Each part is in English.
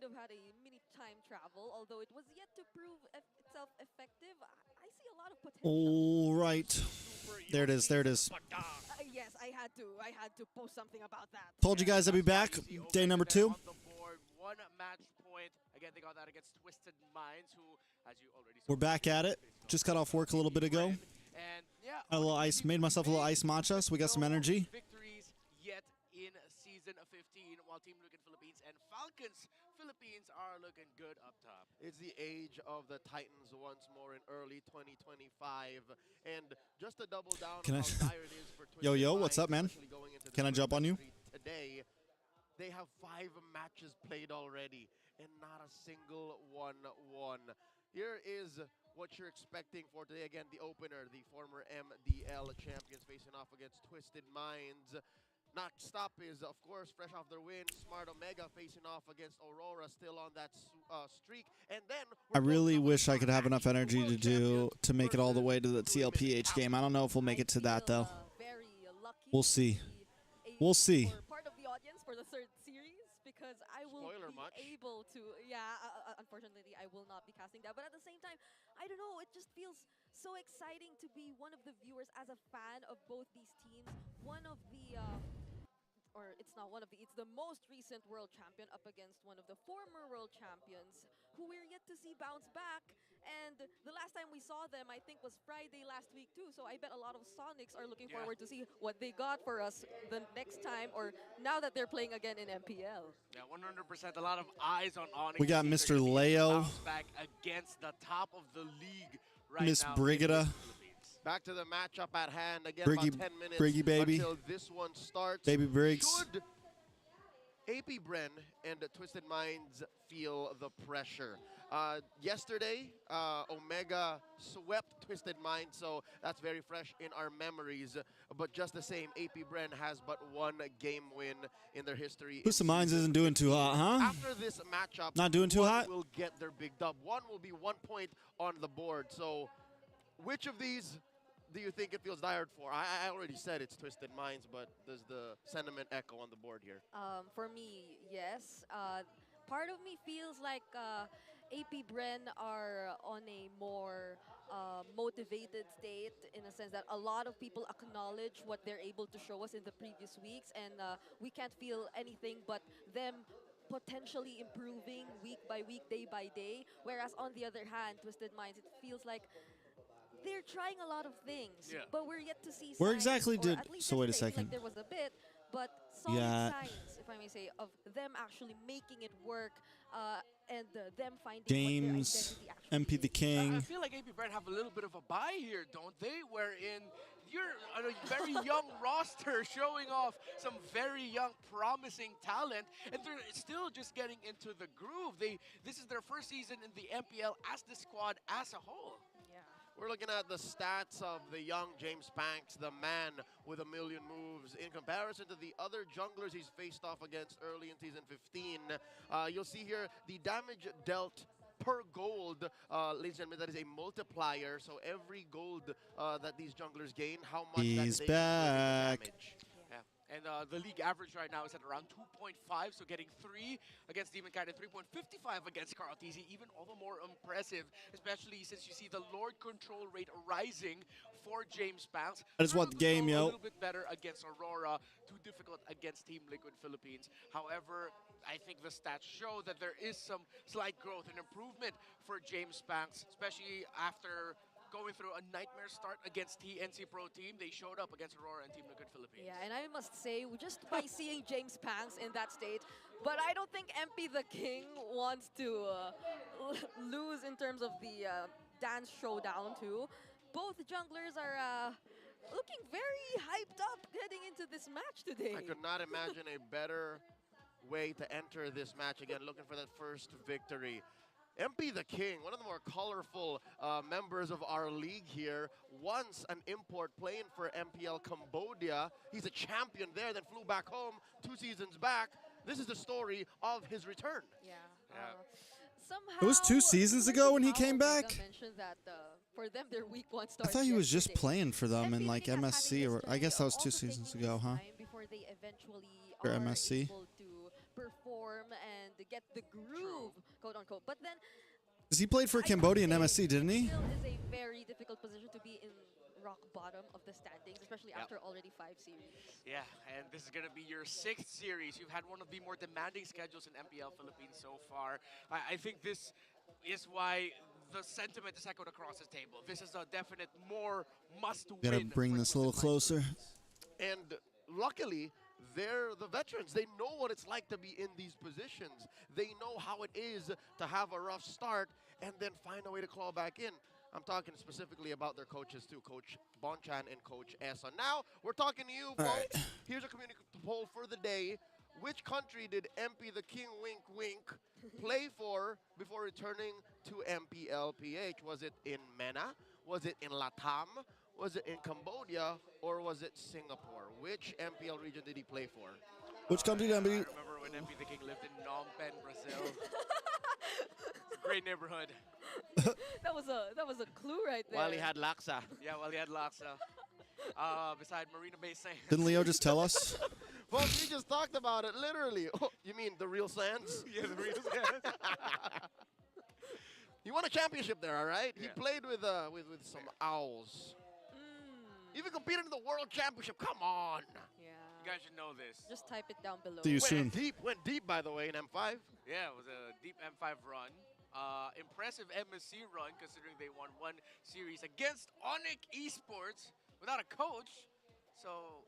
kind of had a mini time travel, although it was yet to prove itself effective. I see a lot of potential. All right. There it is. There it is. Yes, I had to post something about that. Told you guys I'd be back. Day number 2. On the board, 1 match point. Again, they got that against Twisted Minds, who, as you already saw, We're back at it. Just got off work a little bit ago. And yeah, A little ice. Made myself a little ice matcha, so we got some energy. Victories yet in season 15, while Team Liquid Philippines and Falcons Philippines are looking good up top. It's the age of the Titans once more in early 2025, and just to double down Can on I- how dire it is for Yo, what's up, man? especially going into Can I the jump on you? today? They have 5 matches played already, and not a single one won. Here is what you're expecting for today. Again, the opener, the former MDL champions facing off against Twisted Minds. Next up is, of course, fresh off their win, Smart Omega facing off against Aurora, still on that streak. And then I really wish I could have enough energy to make it all the way to the TLPH game. I don't know if we'll make it to that though. Very lucky We'll see. to be We'll see. for part of the audience for the 3rd series, because I will Spoiler be much? able to. Yeah, unfortunately, I will not be casting that. But at the same time, I don't know. It just feels so exciting to be one of the viewers as a fan of both these teams. One of the. Or it's not one of the, it's the most recent world champion up against one of the former world champions who we're yet to see bounce back. And the last time we saw them, I think, was Friday last week too. So I bet a lot of Sonics are looking forward to see what they got for us the next time, or now that they're playing again in MPL. Yeah, 100%. A lot of eyes on Onyx. We got These are Mr. gonna be Leo. bounce back against the top of the league right Miss now. Brigida. back to the matchup at hand. Again, Briggy- about 10 minutes Briggy baby. until this one starts. Baby Briggs. Should AP Bren and Twisted Minds feel the pressure? Yesterday, Omega swept Twisted Minds, so that's very fresh in our memories. But just the same, AP Bren has but 1 game win in their history. Twisted Minds isn't doing too hot, huh? After this matchup, Not doing too one hot? will get their big dub. One will be 1 point on the board. So which of these do you think it feels dire for? I already said it's Twisted Minds, but does the sentiment echo on the board here? For me, yes. Part of me feels like AP Bren are on a more motivated state, in a sense that a lot of people acknowledge what they're able to show us in the previous weeks, and we can't feel anything but them potentially improving week by week, day by day. Whereas on the other hand, Twisted Minds, it feels like they're trying a lot of things, but we're yet to see signs. Where exactly or did- at least so wait a yesterday, second. like there was a bit, but solid Yeah. signs, if I may say, of them actually making it work, and them finding James, what their identity actually MP the is. King. I feel like AP Brand have a little bit of a buy here, don't they? Wherein you're on a very young roster showing off some very young, promising talent, and they're still just getting into the groove. This is their first season in the MPL as the squad as a whole. Yeah. We're looking at the stats of the young James Panks, the man with 1,000,000 moves. In comparison to the other junglers he's faced off against early in Season 15, you'll see here the damage dealt per gold, ladies and gentlemen, that is a multiplier. So every gold that these junglers gain, how much He's that they back. damage. Yeah. And the league average right now is at around 2.5, so getting 3 against Demonkind and 3.55 against Carl TZ, even all the more impressive, especially since you see the Lord control rate rising for James Panks. That is what the game, A yo. little bit better against Aurora, too difficult against Team Liquid Philippines. However, I think the stats show that there is some slight growth and improvement for James Panks, especially after going through a nightmare start against TNC Pro Team. They showed up against Aurora and Team Liquid Philippines. Yeah, and I must say, just by seeing James Panks in that state, but I don't think MP the King wants to lose in terms of the dance showdown too. Both junglers are looking very hyped up heading into this match today. I could not imagine a better way to enter this match again, looking for that first victory. MP the King, one of the more colorful members of our league here, once an import playing for MPL Cambodia. He's a champion there, then flew back home 2 seasons back. This is the story of his return. Yeah. Yeah. Somehow, It was 2 seasons ago when he came Omega back? mentioned that for them, their week 1 I starts thought he was just yesterday. playing for them in MP like has had a MSC, or I history guess that was of 2 also seasons taking ago, his huh? time before they eventually Or are MSC. able to perform and to get the groove, quote unquote. But then, Because he played for I would Cambodia and say MSC, didn't he? Still is a very difficult position to be in rock bottom of the standings, especially after already 5 series. Yeah, and this is going to be your 6th series. You've had one of the more demanding schedules in MPL Philippines so far. I think this is why the sentiment is echoed across the table. This is a definite more must-win. Gotta bring this a little closer. And luckily, they're the veterans. They know what it's like to be in these positions. They know how it is to have a rough start and then find a way to claw back in. I'm talking specifically about their coaches too, Coach Bonchan and Coach Essa. Now, we're talking to you, folks. Right. Here's a community poll for the day. Which country did MP the King Wink Wink play for before returning to MPLPH? Was it in MENA? Was it in Latam? Was it in Cambodia? Or was it Singapore? Which MPL region did he play for? Which country did I he? remember when MP the King lived in Phnom Penh, Brazil. Great neighborhood. That was a clue right there. While he had Laksa. Yeah, well, he had Laksa. Beside Marina Bay Sands. Didn't Leo just tell us? Well, we just talked about it, literally. Oh, you mean the real Sands? Yeah, the real Sands. He won a championship there, all right? Yeah. He played with some Owls. Even competed in the World Championship. Come on. Yeah. You guys should know this. Just type it down below. See you soon. Went deep, by the way, in M5. Yeah, it was a deep M5 run. Impressive MSC run considering they won 1 series against Onyx Esports without a coach. So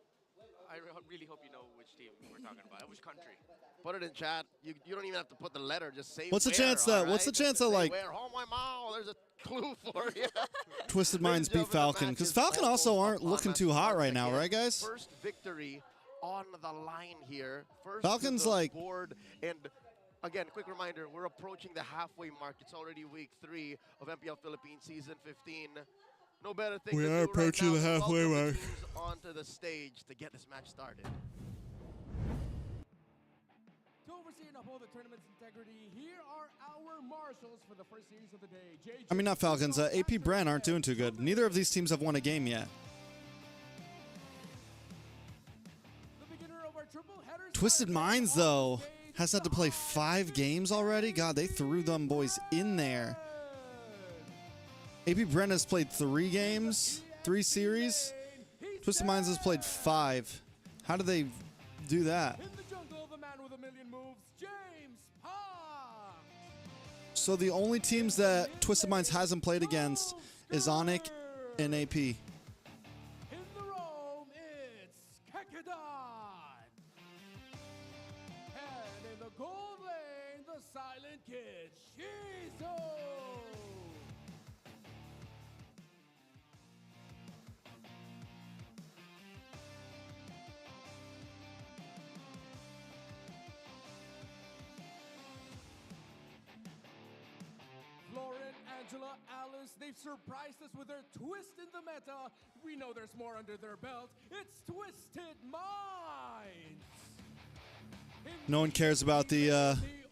I really hope you know which team we're talking about, which country. Put it in chat. You don't even have to put the letter. Just say What's the where, chance that- all what's the right? chance Just that, say like- where. Oh, my mouth. There's a clue for you. Twisted Minds beat Falcon. Because Falcon also aren't looking too hot right now, right, guys? First victory on the line here. First Falcon's to the like- board. And again, quick reminder, we're approaching the halfway mark. It's already week 3 of MPL Philippines season 15. No better thing We to are do right approaching now the than halfway welcome the mark. teams onto the stage to get this match started. To oversee and uphold the tournament's integrity, here are our marshals for the first series of the day. JJ I mean, not Falcons. AP Brand aren't doing too good. Neither of these teams have won a game yet. The beginner of our triple header Twisted Saturday Minds, on though, stage, has had to play 5 games already. God, they threw them boys in there. AP Brent has played 3 games, 3 series. Twisted Minds has played 5. How do they do that? In the jungle, the man with a million moves, James Park. So the only teams that Twisted Minds hasn't played against is Onyx and AP. In the Rome, it's Kekadon. And in the gold lane, the silent kid, Shizo. Lauren, Angela, Alice, they've surprised us with their twist in the meta. We know there's more under their belt. It's Twisted Minds. No one cares about the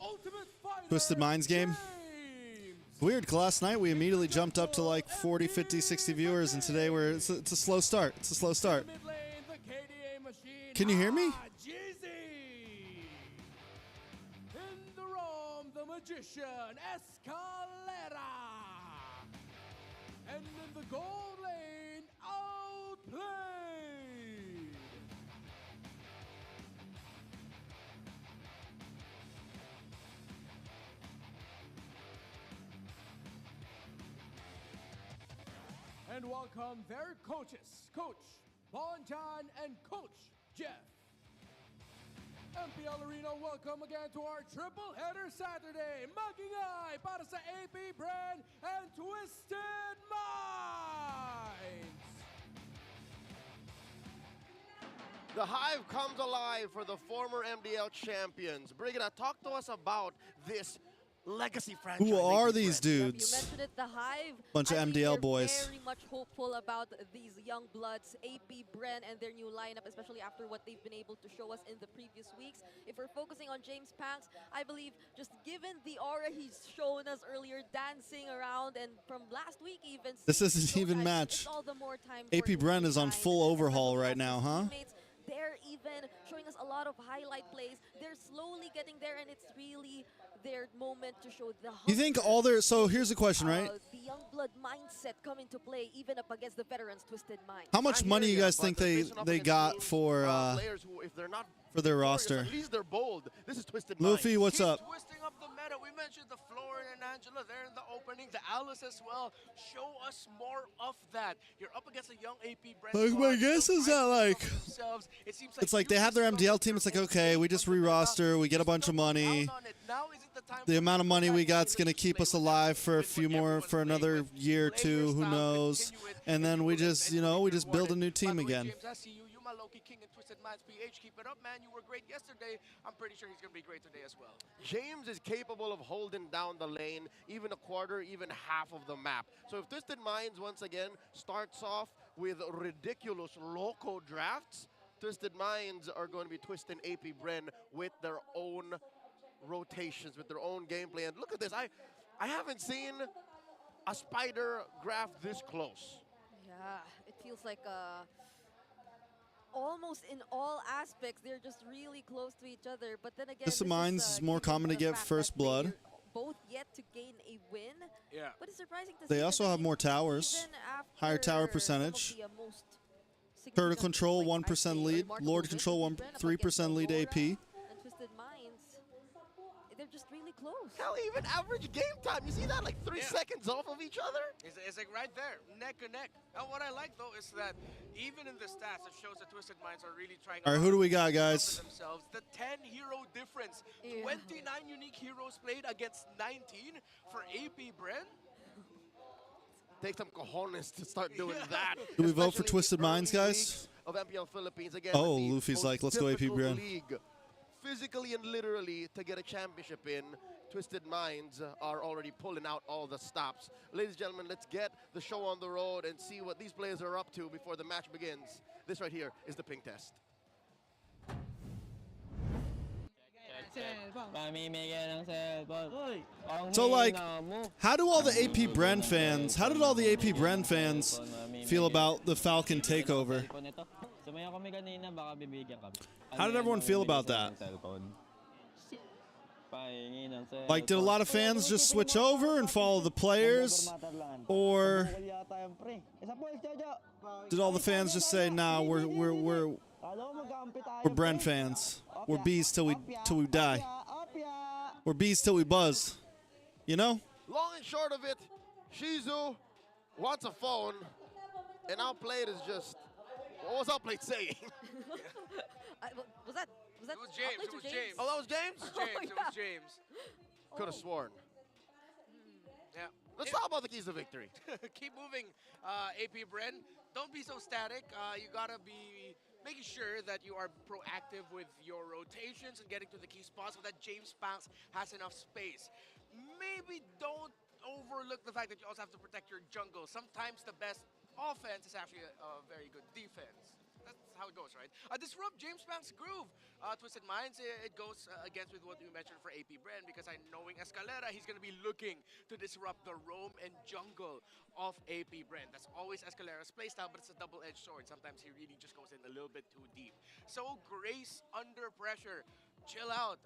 Ultimate Fighter, Twisted Minds game. James. Weird, 'cause last night we immediately jumped up to like 40, 50, 60 viewers, and today it's a slow start. It's a slow start. Mid lane, the KDA machine. Can you hear me? Jeezy. In the Rome, the magician, Escalera. And in the gold lane, Outplayed. And welcome their coaches, Coach Bonjan and Coach Jeff. MPL Arena, welcome again to our triple header Saturday. Magingay para sa AP Brand and Twisted Minds. The Hive comes alive for the former MDL champions. Brigida, talk to us about this legacy franchise. Who are AP these Brand. You dudes? mentioned it, the Hive. Bunch of I think MDL they're boys. very much hopeful about these young bloods, AP Bren, and their new lineup, especially after what they've been able to show us in the previous weeks. If we're focusing on James Panks, I believe just given the aura he's shown us earlier, dancing around, and from last week even. This seeing isn't those even guys, match. it's all the more time AP for him to Bren is on shine. full And overhaul especially right now, his huh? teammates, they're even showing us a lot of highlight plays. They're slowly getting there, and it's really their moment to show the You think hunger, all their... So here's the question, right? the young blood mindset come into play even up against the veterans Twisted Minds. How much I money hear you ya, guys but think they're they facing up they against got teams, for players who, if they're not their glorious, roster? at least they're bold. This is Twisted Luffy, Minds. what's Keep up? twisting up the meta. We mentioned the Florin and Angela there in the opening, the Alice as well. Show us more of that. You're up against a young AP Brent. Like, my guess is that, like, it seems it's like they have their MDL team. It's like, okay, we just re-roster, we get a bunch of money. The amount of money we got's gonna keep us alive for a few more, for another year or two, who knows? And then we just, you know, we just build a new team again. James, I see you. You my Loki King and Twisted Minds PH. Keep it up, man. You were great yesterday. I'm pretty sure he's gonna be great today as well. James is capable of holding down the lane, even a quarter, even half of the map. So if Twisted Minds once again starts off with ridiculous loco drafts, Twisted Minds are going to be twisting AP Bren with their own rotations, with their own gameplay. And look at this. I haven't seen a spider graph this close. Yeah, it feels like almost in all aspects they're just really close to each other. But then again, Twisted this Minds is more given common to the get fact first that blood. they're both yet to gain a win. Yeah. But it's surprising to They see also that have more towers, even higher tower after some of percentage. the, most Turtle significant, Control, like, 1% I'd say, lead. remarkable Lord wins Control, with Bren up 3% lead against AP. Aurora and Twisted Minds, they're just really close. Hell, even average game time, you see that? Like 3 Yeah. seconds off of each other? It's like right there, neck and neck. And what I like though is that even in the stats, it shows that Twisted Minds are really trying. All right, who do we got, guys? for themselves. The 10 hero difference, Yeah. 29 unique heroes played against 19 for AP Bren. Take some cojones to start doing Yeah. that. Do we vote for Especially in the Twisted Minds, early guys? weeks of MPL Philippines again. Oh, the Luffy's most like, let's go AP difficult Bren. league, physically and literally, to get a championship in. Twisted Minds are already pulling out all the stops. Ladies and gentlemen, let's get the show on the road and see what these players are up to before the match begins. This right here is the ping test. So, like, how do all the AP Bren fans, how did all the AP Bren fans feel about the Falcon takeover? How did everyone feel about that? Like, did a lot of fans just switch over and follow the players? Or did all the fans just say, nah, we're Bren fans. We're bees till we die. We're bees till we buzz. You know? Long and short of it, Shizu wants a phone, and Outplayed is just, what was Outplayed saying? Was that It was James. Outplayed It or was James. Oh, that was James? It was James. It was James. Could have sworn. Yeah. Let's talk about the keys to victory. Keep moving, AP Bren. Don't be so static. You gotta be making sure that you are proactive with your rotations and getting to the key spots so that James Banks has enough space. Maybe don't overlook the fact that you also have to protect your jungle. Sometimes the best offense is actually a very good defense. That's how it goes, right? Disrupt James Banks' groove. Twisted Minds, it goes against with what we mentioned for AP Bren, because I knowing Escalera, he's going to be looking to disrupt the roam and jungle of AP Bren. That's always Escalera's playstyle, but it's a double-edged sword. Sometimes he really just goes in a little bit too deep. So Grace under pressure. Chill out.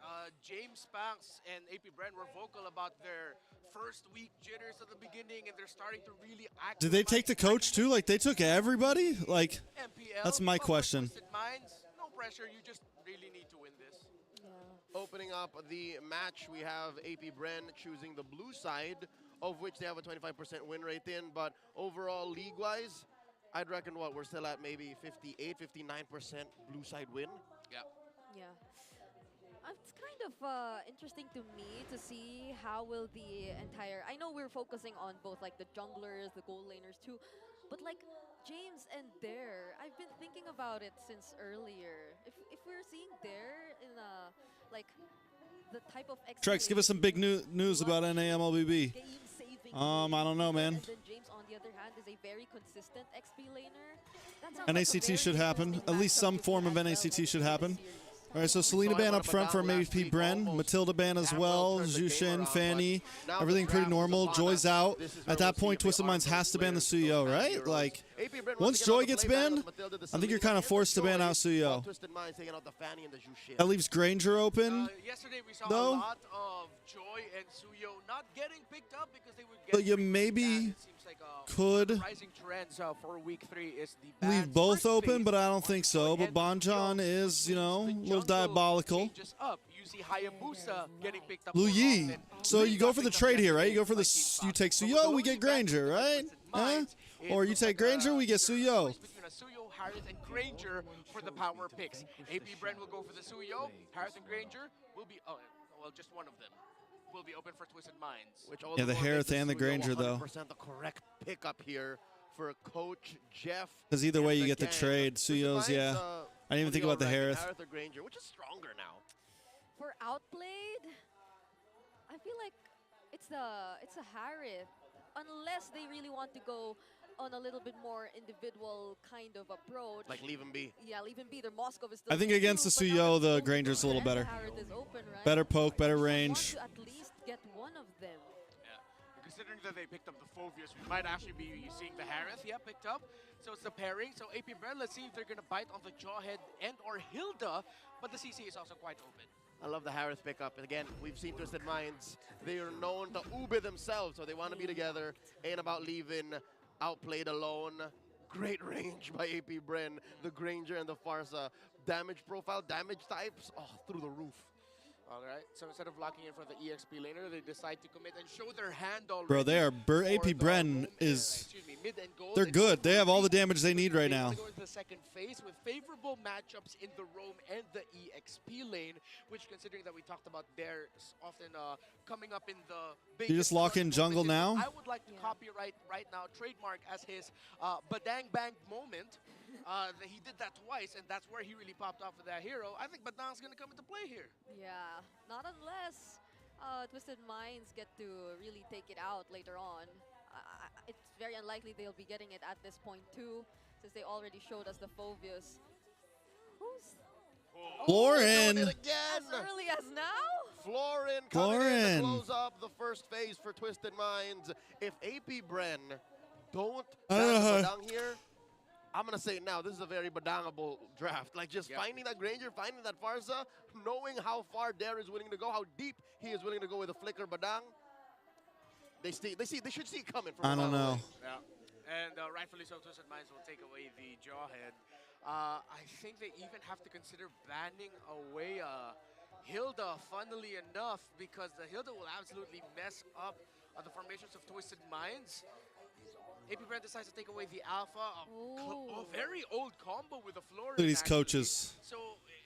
James Banks and AP Bren were vocal about their first week jitters at the beginning, and they're starting to really act. Did they take the coach too? Like, they took everybody? Like, MPL, that's my but for question. Twisted Minds, no pressure. You just really need to win this. Opening up the match, we have AP Bren choosing the blue side, of which they have a 25% win rate in. But overall, league-wise, I'd reckon what, we're still at maybe 58, 59% blue side win. Yeah. Yeah. It's kind of interesting to me to see how will the entire... I know we're focusing on both like the junglers, the gold laners too, but like James and Dare, I've been thinking about it since earlier. If we're seeing Dare in like the type of... TREX, give us some big news about NAMLBB. I don't know, man. And then James, on the other hand, is a very consistent XP laner. That sounds like a NACT very should happen. interesting At least matchup some to form see of as well NACT heading should into the happen. series. All right, so Selena Ban up front for MVP Bren, Matilda Ban as well, Zushin, Fanny, everything pretty normal. Joy's out. At that point, Twisted Minds has to ban the Suyo, right? Like, once Joy gets banned, I think you're kind of forced to ban out Suyo. That leaves Granger open, Yesterday we saw though. a lot of Joy and Suyo not getting picked up because they would get. But you free maybe ban. It seems like could rising trends for week 3 is the leave bans both first open, phase but I don't think so. But and Bonjon Suyo, is, you which know, a means the little jungle diabolical. changes up. You see Hayabusa getting picked up. Lu more Yi. often. So Lu you Yi go got for the picked up trade here, right? yesterday You go for by the Team you Fox. take But with Suyo, the we Lu get Yi ban Granger, because of right? Twisted Huh? Minds, it Or you looks take like Granger, we get either a Suyo. choice between a Suyo, Harris, and Granger for the power picks. AP Bren will go for the Suyo. Harris and Granger will be, well, just one of them will be open for Twisted Minds. Which all Yeah, the more Harith makes and the Suyo Granger, though. 100% the correct pickup here for Coach Jeff. Because either and way, you the get the gang. trade. Twisted Suyo's, Minds, yeah. I didn't what even do think y'all about the reckon? Harith. Harith or Granger, which is stronger now? For outplayed, I feel like it's a Harith, unless they really want to go on a little bit more individual kind of approach. Like leave him be. Yeah, leave him be. Their Moskov is still. I think good against too, the but now Suyo, it's the both Granger's a little open and better. the Harith is open, right? Better poke, better You would range. want to at least get one of them. Yeah. Considering that they picked up the Phobius, we might actually be seeing the Harith, picked up. So it's the pairing. So AP Bren, let's see if they're going to bite on the Jawhead and or Hilda, but the CC is also quite open. I love the Harith pickup. And again, we've seen Twisted Minds. They are known to ube themselves, so they want to be together. Ain't about leaving outplayed alone. Great range by AP Bren, the Granger and the Farsa. Damage profile, damage types, through the roof. All right. So instead of locking in for the EXP laner, they decide to commit and show their hand already. Bro, they are for AP the Bren home- is excuse me, mid and gold. they're They go good. They for have all the three. damage they need right They now. wanna go into the second phase with favorable matchups in the roam and the EXP lane, which considering that we talked about theirs often coming up in the big. You just lock in jungle now? I would like to copyright right now, trademark as his Badang Bang moment. That he did that twice, and that's where he really popped off with that hero. I think Badang's gonna come into play here. Yeah, not unless Twisted Minds get to really take it out later on. It's very unlikely they'll be getting it at this point too, since they already showed us the Phobius. Who's Florin. Doing it again. as early as now? Florin coming in Florin. to close up the first phase for Twisted Minds. If AP Bren don't ban the Badang here, I'm going to say it now, this is a very Badangable draft. Like just finding that Granger, finding that Farsa, knowing how far Dare is willing to go, how deep he is willing to go with a Flicker Badang. They should see it coming from I don't know. Yeah, and rightfully so, Twisted Minds will take away the Jawhead. I think they even have to consider banning away Hilda, funnily enough, because the Hilda will absolutely mess up the formations of Twisted Minds. AP Brand decides to take away the Alpha, a very old combo with the Florin. Look at these actually. coaches. So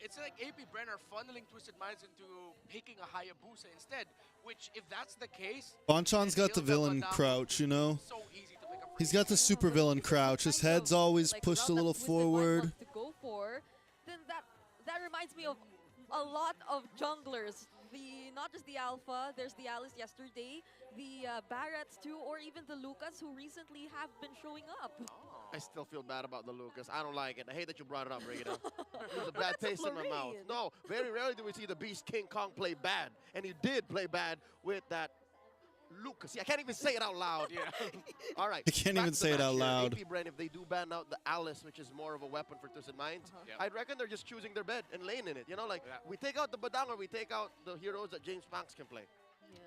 it's like AP Bren are funneling Twisted Minds into picking a Hayabusa instead, which if that's the case... Bonchon's got the Hilda villain Badang crouch, you know? so easy to pick up for He's you. got the super villain crouch. His head's always Like, pushed a route little that Twisted Mind forward. wants to go for, then that reminds me of a lot of junglers. Not just the Alpha, there's the Alice yesterday, the Barretts too, or even the Lucas who recently have been showing up. I still feel bad about the Lucas. I don't like it. I hate that you brought it up, Rita. There's a bad taste in my mouth. Florian. No, very rarely do we see the Beast King Kong play bad. And he did play bad with that Lucas. See, I can't even say it out loud. Yeah. All right. I can't back even to say it the out match here. loud. AP Bren, if they do ban out the Alice, which is more of a weapon for Twisted Minds, Yep. I'd reckon they're just choosing their bed and laying in it. You know, like Yeah. we take out the Badang or we take out the heroes that James Banks can play. Yeah.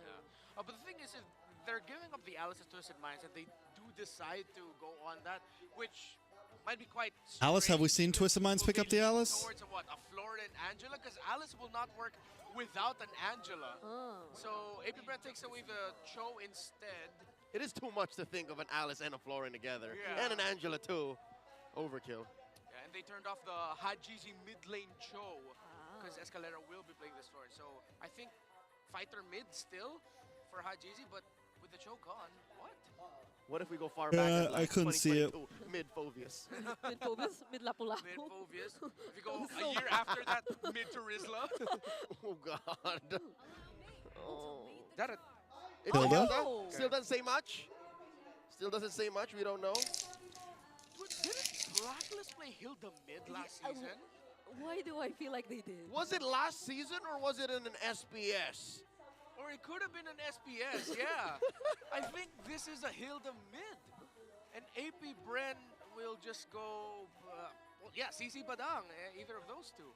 But the thing is, if they're giving up the Alice to Twisted Minds, and they do decide to go on that, which might be quite Alice, have we strange, seen Twisted Minds will pick they up the lean Alice? Towards a Florin and Angela, because Alice will not work without an Angela. Oh. So AP Brand takes away the Cho instead. It is too much to think of an Alice and a Florin together. Yeah. And an Angela, too. Overkill. Yeah, and they turned off the Hajizi mid lane Cho, because Escalera will be playing this Florin. So I think fighter mid still for Hajizi, but with the Cho gone, what? What if we go far Yeah, back? At, I like, couldn't see it. 2022, Mid-Phobius. Mid Phobius, mid Lapu-Lapu. Mid Phobius. If you go a year after that, mid Terizla. Oh, God. Oh. That a It's Hilda? Hilda. Oh. Still doesn't say much. Still doesn't say much. We don't know. Didn't Blacklist play Hilda mid last season? Why do I feel like they did? Was it last season or was it in an SPS? Or it could have been an SPS, yeah. I think this is a Hilda mid. And AP Bren will just go, well, yeah, CC Badang, either of those two.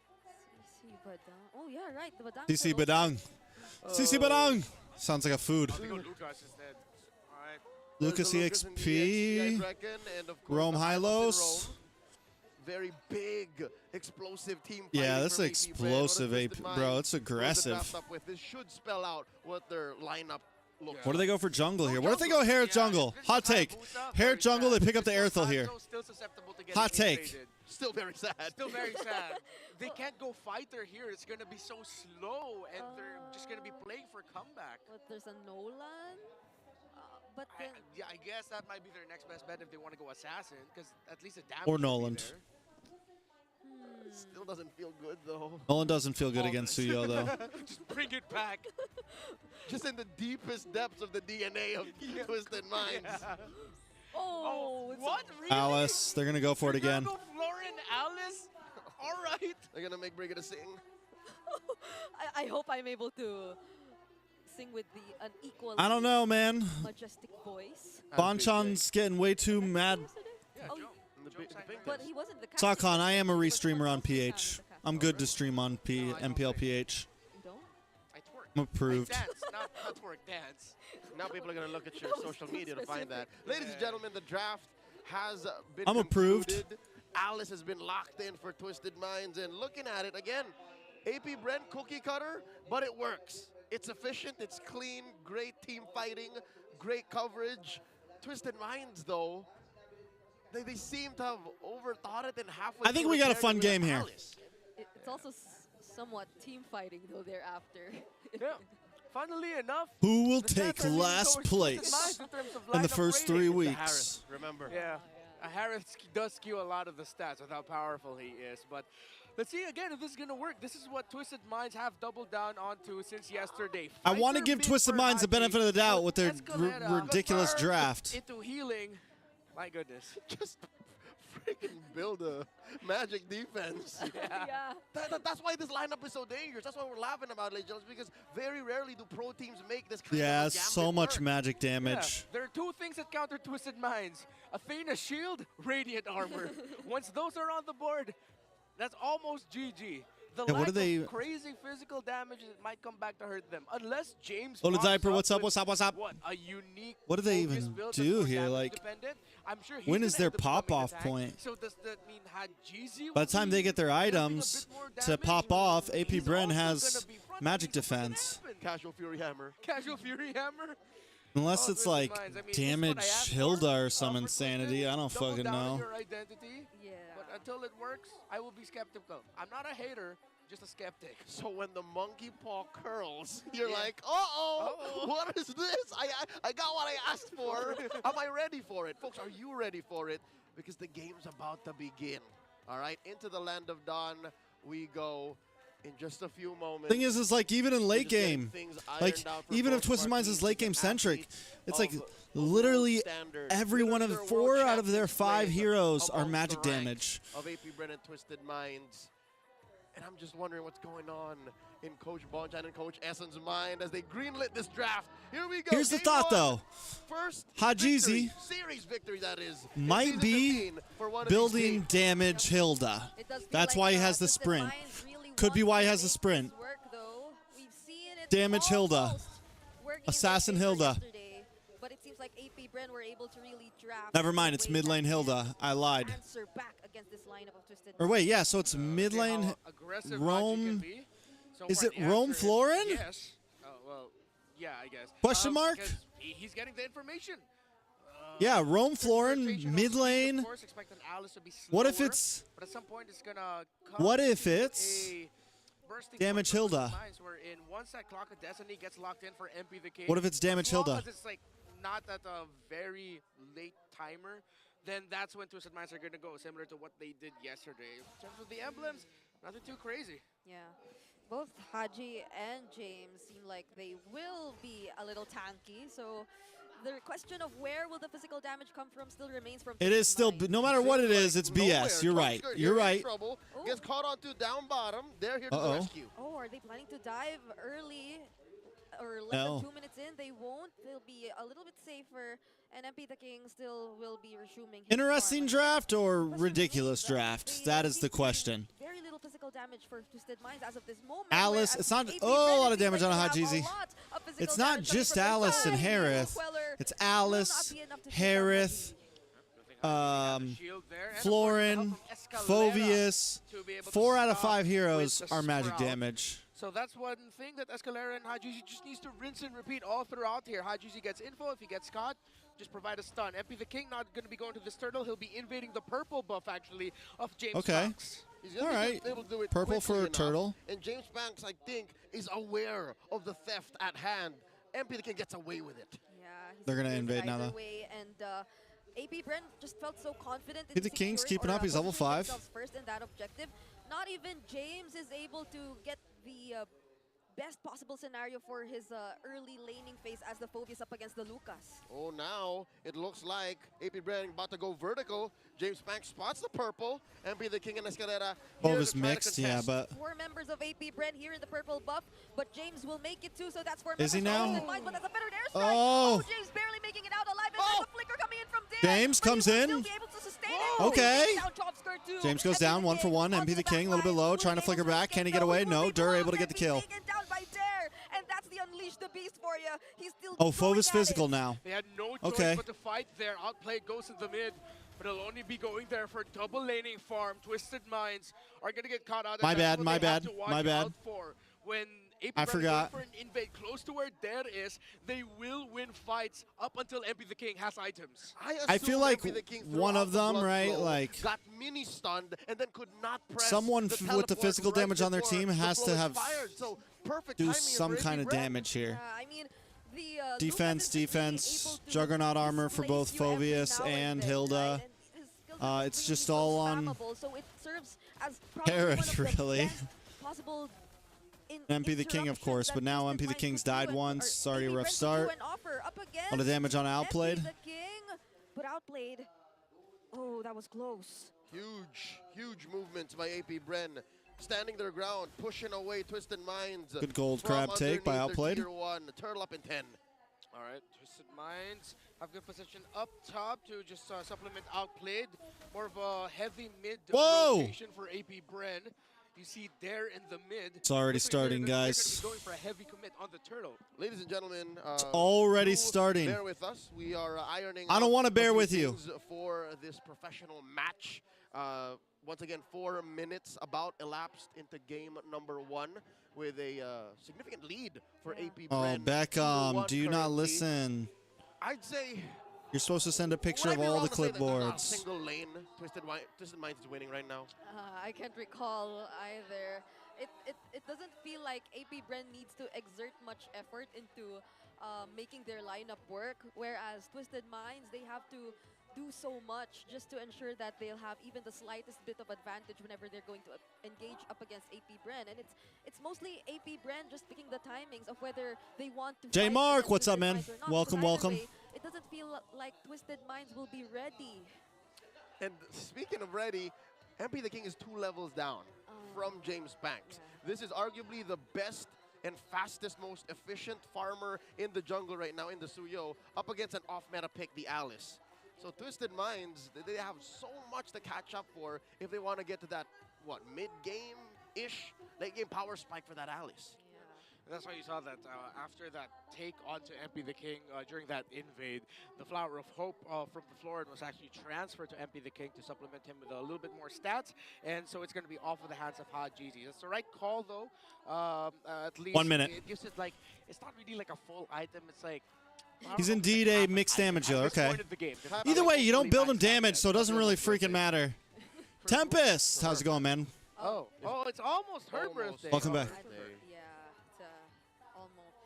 CC Badang. Oh yeah, right. The Badang. CC side also. Badang. CC Badang. Sounds like a food. They go Lucas instead. All right. Lucas There's the Lucas and EXP. I reckon, and of course Rome the Hylos. Rome. Very big, explosive team. Yeah, fighting this is from explosive, What a AP, Twisted bro. Minds It's goes to aggressive. draft up with. This should spell out what their lineup looks What do they go for jungle here? What if they go Jungle. Harriet Yeah, jungle? this is Hot take. Hayabusa, Harriet very jungle, they sad. pick up the This Airthel here. Hanzo still susceptible to getting Hot take. invaded. Still very sad. Still very sad. They can't go fighter here. It's going to be so slow, and they're just going to be playing for comeback. But there's a Nolan. But then, I guess that might be their next best bet if they want to go assassin, because at least a damage Or should be Noland. there. Still doesn't feel good though. Nolan doesn't feel good against Suyo, though. Just bring it back. Just in the deepest depths of the DNA of Twisted Minds. oh, it's What? Really? Alice, they're going to go for it You're gonna again. go Florin, Alice? All right. They're gonna make Brigada sing. I hope I'm able to sing with an equal. I don't know, man. Majestic voice. Bonchan's getting way too mad. Yeah, Oh, Joe. The Joe big- signed the big right. But he wasn't the captain. Sakhan, I am a He was restreamer on also PH. the I'm good to stream on MPL PH. You don't? I twerk. I'm approved. I dance, not twerk, dance. Now people are gonna look at your That was social too media to find that. specific. Ladies and gentlemen, the draft has been I'm approved. concluded. Alice has been locked in for Twisted Minds, and looking at it again, AP Brent cookie cutter, but it works. It's efficient, it's clean, great team fighting, great coverage. Twisted Minds, though, they seem to have overthought it and halfway. I think through we got a paired fun with game here. Alice. It's also somewhat team fighting though thereafter. Yeah. Funnily enough, Who will the stats take are leaning last towards Twisted place Minds in terms of in the lineup first rating. 3 It's weeks? Harris, remember. Yeah. Harris does skew a lot of the stats with how powerful he is, but let's see again if this is going to work. This is what Twisted Minds have doubled down onto since yesterday. I want to Fighter give bid Twisted for Minds the Haji, benefit of the doubt with their Escalera ridiculous turned draft. into healing. My goodness. Just freaking build a magic defense. Yeah. That's why this lineup is so dangerous. That's why we're laughing about it, Legends, because very rarely do pro teams make this kind Yeah, of a so gambit much work. magic Yeah, damage. there are two things that counter Twisted Minds. Athena's shield, radiant armor. Once those are on the board, that's almost GG. The Yeah, what lack do they- of crazy physical damage that might come back to hurt them. Unless James Loaded pops Diaper, what's up, with what's up, what's up? What, a unique What do they focus even build that's do more here? damage Like, dependent? I'm sure he's when is gonna their end up becoming pop-off the tank. point? So does that mean Hajizi By will the time they be get their dealing a bit items more to damage? pop off, AP He's Bren also has gonna be front magic running, so what can defense. happen? Casual Fury Hammer. Casual Fury Hammer? Unless Oh, it's Twisted like Minds. I mean, this is what I damage asked for, Hilda or some for insanity. Twisted. I don't Double fucking down on know. your identity, Yeah. but until it works, I will be skeptical. I'm not a hater, just a skeptic. So when the monkey paw curls, you're Yeah. like, uh-oh, Uh-oh. what is this? I got what I asked for. Am I ready for it? Folks, are you ready for it? Because the game's about to begin. All right, into the land of dawn we go in just a few moments. Thing is like even in We're late just getting game, things like ironed out for even if both of Twisted our Minds teams is late game and centric, athletes it's of like the world literally standard. every one of the Literally, there are 4 out of their world 5 champions heroes playing are magic amongst the ranks damage. of AP Brennan Twisted Minds. And I'm just wondering what's going on in Coach Bonchan and Coach Essen's mind as they greenlit this draft. Here we go. Here's the game thought, one. though. First Hajizi victory, series victory, that is. in might season be 15 for one of these building teams. damage Hilda. It does feel That's like, why he has the Twisted sprint. Minds really Could be want why he to has the make sprint. this work, though. We've seen it Damage Hilda. almost working in their Assassin favor Hilda. yesterday, but it seems like AP Bren were able to really draft. Never in mind, a it's way mid that lane can Hilda. I lied. Answer back against this lineup of Twisted Or wait, yeah, so it's Okay, mid lane. how aggressive Rome- Haji can be. So is far, it the Rome answer is Florin? Yes. Oh, well, yeah, I guess. Question mark? Because he's getting the information. Yeah, Rome There's Florin, rotation of mid speed, lane. Of course, expect an Alice to be What if slower, it's But at some point, it's gonna come What if to it's a bursting Damage point for Hilda? Twisted Minds, where in once that Clock of Destiny gets locked in for MP the King. What if it's Damage as long Hilda? As it's like not at a very late timer, then that's when Twisted Minds are gonna go, similar to what they did yesterday. In terms of the emblems, nothing too crazy. Yeah. Both Haji and James seem like they will be a little tanky, so the question of where will the physical damage come from still remains from It is Twisted still, Minds. no matter what it is, it's Nowhere. BS. You're right. Tusker, You're in right. Trouble. Oh. Gets caught onto down bottom. They're here to the Uh-oh. rescue. Oh, are they planning to dive early or less No. than 2 minutes gets in. They won't. They'll be a little bit safer, and MP the King still will be resuming his Interesting farm. draft or Question ridiculous remains, draft? they, That is seem the to be question. Very little physical damage for Twisted Minds as of this moment. Alice, whereas it's not. AP Oh, a Red, lot it of seems damage like on a they hot have Jeezy. lot of physical It's not damage coming just from their Alice and side. Harith. Queller It's will not Alice, be enough to take down Harith, Shield there, and of course, the Florin, help from Escalera Phoveus. to be able to 4 out of stop 5 heroes with the are magic Sprout. damage. So that's one thing that Escalera and Hajuzi just needs to rinse and repeat all throughout here. Hajuzi gets info. If he gets caught, just provide a stun. MP the King not going to be going to this turtle. He'll be invading the purple buff, actually, of James Okay. Fox. He's All gonna be right. able to do it Purple quickly for enough. turtle. And James Banks, I think, is aware of the theft at hand. MP the King gets away with it. Yeah, he's They're gonna doing it invade now, either though. way, and AP Bren just felt so confident in The King's securing keeping or, up. He's level positioning 5. themselves first in that objective. Not even James is able to get the best possible scenario for his early laning phase as the Phoveus up against the Lucas. Oh, now it looks like AP Brand about to go vertical. James Banks spots the purple. MP the King and Escalera. Both is mixed, yeah, but 4 members of AP Bren here in the purple buff, but James will make it too, so that's 4 Is he members. now? Twisted Minds, but that's a better airstrike. Oh. James barely making it out alive, and Oh. there's a flicker coming in from Dan. James but he comes will in. still be able to sustain it. Okay. Down top skirt too. James goes MP down, the 1 for King 1. onto MP the back King a little bit line, low, will trying to be flicker able to back. Can he escape, get away? though. No. Will be Dur below able to get the kill. Taken down by Dare, and that's the Unleash the Beast for you. He's still Oh, going Phoveus at physical it. now. They had no choice Okay. but to fight there. Outplayed Ghost in the mid, but he'll only be going there for double laning farm. Twisted Minds are going to get caught out. And My that's bad, what my they have bad, to watch my bad. out for. When AP I Brand is forgot. going for an invade close to where Dare is, they will win fights up until MP the King has items. I feel like MP the King one threw of out the them, blood right, flow, like- got mini stunned and then could not press Someone the with the teleport physical right damage on their before team the has flow to is have fired. So perfect do timing some for kind AP of Brand. damage here. I mean, the Defense, Lucas is just being defense, able to Juggernaut armor for both displace you every Phoveus now and then, Hilda. right? And his skills are It's really just so all on spammable, so it serves as probably Harith, one of the really. best possible MP the King, of course, but now MP the King's died once. It's already a rough start. A lot of damage on outplayed. MP the King, but outplayed. Oh, that was close. Huge movements by AP Bren. Standing their ground, pushing away Twisted Minds. Good gold from crab take by underneath their Outplayed. Tier 1. Turtle up in 10. All right, Twisted Minds have good position up top to just supplement Outplayed. More of a heavy mid Whoa! rotation for AP Bren. You see Dare in the mid. It's already Looks like they're- starting, they're gonna guys. be going for a heavy commit on the turtle. Ladies and gentlemen, already do starting. Bear with us. We are ironing. I don't out wanna a bear few with you. things for this professional match. Once again, 4 minutes about elapsed into game number 1 with a significant lead for AP Oh, Bren. Beckham, 2-1 do you not currently. listen? I'd say. You're supposed to send a picture would I of be all wrong the to say that there's not a clipboards. single lane Twisted Minds is winning right now. I can't recall either. It doesn't feel like AP Bren needs to exert much effort into making their lineup work, whereas Twisted Minds, they have to do so much just to ensure that they'll have even the slightest bit of advantage whenever they're going to engage up against AP Bren. And it's mostly AP Bren just picking the timings of whether they want to J fight Mark, against what's up, Twisted man? Minds or not, Welcome, because either welcome. way, it doesn't feel like Twisted Minds will be ready. And speaking of ready, MP the King is 2 levels down from James Banks. This is arguably the best and fastest, most efficient farmer in the jungle right now in the Suyo, up against an off-meta pick, the Alice. So Twisted Minds, they have so much to catch up for if they want to get to that, what, mid-game-ish, late-game power spike for that Alice. And that's why you saw that after that take onto MP the King during that invade, the Flower of Hope from the Florin was actually transferred to MP the King to supplement him with a little bit more stats, and so it's going to be off of the hands of Hajuzi. That's the right call, though. At least 1 minute. It gives it like, it's not really like a full item. It's like, I don't He's know, indeed it's a half an mixed item damage at dealer, this okay. point of the game. Either way, you don't build him Hopefully damage, so it doesn't really freaking matter. Tempest, how's it going, man? Oh, it's almost her Almost. birthday. Welcome back. Yeah, it's almost.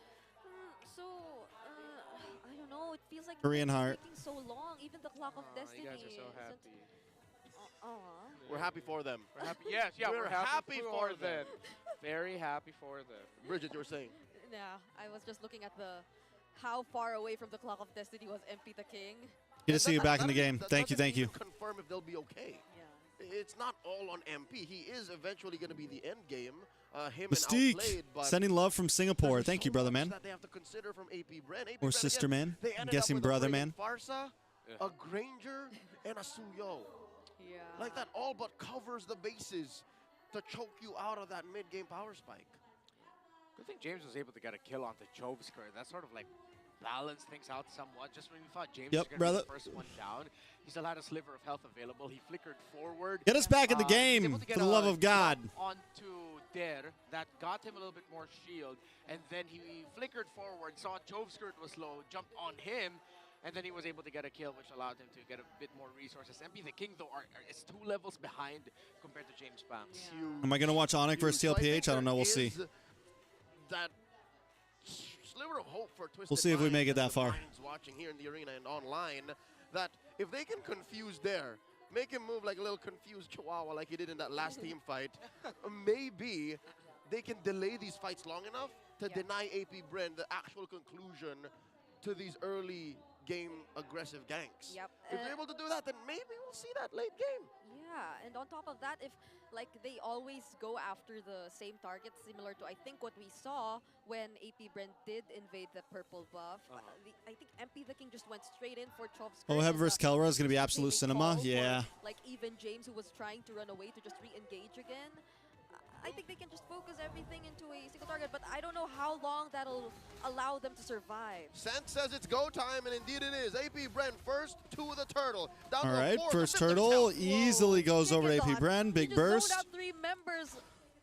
So, I don't know. It feels like Korean it's heart. taking so long. Even the Clock of Destiny. You guys are so happy. We're happy for them. We're happy. Yes, yeah, We're we're happy, happy for for them. Very happy for them. Bridget, you were saying? Yeah, I was just looking at how far away from the Clock of Destiny was MP the King. Good to see you back in the That game. doesn't Thank you, thank you. even confirm if they'll be okay. Yeah. It's not all on MP. He is eventually going to be the end game, him Mystique, and outplayed, but sending love from Singapore. there's Thank so you, brother much man. that they have to consider from AP Bren. AP Or Bren, sister again, man. they I'm ended guessing up with brother a man. Farsa, a Granger, and a Suyo. Yeah. Like that all but covers the bases to choke you out of that mid-game power spike. Good thing James was able to get a kill onto Chovsker. That sort of like balanced things out somewhat. Just when we thought James was going to be the first one down, he still had a sliver of health available. He flickered forward. Get us back in the He's game, able to get for the a love of God. jump onto Der that got him a little bit more shield, and then he flickered forward, saw Chovsker was low, jumped on him, and then he was able to get a kill, which allowed him to get a bit more resources. MP the King, though, is 2 levels behind compared to James Banks. Yeah. Am I going to watch Onyx versus So think TLPH? I don't know. there We'll see. is that sliver of hope for Twisted We'll see if we Minds make it and that the far. minds watching here in the arena and online, that if they can confuse there, make him move like a little confused chihuahua like he did in that last team fight, maybe they can delay these fights long enough to deny AP Bren the actual conclusion to these early game aggressive ganks. Yep. If they're able to do that, then maybe we'll see that late game. Yeah, and on top of that, if like they always go after the same target, similar to I think what we saw when AP Bren did invade the purple buff. I think MP the King just went straight in for Chovsker. Oheb versus Kelra is going to be absolute cinema. Yeah. Like even James, who was trying to run away to just re-engage again. I think they can just focus everything into a single target, but I don't know how long that'll allow them to survive. Sant says it's go time, and indeed it is. AP Bren first to the turtle. Down All to right, fourth, first the fifth turtle attempt. easily goes over to AP Kickathon, Bren. Big he just burst. zoned out 3 members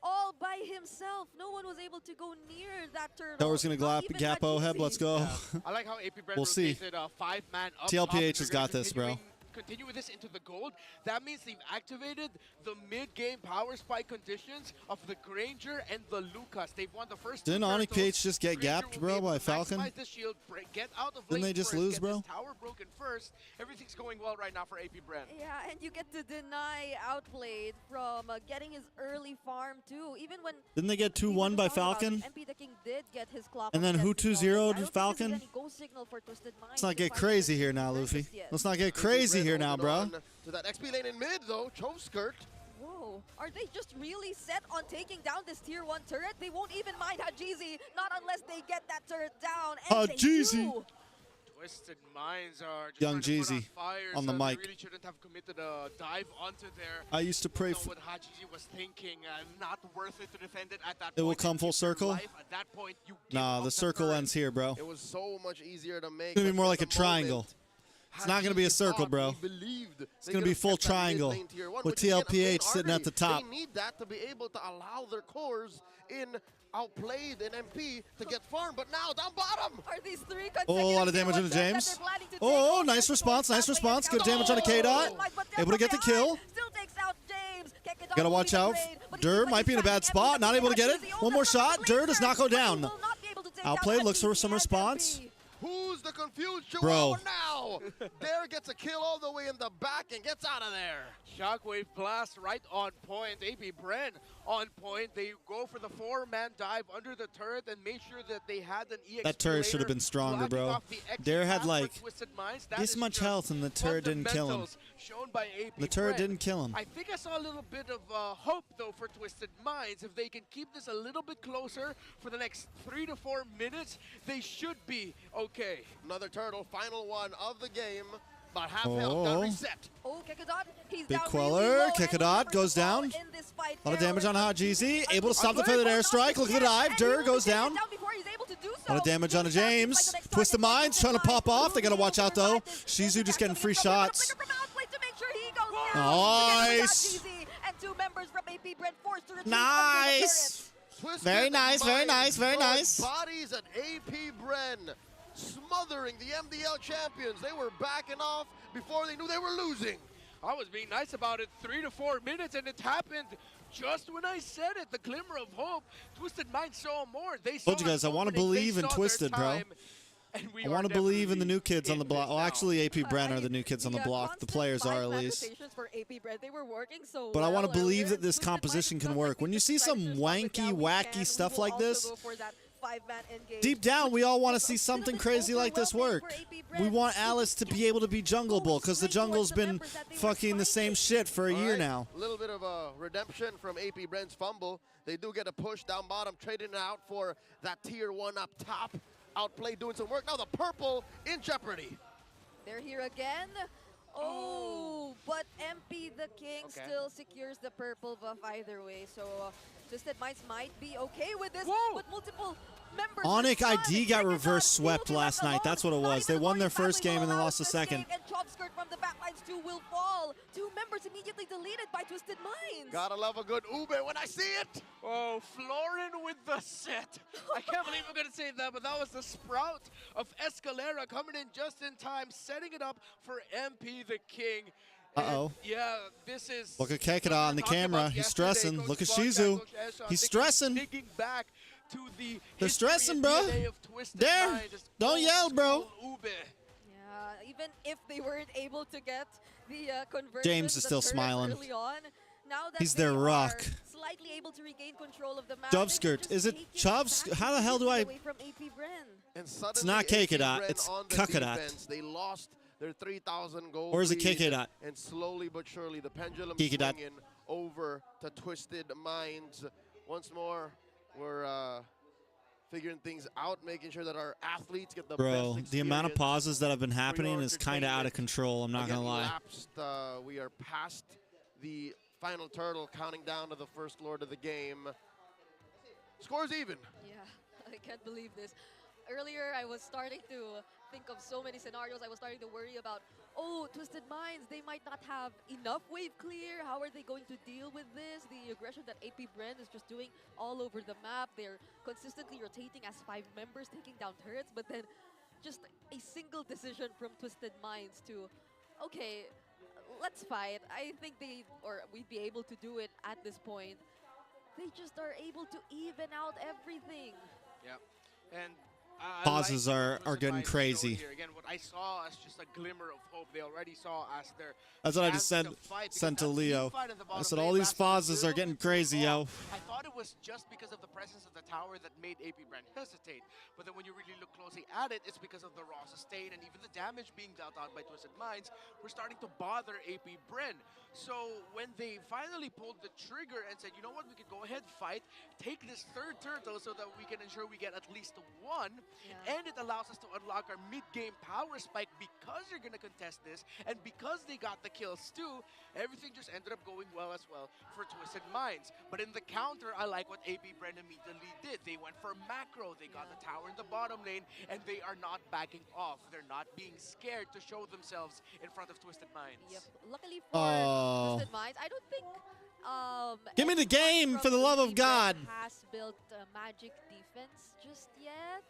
all by himself. No one was able to go near that turtle. Kelra's going to Not gap, even gap Oheb. Let's go. I like how AP Bren We'll see. rotated a 5-man up TLPH top. has They're got gonna this, bro. Continue with this into the gold. That means they've activated the mid-game power spike conditions of the Granger and the Lucas. They've won the first Didn't two Onyx turtles. PH just get Granger gapped, will be bro, able by to Falcon? maximize this shield, get out of Didn't lane they just first, lose, get bro? this tower broken first. Everything's going well right now for AP Bren. Yeah, and you get to deny outplayed from getting his early farm too. Even when Didn't they get we were 2-1 just by talking about Falcon? it, MP the King did get his clock. And on then who Destiny 2-0'd already. I don't think Falcon? this is any go signal for Twisted Minds. Let's not to get find crazy their here now, purpose Luffy. yet. Let's not get AP crazy Bren here now, holding bro. on to that XP lane in mid, though. Chove Whoa, are they just really set on taking down this tier 1 turret? They won't even mind Hajizi, not unless they get that turret down. And Hajizi. they do. Twisted Minds are just Young trying to put Jeezy fire, on the so mic. They really shouldn't have committed a dive onto there. I used to pray Know for... what Hajizi was thinking. Not worth it to defend it at that It point. will come full It's your circle? life. At that point, you give Nah, up the circle turret. ends here, bro. It was so much easier to make. It's gonna be but more at like a the triangle. moment, It's not gonna be a Hajizi circle, thought, bro. he believed It's they gonna could be have full kept that mid triangle lane tier 1, with which again, a big TLPH sitting at the artery. top. They need that to be able to allow their cores in outplayed in MP to get farm, but now down bottom. Are these 3 Oh, a lot of damage into James. Oh, nice response, nice response. Good damage on a K-Dot. Able to get the kill. Still takes out James. Gotta watch out. Dur might be in a bad spot. Not able to get it. One more shot. Dur does not go down. Outplayed, looks for some response. Who's the confused Bro. chihuahua now? Dare gets a kill all the way in the back and gets out of there. Shockwave blast right on point. AP Bren on point. They go for the 4-man dive under the turret and make sure that they had an EX. That turret should have been stronger, bro. Dare had like this much health and the turret didn't kill him. Shown by AP The turret Bren. didn't kill him. I think I saw a little bit of hope though for Twisted Minds. If they can keep this a little bit closer for the next 3 to 4 minutes, they should be okay. Another turtle, final one of the game. About half health, got reset. Oh, Kekadot, he's Big down Queller, really low, and Kekadot remember goes to fall down. in this fight. A lot of damage on Errol Hajizi. is Able to stop the unbelievable. feathered airstrike. Look at the dive. And Dur he goes will down. take it before he's able to do A lot of so. damage on a James. Twist the Minds trying to pop off. They gotta watch out though. Shizu just getting free shots. Nice. And 2 members from AP Bren forced to retreat Nice. Twisted Very nice, very Minds nice, very throwing nice. Bodies at AP Bren, smothering the MDL champions. They were backing off before they knew they were losing. I was being nice about it. 3 to 4 minutes, and it happened just when I said it. The glimmer of hope. Twisted Minds saw more. They saw Told you guys, I wanna opening. They believe in saw their Twisted, bro. time, and we I are want to believe in the definitely new kids on the in block. this Well, now. actually, AP Bren are the new kids on the block. The players are at least. For AP Bren. They were working so But I want well to believe earlier. that this Twisted Minds composition can felt work. like When they you see just some tried to respond, but wanky, yeah, we wacky can. stuff We will like also this, go for that 5-man engage. Deep down, we all want to see something crazy like this work. We want Alice to be able to be jungleable because the jungle's been fucking the same shit for a year now. A little bit of a redemption from AP Bren's fumble. They do get a push down bottom, trading it out for that tier 1 up top. Outplay doing some work. Now the purple in jeopardy. They're here again. Oh, but MP the King still secures the purple buff either way. So Twisted Minds might be okay with this, but multiple members. Onyx ID got reverse swept last night. That's what it was. They won their first game and then lost the second. And Chopskirt from the backlines too will fall. 2 members immediately deleted by Twisted Minds. Gotta love a good ube when I see it. Oh, Florin with the set. I can't believe I'm going to say that, but that was the sprout of Escalera coming in just in time, setting it up for MP the King. Uh-oh. Yeah, this is... Look at Kekada on the camera. He's stressing. Look at Shizu. He's stressing. Digging back to the They're stressing, bro. There. Don't yell, bro. Yeah, even if they weren't able to get the conversion, James is still smiling. Early on, now that He's they their rock. are slightly able to regain control of the map, Dubskirt. Is it Chubs? How the hell do I... away from AP Bren. And It's not Kekada. It's Kakadat. They lost their 3,000 gold. Or is it lead, Kekadat? And slowly but surely, the pendulum Kekadat. swinging over to Twisted Minds. Once more, we're figuring things out, making sure that our athletes get the best experience. The amount of pauses that have been happening is kind of out of control. I'm not going to lie. Lapsed, we are past the final turtle, counting down to the first lord of the game. Scores even. Yeah, I can't believe this. Earlier, I was starting to think of so many scenarios. I was starting to worry about, oh, Twisted Minds, they might not have enough wave clear. How are they going to deal with this? The aggression that AP Bren is just doing all over the map. They're consistently rotating as 5 members, taking down turrets, but then just a single decision from Twisted Minds to, okay, let's fight. I think we'd be able to do it at this point. They just are able to even out everything. Yep. And pauses are getting crazy. Here. Again, what I saw as just a glimmer of hope, they already saw as their That's what I just sent to Leo. I said all these pauses are getting crazy, yo. I thought it was just because of the presence of the tower that made AP Bren hesitate. But then when you really look closely at it, it's because of the raw sustain and even the damage being dealt out by Twisted Minds. We're starting to bother AP Bren. So when they finally pulled the trigger and said, you know what, we could go ahead, fight, take this 3rd turtle so that we can ensure we get at least 1. And it allows us to unlock our mid-game power spike because you're going to contest this. And because they got the kills too, everything just ended up going well as well for Twisted Minds. But in the counter, I like what AP Bren immediately did. They went for macro. They got the tower in the bottom lane, and they are not backing off. They're not being scared to show themselves in front of Twisted Minds. Yep. Luckily for Twisted Minds, I don't think give me the game, for the love of God. Has built magic defense just yet.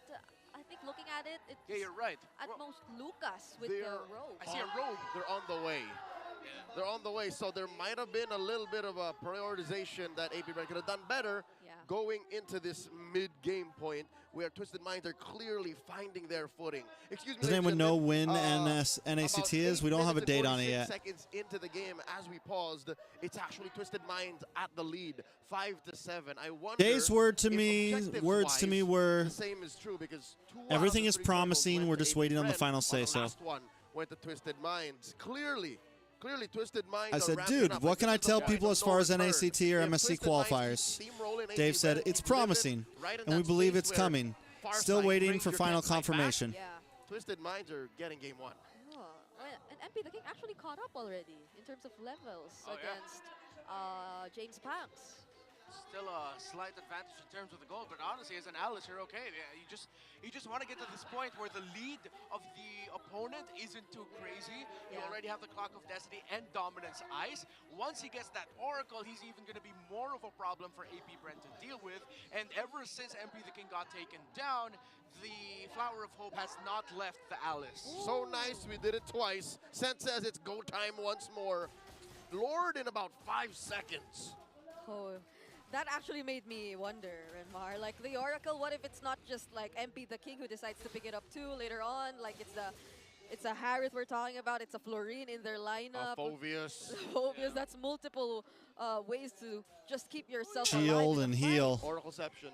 I think looking at it, it's yeah, you're right. At most Lucas with the rogue. I see a rogue. They're on the way. Yeah. They're on the way, so there might have been a little bit of a prioritization that AP Bren could have done better going into this mid-game point where Twisted Minds are clearly finding their footing. Excuse me. Does anyone know when NACT is? We don't have a date on it yet. Seconds into the game, as we paused, it's actually Twisted Minds at the lead, 5-7. I wonder. Dave's words to me were the same is true because everything is promising. We're just waiting on the final say-so. Last one went to Twisted Minds. Clearly Twisted Minds. I said, dude, what can I tell people as far as NACT or MSC qualifiers? Dave said, it's promising, and we believe it's coming. Still waiting for final confirmation. Yeah. Twisted Minds are getting game 1. Oh, and MP the King actually caught up already in terms of levels against James Panks. Still a slight advantage in terms of the goal, but honestly, as an Alice, you're okay. Yeah, you just want to get to this point where the lead of the opponent isn't too crazy. You already have the Clock of Destiny and Dominance Ice. Once he gets that Oracle, he's even going to be more of a problem for AP Bren to deal with. And ever since MP the King got taken down, the Flower of Hope has not left the Alice. So nice, we did it twice. Sent says it's go time once more. Lord in about 5 seconds. Oh. That actually made me wonder, Renmar. Like, the Oracle, what if it's not just, like, MP the King who decides to pick it up too later on? Like, it's a Harith we're talking about. It's a Florine in their lineup. Phobius. Phobius, that's multiple ways to just keep yourself Shield alive and heal. Oracleception.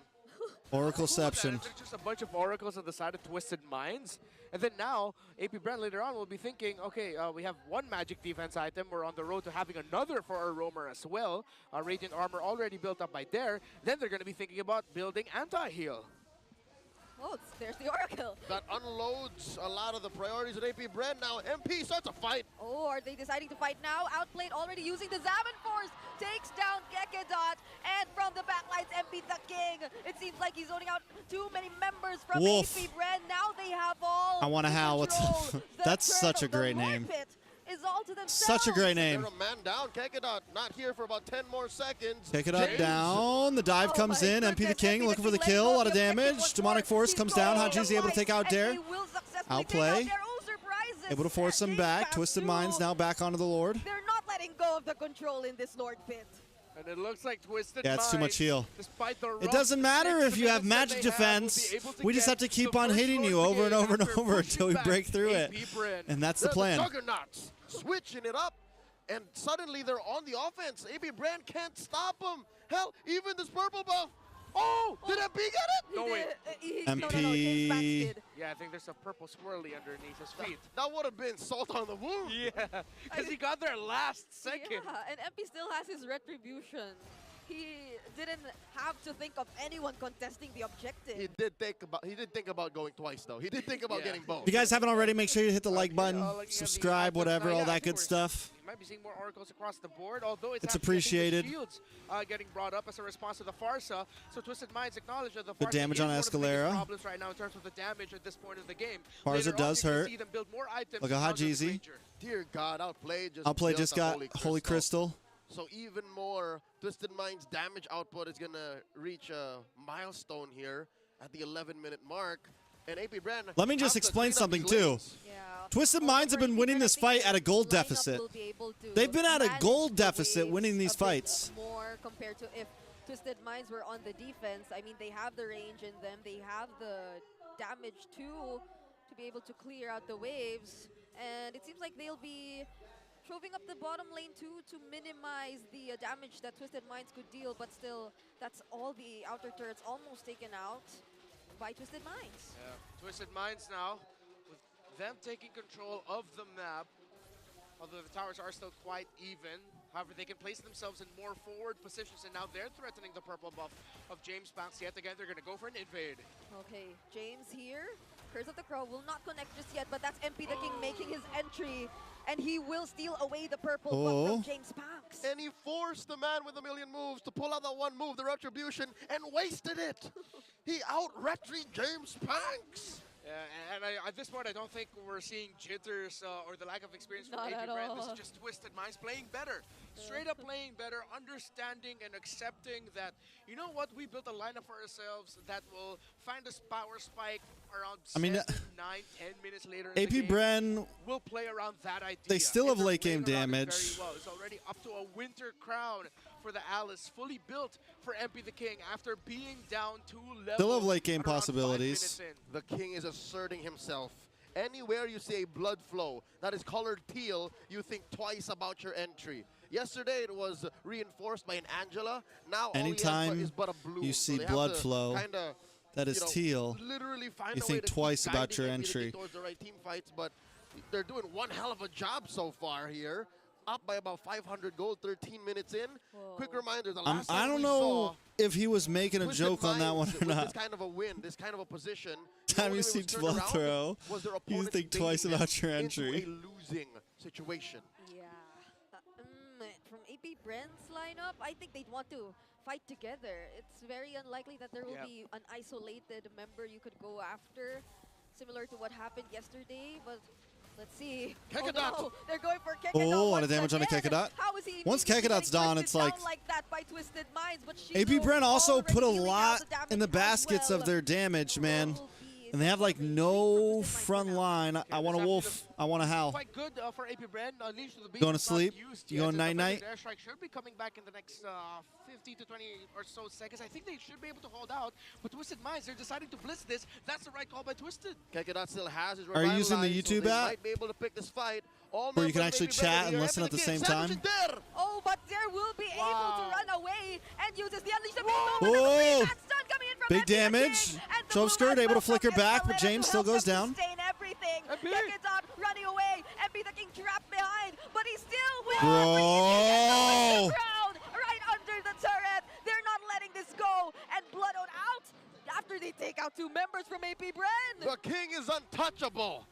Oracleception. There's just a bunch of oracles on the side of Twisted Minds. And then now, AP Brand later on will be thinking, okay, we have one magic defense item. We're on the road to having another for our roamer as well. Radiant armor already built up by there. Then they're going to be thinking about building anti-heal. Oh, there's the Oracle. That unloads a lot of the priorities at AP Brand. Now MP starts a fight. Oh, are they deciding to fight now? Outplayed already using the Zaman Force. Takes down Kekedot. And from the backlines, MP the King. It seems like he's zoning out too many members from Wolf. AP Brand. Now they have all I wanna the howl. What's- control. The That's turtle, such a the great Lord name. Pit is all to themselves. Such a great name. They're a man down. Kekedot not here for about 10 more seconds. Pick it up, James. down. The dive Oh comes my in. MP the goodness, King MP the looking for the King kill. A letting lot of go. Just damage. once Demonic more. Force He's comes down. going Hajizi able to take out and Dare. he will successfully Outplay. take out Dare. Oh, surprises. Able to force him James back. Pass Twisted too. Minds now back onto the Lord. They're not letting go of the control in this Lord Pit. And it looks like Twisted Yeah, it's too much Minds, heal. despite the It doesn't rough matter 6 if you have minutes that magic they have, will be defense. able to We just get have to keep the on first hitting you Lord over and Brigade over and after over pushing until we back break through it. AP Brand. And that's the They're plan. Juggernauts switching it up, and suddenly they're on the offense. AP Brand can't stop them. Hell, even this purple buff. Oh, did MP get it? No, wait. No, James Pass MP. did. Yeah, I think there's a purple swirly underneath his feet. That would have been salt on the wound. Yeah, because he got there last second. Yeah, and MP still has his retribution. He didn't have to think of anyone contesting the objective. He did think about going twice though. He did think about Yeah. getting both. If you guys haven't already, make sure you hit the like button, looking at the subscribe, items whatever, now, all yeah, I that think good we're- stuff. You might be seeing more oracles across the board, although it's It's actually, I think, the appreciated. shields getting brought up as a response to the Farsa. So Twisted Minds acknowledge that the The Farsa damage is on one of the biggest Escalera. problems right now in terms of the damage at this point of the game. Farsa Later on, does you can hurt. see them build more items Look at around the Hajizi. Ranger. Dear God, Outplayed just Outplay built just a got Holy Crystal. So even more, Twisted Mind's damage output is going to reach a milestone here at the 11-minute mark. And AP Brand Let me just have to explain clean up something these too. lanes. Yeah. Twisted Also Minds have for been AP winning Brand, I this think fight at a the gold lineup deficit. will be able to They've been at a manage gold the deficit waves winning these a bit fights. more compared to if Twisted Minds were on the defense. I mean, they have the range in them. They have the damage too to be able to clear out the waves. And it seems like they'll be shoving up the bottom lane too to minimize the damage that Twisted Minds could deal. But still, that's all the outer turrets almost taken out by Twisted Minds. Yeah. Twisted Minds now, with them taking control of the map, although the towers are still quite even. However, they can place themselves in more forward positions, and now they're threatening the purple buff of James Banks. Yet again, they're going to go for an invade. Okay, James here. Curse of the Crow will not connect just yet, but that's MP the King making his entry, and he will steal away the purple buff from James Banks. And he forced the man with a million moves to pull out that one move, the Retribution, and wasted it. He out-retri James Banks. Yeah, and at this point, I don't think we're seeing jitters or the lack of experience from Not AP at Brand. This all. is just Twisted Minds playing better. Straight up playing better, understanding and accepting that, you know what, we built a lineup for ourselves that will find us power spike around I mean, 7, 9, 10 minutes later in the AP game. Bren, We'll play around that idea. they still And have they're late game playing around it damage. very well. It's already up to a Winter Crown for the Alice, fully built for MP the King after being down 2 levels. Still have late game at around 5 possibilities. minutes in. The King is asserting himself. Anywhere you see a blood flow that is colored teal, you think twice about your entry. Yesterday it was reinforced by an Angela. Now all he Anytime has is but a blue. you So see they have blood to flow kinda, that is teal, literally find you a way think to keep twice about guiding your MP the King entry. towards the right team fights, but they're doing one hell of a job so far here. Up by about 500 gold, 13 minutes in. Whoa. Quick reminder, the last I time don't we know saw if he was making a Twisted joke on that one Minds or with not. This kind of a win, this kind of a position. the Time only you way it see was turned 12 around throw, was their you opponents think twice baiting about them your into entry. a losing situation. Yeah. From AP Brent's lineup, I think they'd want to fight together. It's very unlikely that there will Yeah. be an isolated member you could go after, similar to what happened yesterday, but let's see. Kekedot. Oh, no, they're going for Kekedot. Oh, a lot once of damage on a again. Kekedot. How is he Once immediately Kekedot's getting done, twisted it's like- down like that by Twisted Minds, but AP Shizu Bren also already put a dealing out lot the damage in the as baskets well. of their damage, man. Will be And they have like something no for Twisted Minds front now. line. I want a there's wolf. I want a howl. Quite good for AP Brand. Unleashed to the Beast. Going to is not sleep? used You yet, going and the night-night? Predator Airstrike should be coming back in the next 50 to 20 or so seconds. I think they should be able to hold out. But Twisted Minds, they're deciding to blitz this. That's the right call by Twisted. Kekedot still has his Are you using the revitalize, so YouTube they app? might be able to pick this fight. All Where you can members actually may be chat better and here. listen MP at the the same King, time? sandwich it there. Oh, but there will be able to Wow. run away and uses the Unleash the Beast Whoa. moment. That's done coming in from Big damage. Jove Skirt able to flicker back, but James still goes down. Sustain everything. MP. Gekidon running away. MP the King trapped behind, but he still wins. Bro. Ground, right under the turret. They're not letting this go. And Bloodhound out after they take out 2 members from AP Bren. The king is untouchable.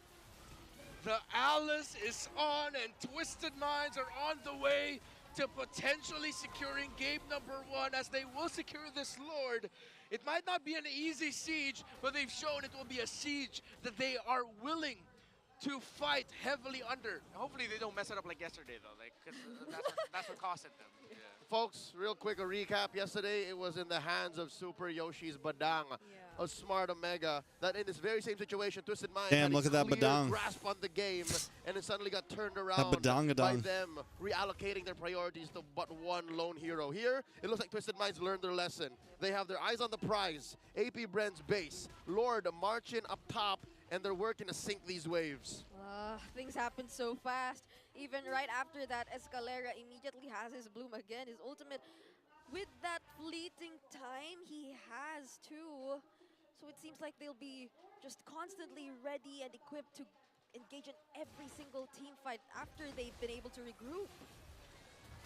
The Alice is on, and Twisted Minds are on the way to potentially securing game number 1, as they will secure this Lord. It might not be an easy siege, but they've shown it will be a siege that they are willing to fight heavily under. Hopefully they don't mess it up like yesterday, though, like, 'cause that's what cost it them. Yeah. Folks, real quick, a recap. Yesterday, it was in the hands of Super Yoshi's Badang, a smart Omega, that in this very same situation, Twisted Minds Damn, had look a at that clear Badang. grasp on the game, and it suddenly got turned around Badangadang. by them reallocating their priorities to but one lone hero. Here, it looks like Twisted Minds learned their lesson. They have their eyes on the prize, AP Bren's base, Lord marching up top, and they're working to sink these waves. Things happen so fast. Even right after that, Escalera immediately has his bloom again, his ultimate. With that fleeting time he has too. So it seems like they'll be just constantly ready and equipped to engage in every single team fight after they've been able to regroup.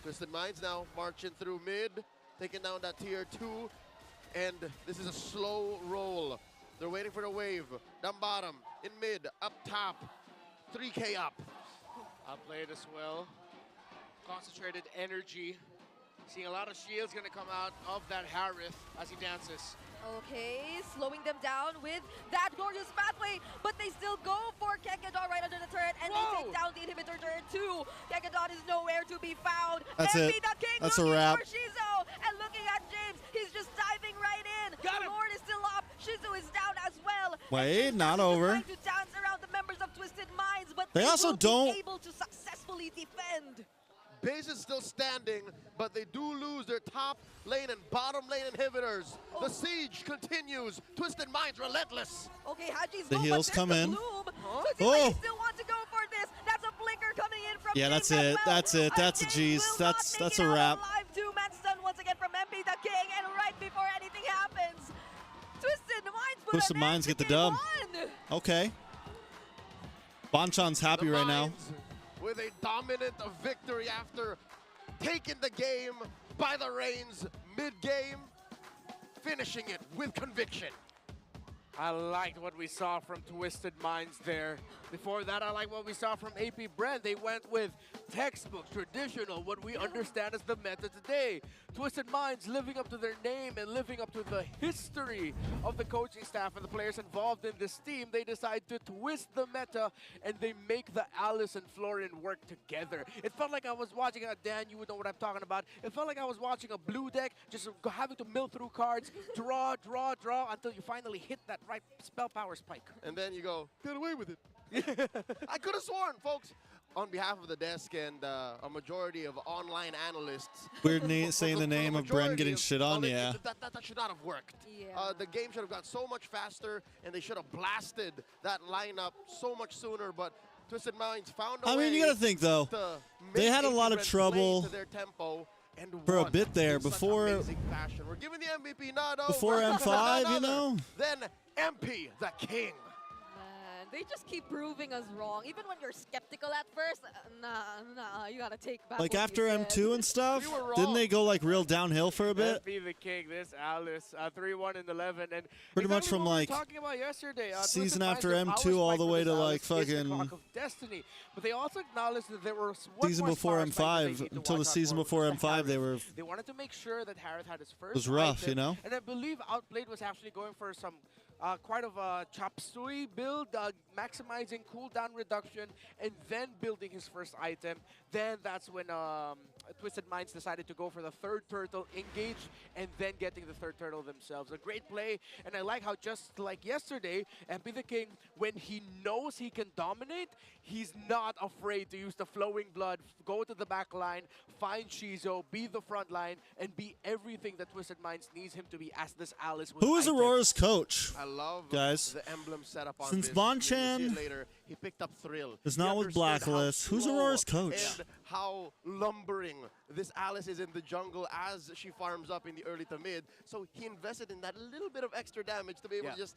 Twisted Minds now marching through mid, taking down that tier 2, and this is a slow roll. They're waiting for the wave. Down bottom, in mid, up top, 3K up. Played as well. Concentrated energy. Seeing a lot of shields gonna come out of that Harith as he dances. Okay, slowing them down with that glorious pathway, but they still go for Gekidon right under the turret, and they take down the inhibitor turret too. Gekidon is nowhere to be found. That's MP it. the King That's a looking wrap. for Shizu, and looking at James, he's just diving right in. Got the him. Lord is still up. Shizu is down as well. Wait, And not James is over. trying to dance around the members of Twisted Minds, but They also will don't- be able to successfully defend. Base is still standing, but they do lose their top lane and bottom lane inhibitors. The siege continues. Twisted Minds relentless. Okay, Haji's The low, heals but come there's in. the bloom. So it seems like Oh. they still want to go for this. That's a flicker coming in from Yeah, James that's as it. well. That's it. That's a James G's. will That's- not that's make a it wrap. out alive. 2-man stun once again from MP the King, and right before anything happens, Twisted Minds put Twisted an Minds end get the to game dub. 1. Okay. Bonchan's happy The right now. Minds with a dominant victory after taking the game by the reins mid-game, finishing it with conviction. I liked what we saw from Twisted Minds there. Before that, I like what we saw from AP Bren. They went with textbook, traditional, what we understand as the meta today. Twisted Minds living up to their name and living up to the history of the coaching staff and the players involved in this team. They decide to twist the meta, and they make the Alice and Florian work together. It felt like I was watching, Dan, you would know what I'm talking about. It felt like I was watching a blue deck, just having to mill through cards, draw, draw, draw, until you finally hit that right spell power spike. And then you go, get away with it. I could have sworn, folks, on behalf of the desk and a majority of online analysts. Weird saying the name of Bren getting shit on, yeah. That should not have worked. Yeah. The game should have got so much faster, and they should have blasted that lineup so much sooner, but Twisted Minds found a way. I mean, you gotta think though. to They make had a lot of AP Bren trouble play to their tempo and for a won bit there in such before- amazing fashion. We're giving the MVP nod over. Before M5, you know? Then MP, the king. Man, they just keep proving us wrong. Even when you're skeptical at first, nah, you gotta take back Like what after you said. M2 and stuff, We were didn't wrong. they go like real downhill for a bit? Be the king, this Alice, 3-1 and 11, and Pretty much exactly from, what we were like, talking about yesterday. season Twisted Minds, after their power M2 all spike the for way this to, Alice like, is the fucking clock of destiny, but they also acknowledged that there was one Season more before power spike that they M5, need to until the watch out season for, before which is the M5, they Harith. were. They wanted to make sure that Harith had his first. was rough, item, you know? And I believe Outplayed was actually going for some quite of a chop suey build, maximizing cooldown reduction, and then building his first item. Then that's when Twisted Minds decided to go for the third turtle, engage, and then getting the third turtle themselves. A great play, and I like how just like yesterday, MP the King, when he knows he can dominate, he's not afraid to use the flowing blood, go to the back line, find Shizo, be the front line, and be everything that Twisted Minds needs him to be as this Alice with Who is items. Aurora's coach? I love Guys, the emblem setup on since this. You'll see it Bonchan later. he picked up Thrill. It's He not with understood how Blacklist. Who's slow Aurora's coach? And how lumbering this Alice is in the jungle as she farms up in the early to mid. So he invested in that little bit of extra damage to be able to just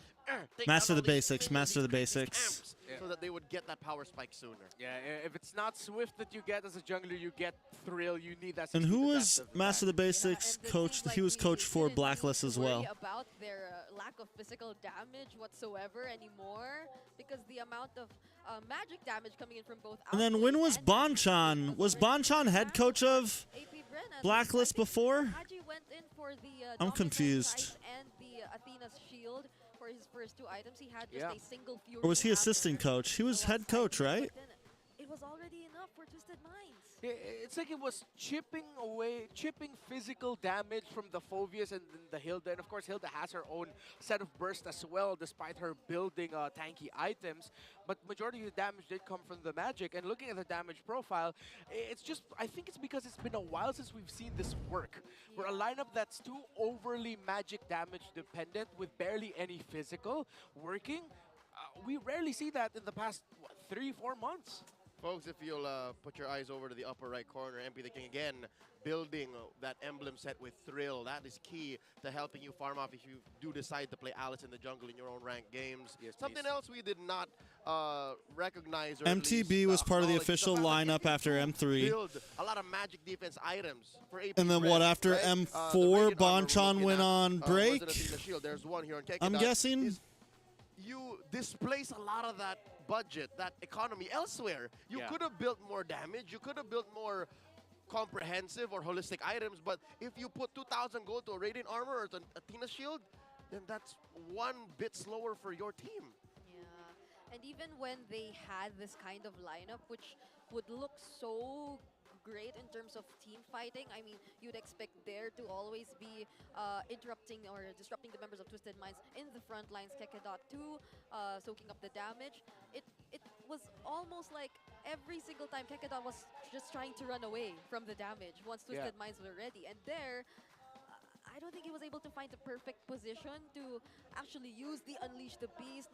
take Master down the all these basics, minions, master the these basics. camps, so that they would get that power spike sooner. Yeah, if it's not Swift that you get as a jungler, you get Thrill. You need that. And 60 who defense was of the Master the back. Basics and it coach? seems like He was we coach for didn't Blacklist need as to worry well. about their lack of physical damage whatsoever anymore, because the amount of magic damage coming in from both. And then when was Bonchan? Was Bonchan head coach of Blacklist before? Haji went in for the I'm Dominant confused. Ice and the Athena's shield for his first 2 items. He had just Yeah. a single Fury. Or was he after assistant coach? He was head alongside coach, him, right? but then it was already enough for Twisted Minds. It's like it was chipping physical damage from the Phoveus and then the Hilda. And of course, Hilda has her own set of bursts as well, despite her building tanky items. But majority of the damage did come from the magic. And looking at the damage profile, it's just, I think it's because it's been a while since we've seen this work. We're a lineup that's too overly magic damage dependent with barely any physical working. We rarely see that in the past, what, 3-4 months. Folks, if you'll put your eyes over to the upper right corner, MP the King again building that emblem set with Thrill. That is key to helping you farm off if you do decide to play Alice in the jungle in your own ranked games. Yes, Something please. else we did not recognize. Or MTB was part of the acknowledge official the fact that lineup after M3. build a lot of magic defense items for AP And then Red, what, after right? M4, the radiant armor we're Bonchan looking went at, on break? wasn't Athena Shield. There's one here on I'm Kekedot, guessing? is you displace a lot of that budget, that economy elsewhere. You Yeah. could have built more damage. You could have built more comprehensive or holistic items. But if you put 2,000 gold to a radiant armor or to Athena Shield, then that's one bit slower for your team. Yeah, and even when they had this kind of lineup, which would look so great in terms of team fighting, I mean, you'd expect there to always be interrupting or disrupting the members of Twisted Minds in the front lines, Kekedot too, soaking up the damage. It was almost like every single time Kekedot was just trying to run away from the damage once Twisted Minds were ready. And there, I don't think he was able to find the perfect position to actually use the Unleash the Beast,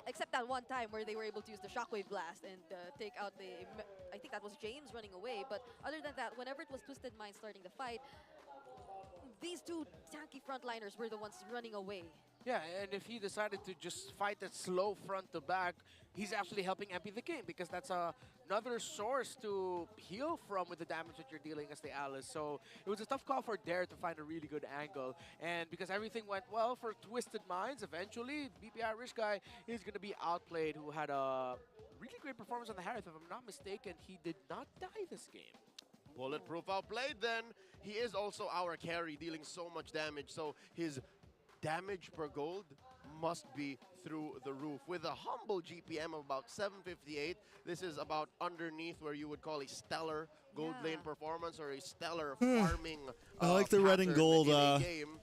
except that one time where they were able to use the Shockwave Blast and take out I think that was James running away. But other than that, whenever it was Twisted Minds starting the fight, these 2 tanky frontliners were the ones running away. Yeah, and if he decided to just fight it slow front to back, he's actually helping MP the King, because that's another source to heal from with the damage that you're dealing as the Alice. So it was a tough call for Dare to find a really good angle. And because everything went well for Twisted Minds, eventually BPI Rich Guy is going to be outplayed, who had a really great performance on the Harith. If I'm not mistaken, he did not die this game. Bulletproof outplayed then. He is also our carry, dealing so much damage. So his damage per gold must be through the roof. With a humble GPM of about 758, this is about underneath where you would call a stellar gold lane performance or a stellar farming I like the red and pattern gold. in a game.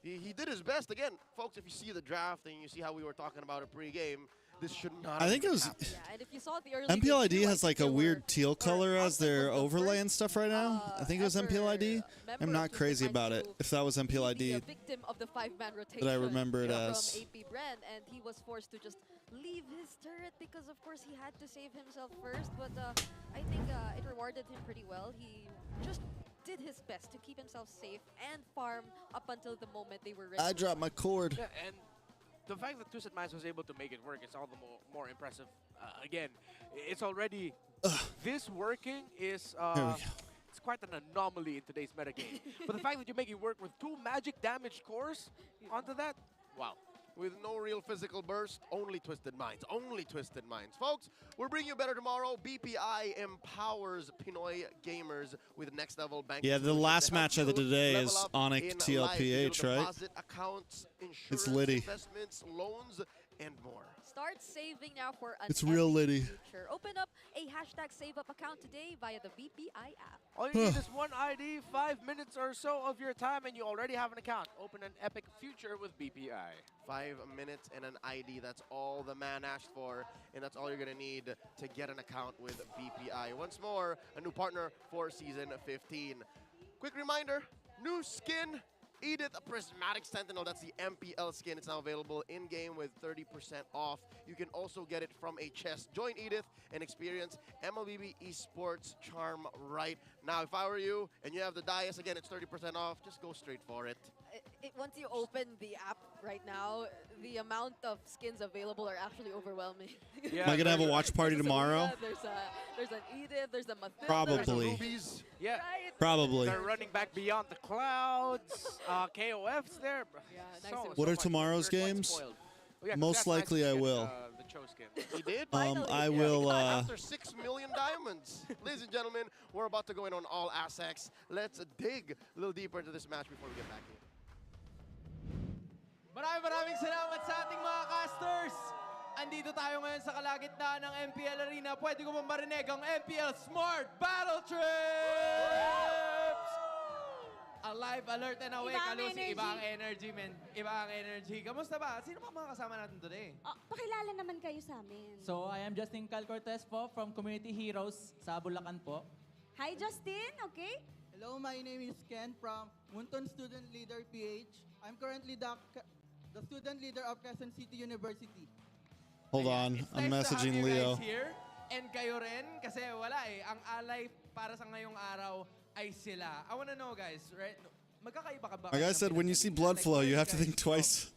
He did his best. Again, folks, if you see the draft and you see how we were talking about it pre-game, this should not I have think it been was... happening. Yeah, and if you saw the early MPLID game too, I has think like a there weird were- teal color or as their Outlook was the overlay and first, stuff right now. I think it was ever MPLID. member I'm of not Twisted crazy Minds about it, to if that was be the MPLID. victim of the 5-man rotation remember it from as. AP Brand, and he was forced to just leave his turret because, of course, he had to save himself first. But I think it rewarded him pretty well. He just did his best to keep himself safe and farm up until the moment they were ready. I dropped my cord. Yeah, and the fact that Twisted Minds was able to make it work is all the more impressive. Again, it's already... This working is... There we go. It's quite an anomaly in today's metagame. But the fact that you make it work with 2 magic damage cores onto that, wow. With no real physical burst, only Twisted Minds. Only Twisted Minds. Folks, we'll bring you better tomorrow. BPI empowers Pinoy gamers with next level banking. Yeah, the solutions last to help match of you the day level is up Onyx in TLPH, life. Digital right? Deposit accounts, insurance, Liddy. investments, loans, and more. Start saving now for an It's real epic Liddy. future. Open up a #SaveUp account today via the BPI app. All you need is one ID, 5 minutes or so of your time, and you already have an account. Open an epic future with BPI. 5 minutes and an ID. That's all the man asked for, and that's all you're going to need to get an account with BPI. Once more, a new partner for Season 15. Quick reminder, new skin Edith, a Prismatic Sentinel. That's the MPL skin. It's now available in-game with 30% off. You can also get it from a chest. Join Edith and experience MLBB Esports charm right now. If I were you and you have the Dias, again, it's 30% off. Just go straight for it. Once you open the app right now, the amount of skins available are actually overwhelming. Yeah, Am I gonna have a watch party There's a tomorrow? Selena, there's an Edith, there's a Mathilda. Probably. Rubies. Yeah. Right? Probably. They're running back beyond the clouds. KOF's there. Yeah, nice So, to- What are much. tomorrow's We're quite games? spoiled. Oh, yeah, Most congrats, likely Max, I for will. getting, the Cho skin. He did? Finally. I Yeah. will. After 6 million diamonds. Ladies and gentlemen, we're about to go in on all assets. Let's dig a little deeper into this match before we get back in. Maraming salamat sa ating mga casters. Andito tayo ngayon sa kalagitnaan ng MPL Arena. Pwede ko bang marinig ang MPL Smart Battle Trips? Alive, alert, and awake. Iba ang Alusi, energy. iba ang energy, men. Iba ang energy. Kamusta ba? Sino ba mga kasama natin today? Oh, pakilala naman kayo sa amin. So, I am Justin Cal Cortez po from Community Heroes sa Bulacan po. Hi, Justin. Okay? Hello, my name is Ken from Munton Student Leader PH. I'm currently the student leader of Quezon City University. Hold on. It's I'm nice to have messaging you Leo. guys here. And kayo rin, kasi wala eh. Ang alay para sa ngayong araw ay sila. I wanna know, guys, right? Magkakaiba ka ba? Like I said, when you see blood flow, you have to think twice.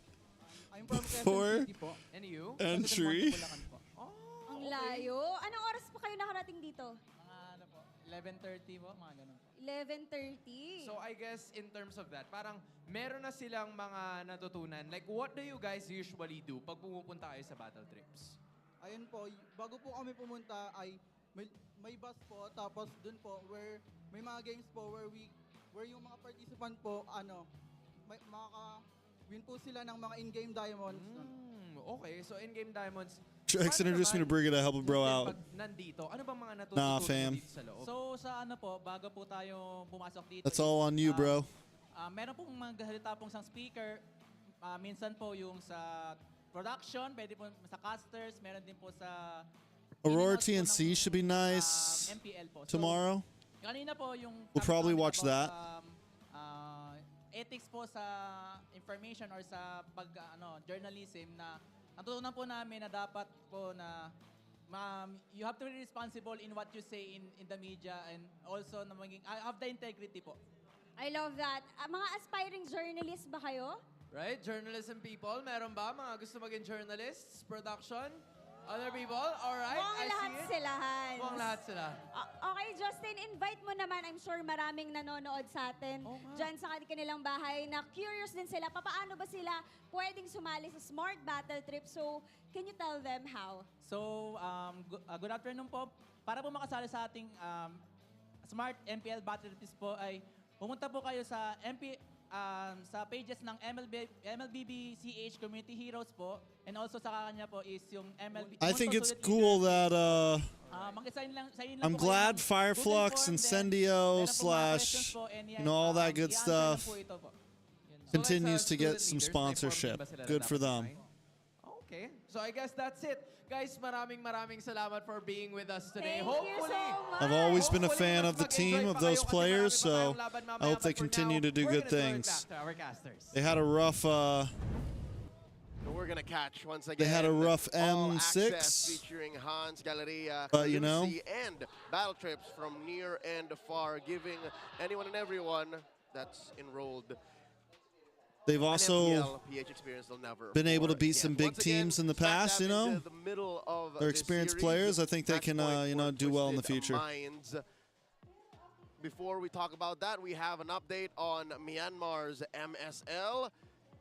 I'm from Before Quezon City po. And you? entry. Bulacan po. Oh, Ang layo. Anong oras pa kayo nakarating dito? Mga ano po, 11:30 po, mga ganun po. 11:30. So I guess in terms of that, parang meron na silang mga natutunan. Like, what do you guys usually do pag pumupunta kayo sa battle trips? Ayun po, bago po kami pumunta ay may bus po, tapos dun po where may mga games po where yung mga participant po makaka-win po sila ng mga in-game diamonds. Okay, so in-game diamonds. TREX paano introduced me to naman Brigada, help a bro yung out. pag nandito, ano bang mga natutunan Nah, fam. dito sa loob? So, sa ano po, bago po tayo pumasok dito. That's all on you, bro. Meron pong maghahalita pong isang speaker. Minsan po yung sa production, pwede po sa casters, meron din po sa... Aurora in-house po TNC ng, should be nice MPL po. So, tomorrow. kanina po yung... We'll probably talking watch about, that. Ethics po sa information or sa journalism na natutunan po namin na dapat po na you have to be responsible in what you say in the media and also na maging have the integrity po. I love that. Mga aspiring journalists ba kayo? Right? Journalism people, meron ba mga gusto maging journalists? Production? Other people? Alright, Mukhang I lahat see it. sila, Hans. Mukhang lahat sila. Okay, Justin, invite mo naman. I'm sure maraming nanonood sa atin dyan sa kanilang bahay na curious din sila. Paano ba sila pwedeng sumali sa Smart Battle Trip? So, can you tell them how? So, good afternoon po. Para po makasali sa ating Smart MPL Battle Trips po ay pumunta po kayo sa sa pages ng MLBB CH Community Heroes po and also sa kanya po is yung MLB. I think it's cool that mag-sign lang I'm po kayo glad ng Fireflux, Google form, then Incendio meron po mga / questions po, and yan, all that good i-answer lang stuff po ito po. Yun. So, continues like sa to get student some leaders, may form sponsorship. din ba sila na Good for dapat them. i-sign? Okay. So I guess that's it. Guys, maraming salamat for being with us today. Thank you so much. I've always been a Hopefully, fan mas of the mag-enjoy team pa of kayo those kasi players, marami pa so tayong laban mamaya, I hope they but for continue now, to do we're good gonna throw it things. back to our casters. They had a rough So we're gonna catch once again. They had a rough All M6. Access featuring Hans, Galleria, But, you know. Lucy, and battle trips from near and far, giving anyone and everyone that's enrolled They've an also MPL PH experience they'll never been able to beat forget. some big Once again, teams in the smack past, dab you know. into the middle of They're this experienced series. players. I think they Match can, point for do well in the Twisted future. Minds. Before we talk about that, we have an update on Myanmar's MSL.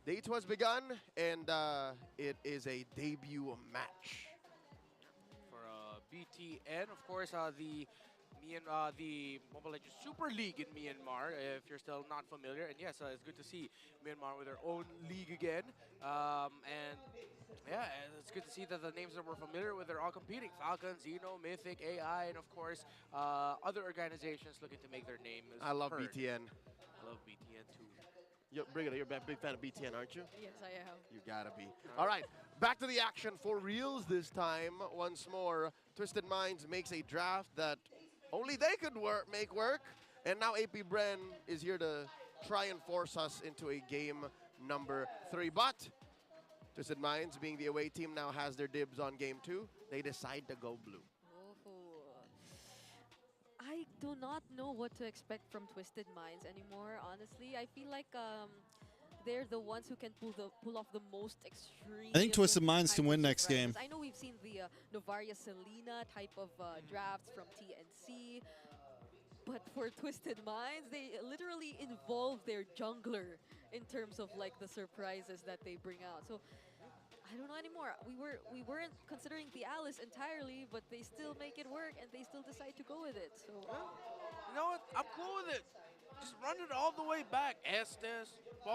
Day 2 has begun, and it is a debut match. For BTN, of course, the Mobile Legends Super League in Myanmar, if you're still not familiar. And yes, it's good to see Myanmar with their own league again. And yeah, it's good to see that the names that we're familiar with are all competing. Falcon, Xeno, Mythic, AI, and of course, other organizations looking to make their name I love heard. BTN. I love BTN too. Brigada, you're a big fan of BTN, aren't you? Yes, I am. You gotta be. All right, back to the action for reals this time. Once more, Twisted Minds makes a draft that only they could make work. And now AP Bren is here to try and force us into a game number 3. But Twisted Minds, being the away team, now has their dibs on game 2. They decide to go blue. I do not know what to expect from Twisted Minds anymore, honestly. I feel like they're the ones who can pull off the most extreme. I think Twisted Minds can type win of next surprises. game. I know we've seen the Novaria Selena type of drafts from TNC, but for Twisted Minds, they literally involve their jungler in terms of like the surprises that they bring out. So I don't know anymore. We weren't considering the Alice entirely, but they still make it work and they still decide to go with it. So You know what? I'm cool with it. Just run it all the way back. Estes.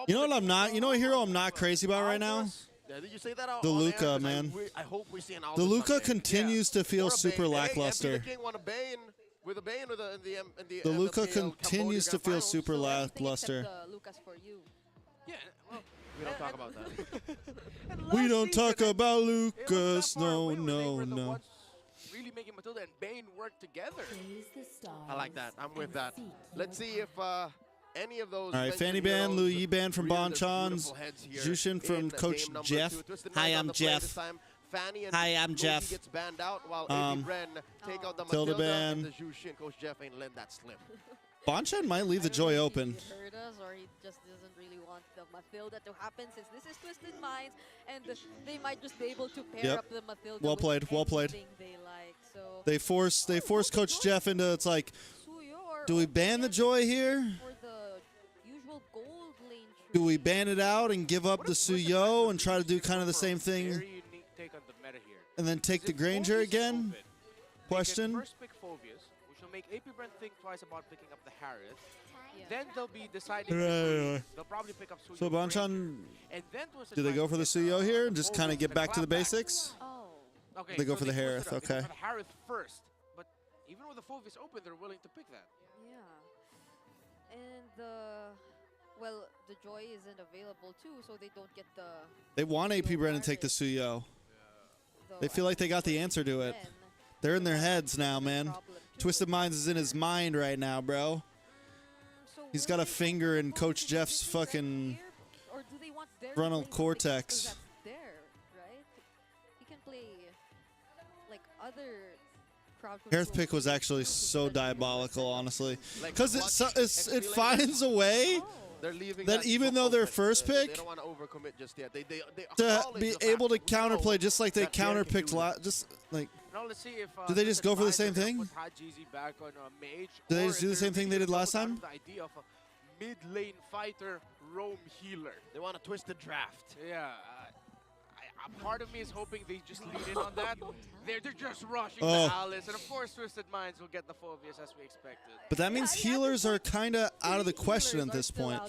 You know what I'm not? You know a hero I'm not crazy about right now? Yeah, did you say that out The on air? Luca, 'Cause man. I hope we see an The Albus Luca someday. continues to feel Or a super Bane. lackluster. Hey, MP the King won a Bane with a Bane with in the The Luca MLKL continues to Cambodia feel Grand super everything lackluster. except Lucas for you. Yeah, well, We don't talk about that. and We last don't season, talk about it wasn't that Lucas. far No, away where they no, were the no. ones really making Matilda and Bane work together. I like that. I'm with that. Let's see if any of those. All right, mentioned Fanny Ban, heroes Luyi Ban from rear Bon their Chans, beautiful heads here Jushin from in Coach game number Jeff. 2. Twisted Hi, Minds on I'm the play Jeff. this time. Fanny and Hi, I'm Luyi Jeff. gets banned out while Um, AB Bren take out the Tilda Matilda Ban. and the Jushin. Coach Jeff ain't letting that slip. Bonchan might leave the I don't joy know if open. He heard us, or he just doesn't really want the Mathilda to happen, since this is Twisted Minds, and they might just be able to pair Yep. up the Mathilda. Well with played, well played. anything They like. So They force Coach Jeff into, it's like, Suyo or do we ban the joy here? for the usual gold lane? Do we ban it out and give up the Suyo and try to do kind of the same Very thing unique take on the meta here. and then take the If Granger Phoveus is again? open, they Question. can first pick Phoveus, which will make AP Brent think twice about picking up the Harith. Yeah. Then they'll be deciding. Right, between- right. They'll probably pick up Suyo. So Granger. Bonchan, And then Twisted do they go Minds for the get, Suyo here and just kind of Phoveus get and back to the Clapback. basics? Oh. Okay, They go so for the switch Harith, it up. They go okay. for the Harith first, but even with the Phoveus open, they're willing to pick that. Yeah. And the joy isn't available too, so they don't get the. They want AP Bren to take the Suyo. They feel like they got the answer to it. They're in their heads now, man. Twisted Minds is in his mind right now, bro. He's got a finger in Coach Jeff's fucking frontal cortex. That's there, right? He can play like other crowd Harith control pick was games actually too, so especially diabolical, honestly, Like because clutch it finds a way They're leaving that even though they're first they pick, don't want to overcommit just yet. They to acknowledge be the able to fact that we know counterplay just like they that Jared can counterpicked do this. just like. Now let's see if. Do they just Twisted go for the Minds same are gonna thing? Put Hajizi back on Mage. Do they or just if do the they're same thing really they did gonna last go down time? to The idea of a mid-lane fighter, roam healer. They want a twisted draft. Yeah. A part of me is hoping they just lead in on that. They're just rushing Oh. the Alice, and of course, Twisted Minds will get the Phoveus as we expected. But that means healers are kind of out of the question at this point.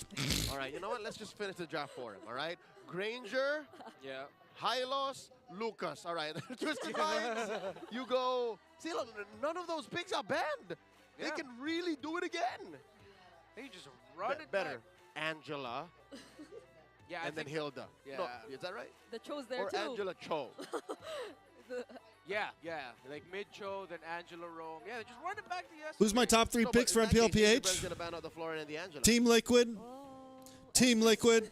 All right, you know what? Let's just finish the draft for him. All right, Granger, Yeah. Hylos, Lucas. All right, Twisted Minds. You go. See, look, none of those picks are banned. They Yeah. can really do it again. They just run it Better. back. Angela Yeah, I and then think Hilda. Yeah. No, is that right? The Cho's there Or too. Angela Cho. Yeah, like mid-show, then Angela Rome. Yeah, just run it back to yesterday. Who's my top 3 No, but picks in for that case, Bren's MPLPH? gonna ban out the Florian and the Angela. Team Liquid. Team Liquid.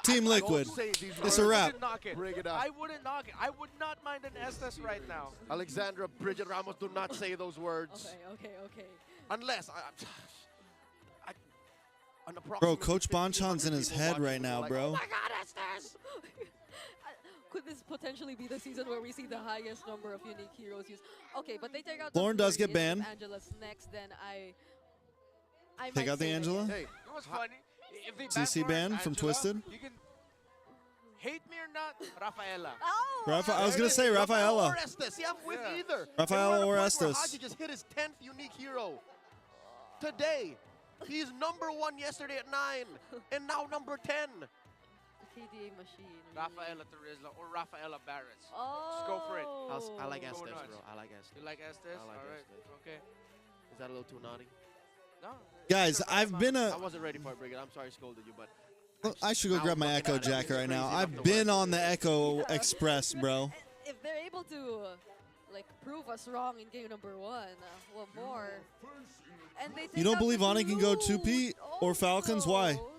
Team Liquid. Don't say these It's a words. wrap. Wouldn't knock it. Bring it up. I wouldn't knock it. I would not mind an Estes right now. Alexandra, Bridget Ramos, do not say those words. Okay. Unless an Bro, approximately Coach 1,500 Bonchan's in his people head watching right will be now, like, bro. Oh my God, Estes! Could this potentially be the season where we see the highest number of unique heroes used? Okay, but they take out. Lauren the does get Florian, banned. if Angela's next, then I Take might out the say that Angela? yes. Hey, You know what's funny? If they CC ban ban Florence from Angela, Twisted? You can hate me or not, Rafaela. Oh, I was gonna say Rafaela. Or Estes. Yeah, I'm with Yeah. either. Rafaela And we're or at a point where Estes. Haji just hit his 10th unique hero. Today. He's number 1 yesterday at 9. And now number 10. KDA machine. Really. Rafaela Terizla or Rafaela Barretts. Oh. Just go for it. I like Go Estes, nuts. bro. I like Estes. You like Estes? I like All right. Estes. Okay. Is that a little too naughty? No. Guys, I've been I a. wasn't ready for it, Brigitte. I'm sorry I scolded you, but I should go Now grab my looking Echo at it, Jacker it's right now. crazy enough I've to been work. on the Echo Express, bro. If they're able to like prove us wrong in game number 1. One more. And they You take don't out believe the Onyx can go blue 2P or Falcons? Why? also.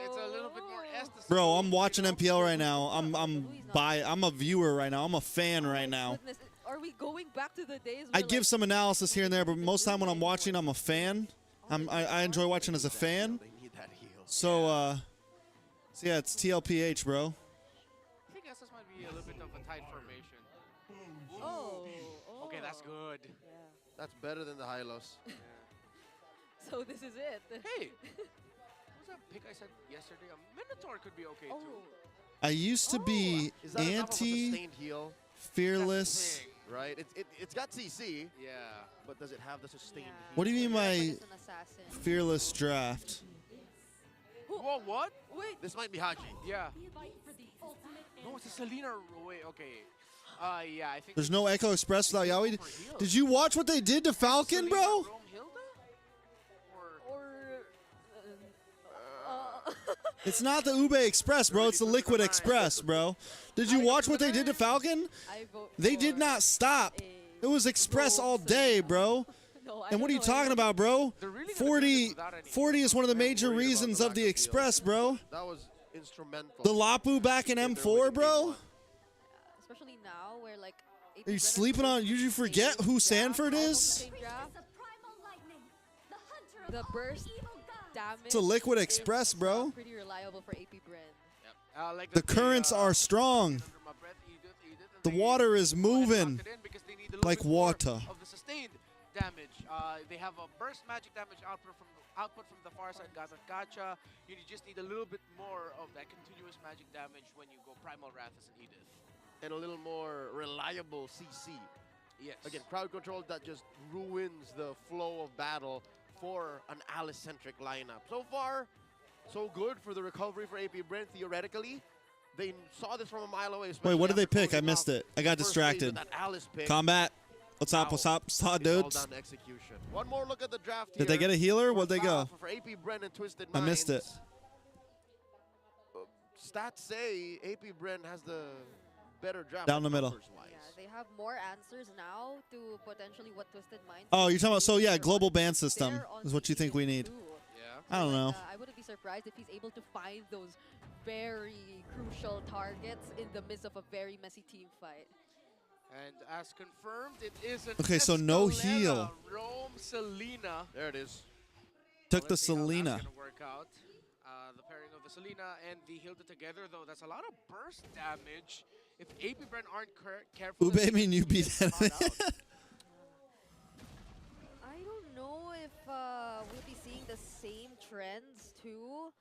It's a little bit more S. Bro, I'm watching MPL right now. I'm a viewer right now. I'm a fan right now. Goodness, are we going back to the days I where, give like, some analysis here and there, but most time when I'm watching, I'm a fan. I enjoy watching as a fan. They need that heal. So yeah, it's TLPH, bro. I think SS might be a little bit of a tight formation. Oh, Okay, that's good. Yeah. That's better than the Hylos. So this is it. Hey, what was that pick I said yesterday? A Minotaur could be okay Oh. too. I used to be Is that enough of a anti sustained heal? fearless. Thing. Right? It's got CC, Yeah. but does it have the sustained Yeah. heal? What do you mean by It's an assassin. fearless draft? Whoa, what? Wait. This might be Haji. Yeah. No, it's a Selena. Wait, okay. Yeah, I think. There's no Echo Express without Yaoi. Did you watch what they did to Falcon, bro? Rome Hilda? Or It's not the Ube Express, bro. It's the Liquid Express, bro. Did you watch what they did to Falcon? I vote They for did not stop. a It was Express all day, bro. No, I And what are don't you know talking anything. about, bro? They're really gonna do 40, this without any- 40 is one of the I'm major worried about reasons the of the lack of Express, heal. bro. That was instrumental. The Lapu back in M4, bro. Especially now where like Are you sleeping on? You forget who Sanford is? The burst damage. It's a Liquid is, Express, bro. Pretty reliable for AP Bren. like The currents are strong. under my breath, Edith, and The they water is go and lock moving it in because they need a little like bit more water. of the sustained damage. They have a burst magic damage output from the far side Gaza Gacha. You just need a little bit more of that continuous magic damage when you go Primal Wraths and Edith. and a little more reliable CC. Yes. Again, crowd control that just ruins the flow of battle for an Alice-centric lineup. So far, so good for the recovery for AP Brent. Theoretically, they saw this from a mile away. Wait, what did they after pick? I closing missed out it. I got the first phase of distracted. That Alice pick. Combat. What's up? Wow. What's up? What's up, It's all dudes? down to execution. One more look at the draft Did they get a healer? Where'd they go? For AP Bren and Twisted I missed it. Minds. Stats say AP Bren has the better draft. Down the middle. numbers-wise. Yeah, they have more answers now to potentially what Twisted Minds. Oh, you're talking about, so yeah, They're global on- ban system they're on is what you think we need. CC2. Yeah. I don't know. I wouldn't be surprised if he's able to find those very crucial targets in the midst of a very messy team fight. And as confirmed, it is an Okay, so no Escalera, heal. Rome Selena. There it is. Took the Let's see how that's Selena. gonna work out. The pairing of the Selena and the Hilda together, though, that's a lot of burst damage. If AP Bren aren't careful, Ube, I mean, you beat that. I don't know if we'll be seeing the same trends too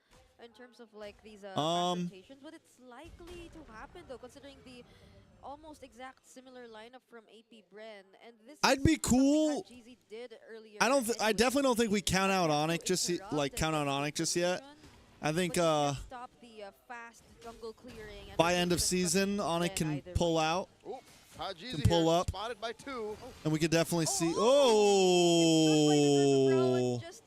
in terms of like these confrontations, but it's likely to happen though, considering the almost exact similar lineup from AP Bren. And this I'd is be something cool. that GZ did earlier I don't. I anyway. definitely don't think we count out They have Onyx to just interrupt like and count out get Onyx just yet. information, I think but you can't stop the fast jungle clearing and by the end of movement from season, AP Onyx Bren can either pull way. out, Oh, Haji's Can pull here, up. spotted by two. and we could definitely see. It's good by the Bro, and Oh, just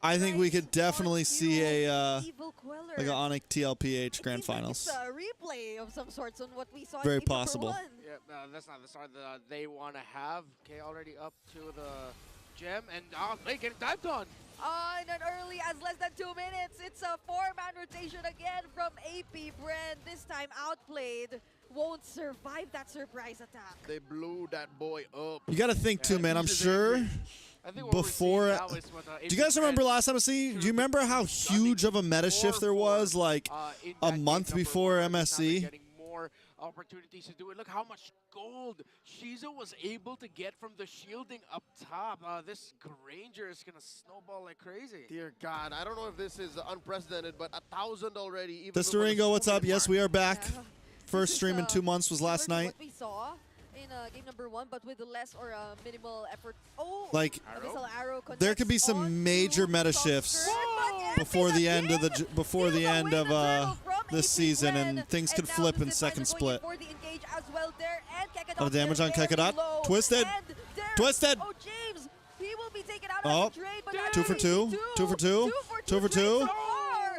I think we nice could definitely on see cue, a Evil Queller. like an Onyx TLPH It grand seems like finals. It's a replay of some sorts on what we saw Very in game number possible. 1. Yeah, that's not the start that they want to have. Okay, already up to the gem, and they getting dived on. And an early as less than 2 minutes. It's a 4-man rotation again from AP Bren. This time outplayed. Won't survive that surprise attack. They blew that boy up. You got to think too, man. I'm sure. I think what Before- we're seeing now is what, Do you guys remember last time I see? Do you remember how huge of a meta shift there was, like in a that game month number before one? Now they're MSC? getting more opportunities to do it. Look how much gold Shiza was able to get from the shielding up top. This Granger is gonna snowball like crazy. Dear God, I don't know if this is unprecedented, but 1,000 already. Even This before the Durango, what's up? 2-minute Yes, mark. we are back. Yeah. First This is, stream in 2 months was similar last to night. What we saw in game number 1, but with less or minimal effort. Oh, Like, a missile arrow there could be connects some onto major meta Soft shifts Skirt, but before the end of the again, before the steals end away of the turtle from this AP season, Bren, and things could now flip the in Zip second Lines are going in split. for the engage as well there, and Kekadot Lot of damage on very Kekadot. low, Twisted. and there- Twisted. Oh, James, he will be taken out Oh, of the trade, but 2 for 2, 2 for 2, 2 for 2, so far.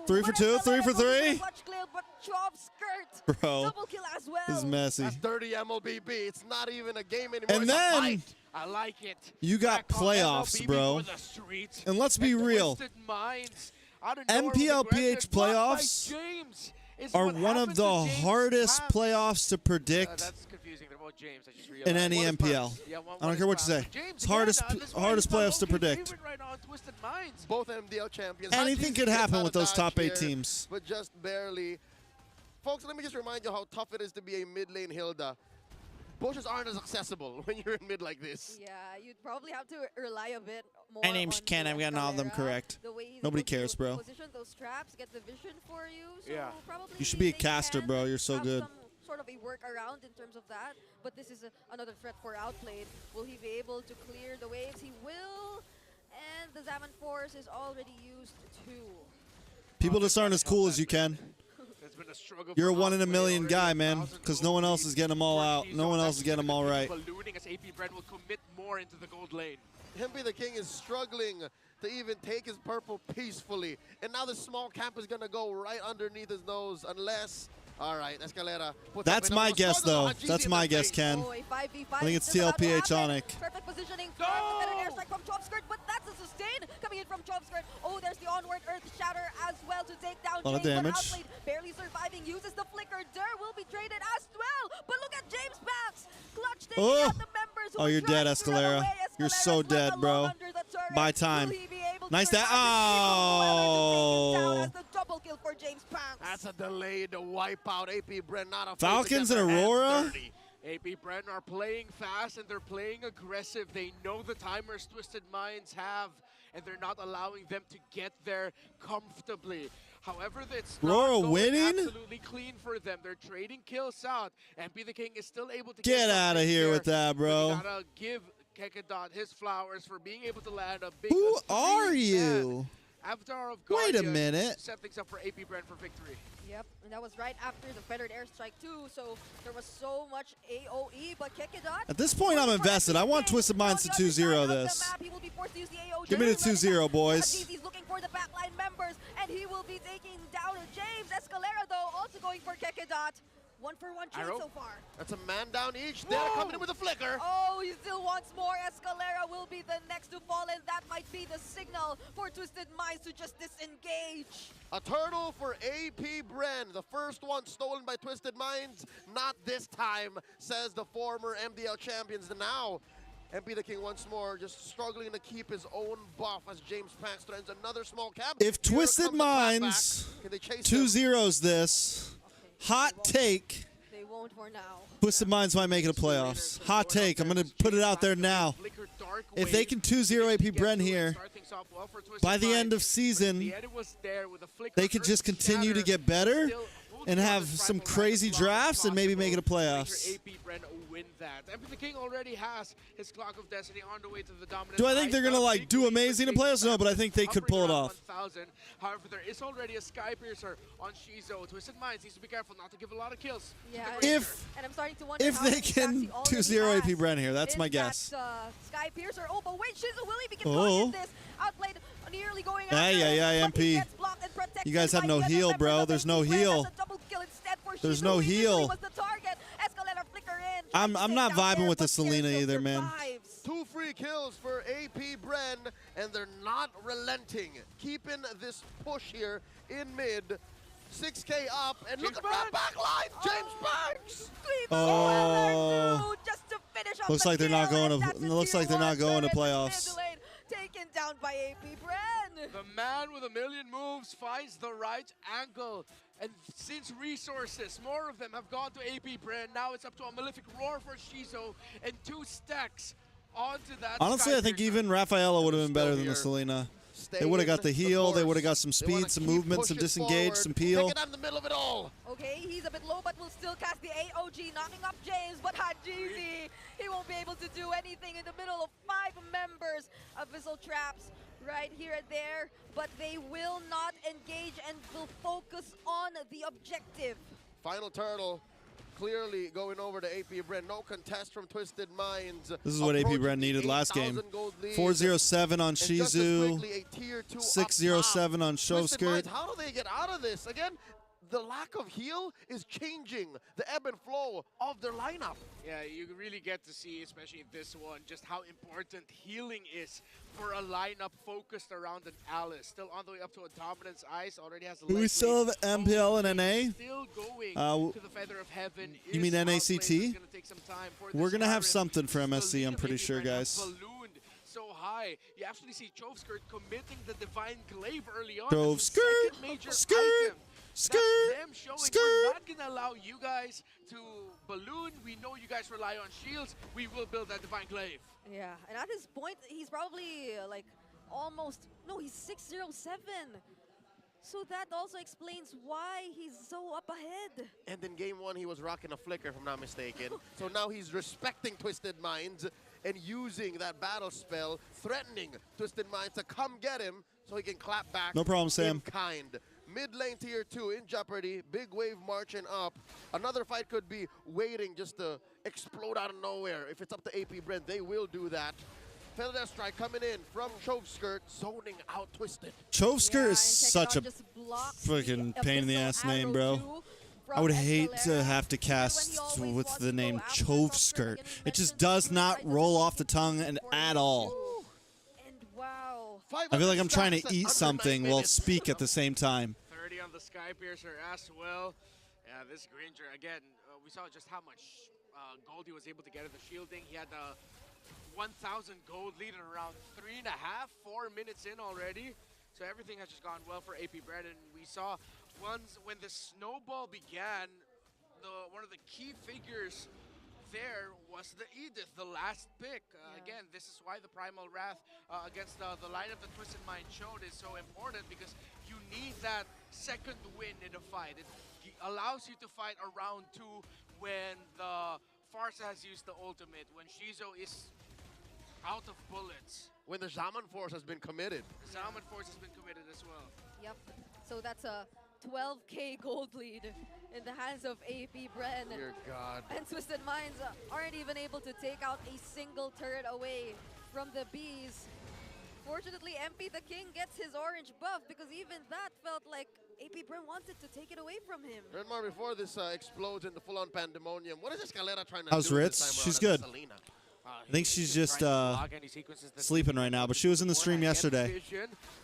3 for 2, 3 for 3. Clutch kill, but Chov Skirt. Bro. Double kill as well. This is messy. That's dirty MLBB. It's not even a game anymore. And it's a then fight. I like it. you got Back on playoffs, MLBB bro. for the streets. And let's be real. Twisted Minds out of nowhere with MPL aggressive PH block by playoffs James is are what one of happened the to James hardest Pams. playoffs to predict That's confusing. They're both James. I just in realized. any One is MPL. Pams. Yeah, one I don't is care what you Pams. say. James, It's hardest again, this is why hardest he's my playoffs to low-key predict. favorite right now on Twisted Minds. Both MDL champions. Anything Not could easy to happen get with out of those top dodge 8 here, teams. But just barely. Folks, let me just remind you how tough it is to be a mid lane Hilda. Bushes aren't as accessible when you're in mid like this. Yeah, you'd probably have to rely a bit more. My name's on Ken. the I've gotten all of them Escalera, correct. the way he's Nobody able to cares, bro. Position those traps, get the vision for you. So Yeah. probably You should be a they caster, can bro. You're so have good. Some sort of a workaround in terms of that, but this is another threat for Outplayed. Will he be able to clear the waves? He will, and the Zaman Force is already used too. People just aren't as cool as you, Ken. It's been a struggle You're a for 1 in a Outplay million already, guy, man, 1,000 because no gold one else lead is getting them all for out. Shizo. No one else is That's getting them all gonna right. continue ballooning as AP Brand will commit more into the gold lane. Hempy the King is struggling to even take his purple peacefully. And now the small camp is going to go right underneath his nose unless... All right, Escalera. puts up That's enough my of a guess, struggle. though. Hajizi That's in my the guess, face. Ken. Oh, a 5v5 I think it's is about to TLPH happen. Onic. Perfect positioning for No! an airstrike from Chopskirt, but that's a sustain coming in from Chopskirt. Oh, there's the onward Earth Shatter as well to take down Lot of James, but damage. Outplayed barely surviving, uses the flicker. Dur will be traded as well, but look at James Banks. Clutch taking Oh! out the members who Oh, were you're dead, trying to run Escalera. away. You're Escalera's so left dead, alone bro. under the turret. Buy time. Will he be able to Nice survive that. the Oh! down as the double kill for James Banks. That's a delayed wipeout. AP Bren not a Falcons and Aurora? AP Brand are playing fast and they're playing aggressive. They know the timers Twisted Minds have, and they're not allowing them to get there comfortably. However, it's not Aurora going winning? absolutely clean for them. They're trading kills out, and Be the King is still able to Get something outta here there, with that, but you bro. gotta give Kekadot his flowers for being able to land a big Who are three-man you? Avatar of Wait a Guardian minute. set things up for AP Brand for victory. Yep, and that was right after the Fettered Airstrike too, so there was so much AoE, but Kekadot... At this point, I'm invested. I want Twisted Minds to 2-0 this. Give me the 2-0, boys. He's looking for the backline members, and he will be taking down James. Escalera, though, also going for Kekadot. 1-for-1 trade Arrow. so far. That's a man down each. They're coming in with a flicker. Oh, he still wants more. Escalera will be the next to fall, and that might be the signal for Twisted Minds to just disengage. A turtle for AP Bren. The first one stolen by Twisted Minds. Not this time, says the former MDL champions. And now, MP the King once more just struggling to keep his own buff as James Pax threatens another small cap. If Here Twisted comes the clapback. Minds Can they chase 2-0s this, hot take, They won't for now. Twisted Minds might make it a playoffs. Hot take. I'm going to put it out there now. If they can 2-0 AP Bren here, by the end of season, they could just continue to get better and have some crazy drafts and maybe make it a playoffs. AP Bren win that. MP the King already has his Clock of Destiny on the way to the dominant. Do I think they're going to like do amazing in playoffs? No, but I think they could pull it off. 1,000. However, there is already a Sky Piercer on Shizo. Twisted Minds needs to be careful not to give a lot of kills. Yeah, If and I'm starting to wonder if how they many stacks can he already 2-0 AP has Bren here, that's in my that, guess. Sky Piercer. Oh, but wait, Shizu, will he be getting Oh. in this? Outplayed, nearly going Ay, after ay, him, ay, but he MP. gets blocked and protected You guys have by no the other heal, members bro. of There's AP no Bren. heal. That's a double kill instead for There's Shizu, no who initially heal. was the target. Escalera flicker in. I'm trying to not take down vibing there, with but the Selena Kero either, man. survives. 2 free kills for AP Bren, and they're not relenting. Keeping this push here in mid. 6K up, and look at that back line, James Banks! Oh. Just to finish off Looks the like they're not kill, going and to. that's a Looks like they're not tier going to one playoffs. mid lane, taken down by AP Bren. The man with a million moves finds the right angle. And since resources, more of them have gone to AP Bren, now it's up to a Malefic Roar for Shizo and 2 stacks onto that. Honestly, I think Sky even Rafaela would have been better than the Still here. Selena. Stay They would have got the in heal. They would have got course. some They wanna speed, some keep movement, some pushing disengage, forward. some peel. Take it out in the middle of it all. Okay, he's a bit low, but will still cast the AOG, knocking up James, but Hajizi, he won't be able to do anything in the middle of 5 members of Vissel Traps right here and there, but they will not engage and will focus on the objective. Final turtle. Clearly going over to AP Bren. No contest from Twisted Minds. This is what AP Approaching Bren needed the last game. 8,000 gold lead. 407 on And just as Shizu. quickly, a tier 2 up 607 top. on Twisted Showskirt. Minds, how do they get out of this? Again, the lack of heal is changing the ebb and flow of their lineup. Yeah, you really get to see, especially in this one, just how important healing is for a lineup focused around an Alice. Still on the way up to a Dominance Ice, already has a We still have MPL and NA. Still going to the Feather of Heaven. You mean NACT? Gonna take some time for We're this going to have Baron. something for MSC, I'm pretty Selena sure, Baby Brand guys. ballooned so high. You actually see Chovskirt committing the Divine Glaive early on. Chovskirt, That's the second major skirt, item. skirt, That's them showing skirt. we're not going to allow you guys to balloon. We know you guys rely on shields. We will build that Divine Glaive. Yeah, and at this point, he's probably like almost, no, he's 607. So that also explains why he's so up ahead. And in game 1, he was rocking a flicker, if I'm not mistaken. So now he's respecting Twisted Minds and using that battle spell, threatening Twisted Minds to come get him so he can clap back. No problem, Sam. In kind. Mid lane tier 2 in jeopardy. Big wave marching up. Another fight could be waiting just to explode out of nowhere. If it's up to AP Brent, they will do that. Feather Strike coming in from Chovskirt, zoning out Twisted. Chovskirt is such a freaking pain in the ass name, bro. I would hate to have to cast with the name Chovskirt. It just does not roll off the tongue at all. And wow. I feel like I'm trying to eat something while speak at the same time. 30 on the Sky Piercer as well. Yeah, this Granger, again, we saw just how much gold he was able to get in the shielding. He had 1,000 gold lead in around 3.5, 4 minutes in already. So everything has just gone well for AP Brandon. We saw when the snowball began, one of the key figures there was the Edith, the last pick. Again, this is why the Primal Wrath against the lineup that Twisted Mind showed is so important, because you need that second win in a fight. It allows you to fight around 2 when the Farsa has used the ultimate, when Shizo is out of bullets. When the Shaman Force has been committed. The Shaman Force has been committed as well. Yep. So that's a 12K gold lead in the hands of AP Bren. Dear God. And Twisted Minds aren't even able to take out a single turret away from the Bees. Fortunately, MP the King gets his orange buff, because even that felt like AP Bren wanted to take it away from him. Renmar, before this explodes into full-on pandemonium, what is Escalera trying to How's do Ritz? this time She's around good. Selena? I think she's just sleeping right now, but she was in the stream yesterday.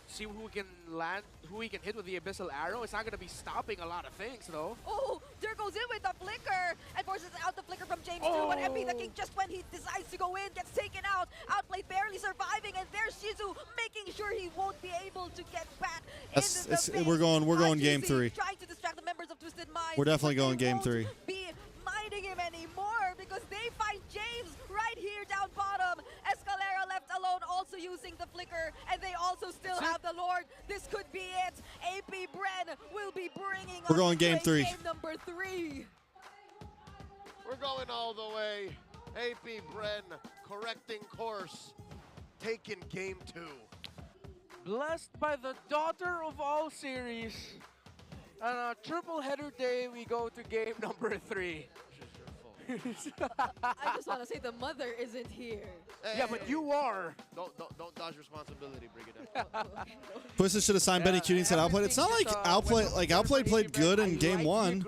See who can land, who he can hit with the Abyssal Arrow. It's not going to be stopping a lot of things, though. Oh, there goes in with the flicker and forces out the flicker from James too. And MP the King, just when he decides to go in, gets taken out. Outplayed, barely surviving, and there's Shizu making sure he won't be able to get back into the base. We're going game 3. Trying to distract the members of Twisted Minds. We're definitely but going they game won't 3. Be minding him anymore, because they find James right here down bottom. Escalera left alone, also using the flicker, and they also still have the Lord. This could be it. AP Bren will be bringing We're us going game to 3. Game number 3. We're going all the way. AP Bren correcting course, taking game 2. Blessed by the daughter of all series. On a triple header day, we go to game number 3. I just want to say the mother isn't here. Hey, Yeah, but you are. Don't dodge responsibility, Brigida. Twisted should have signed Benny Cutie and said Outplayed. It's not like Outplayed played good in game 1.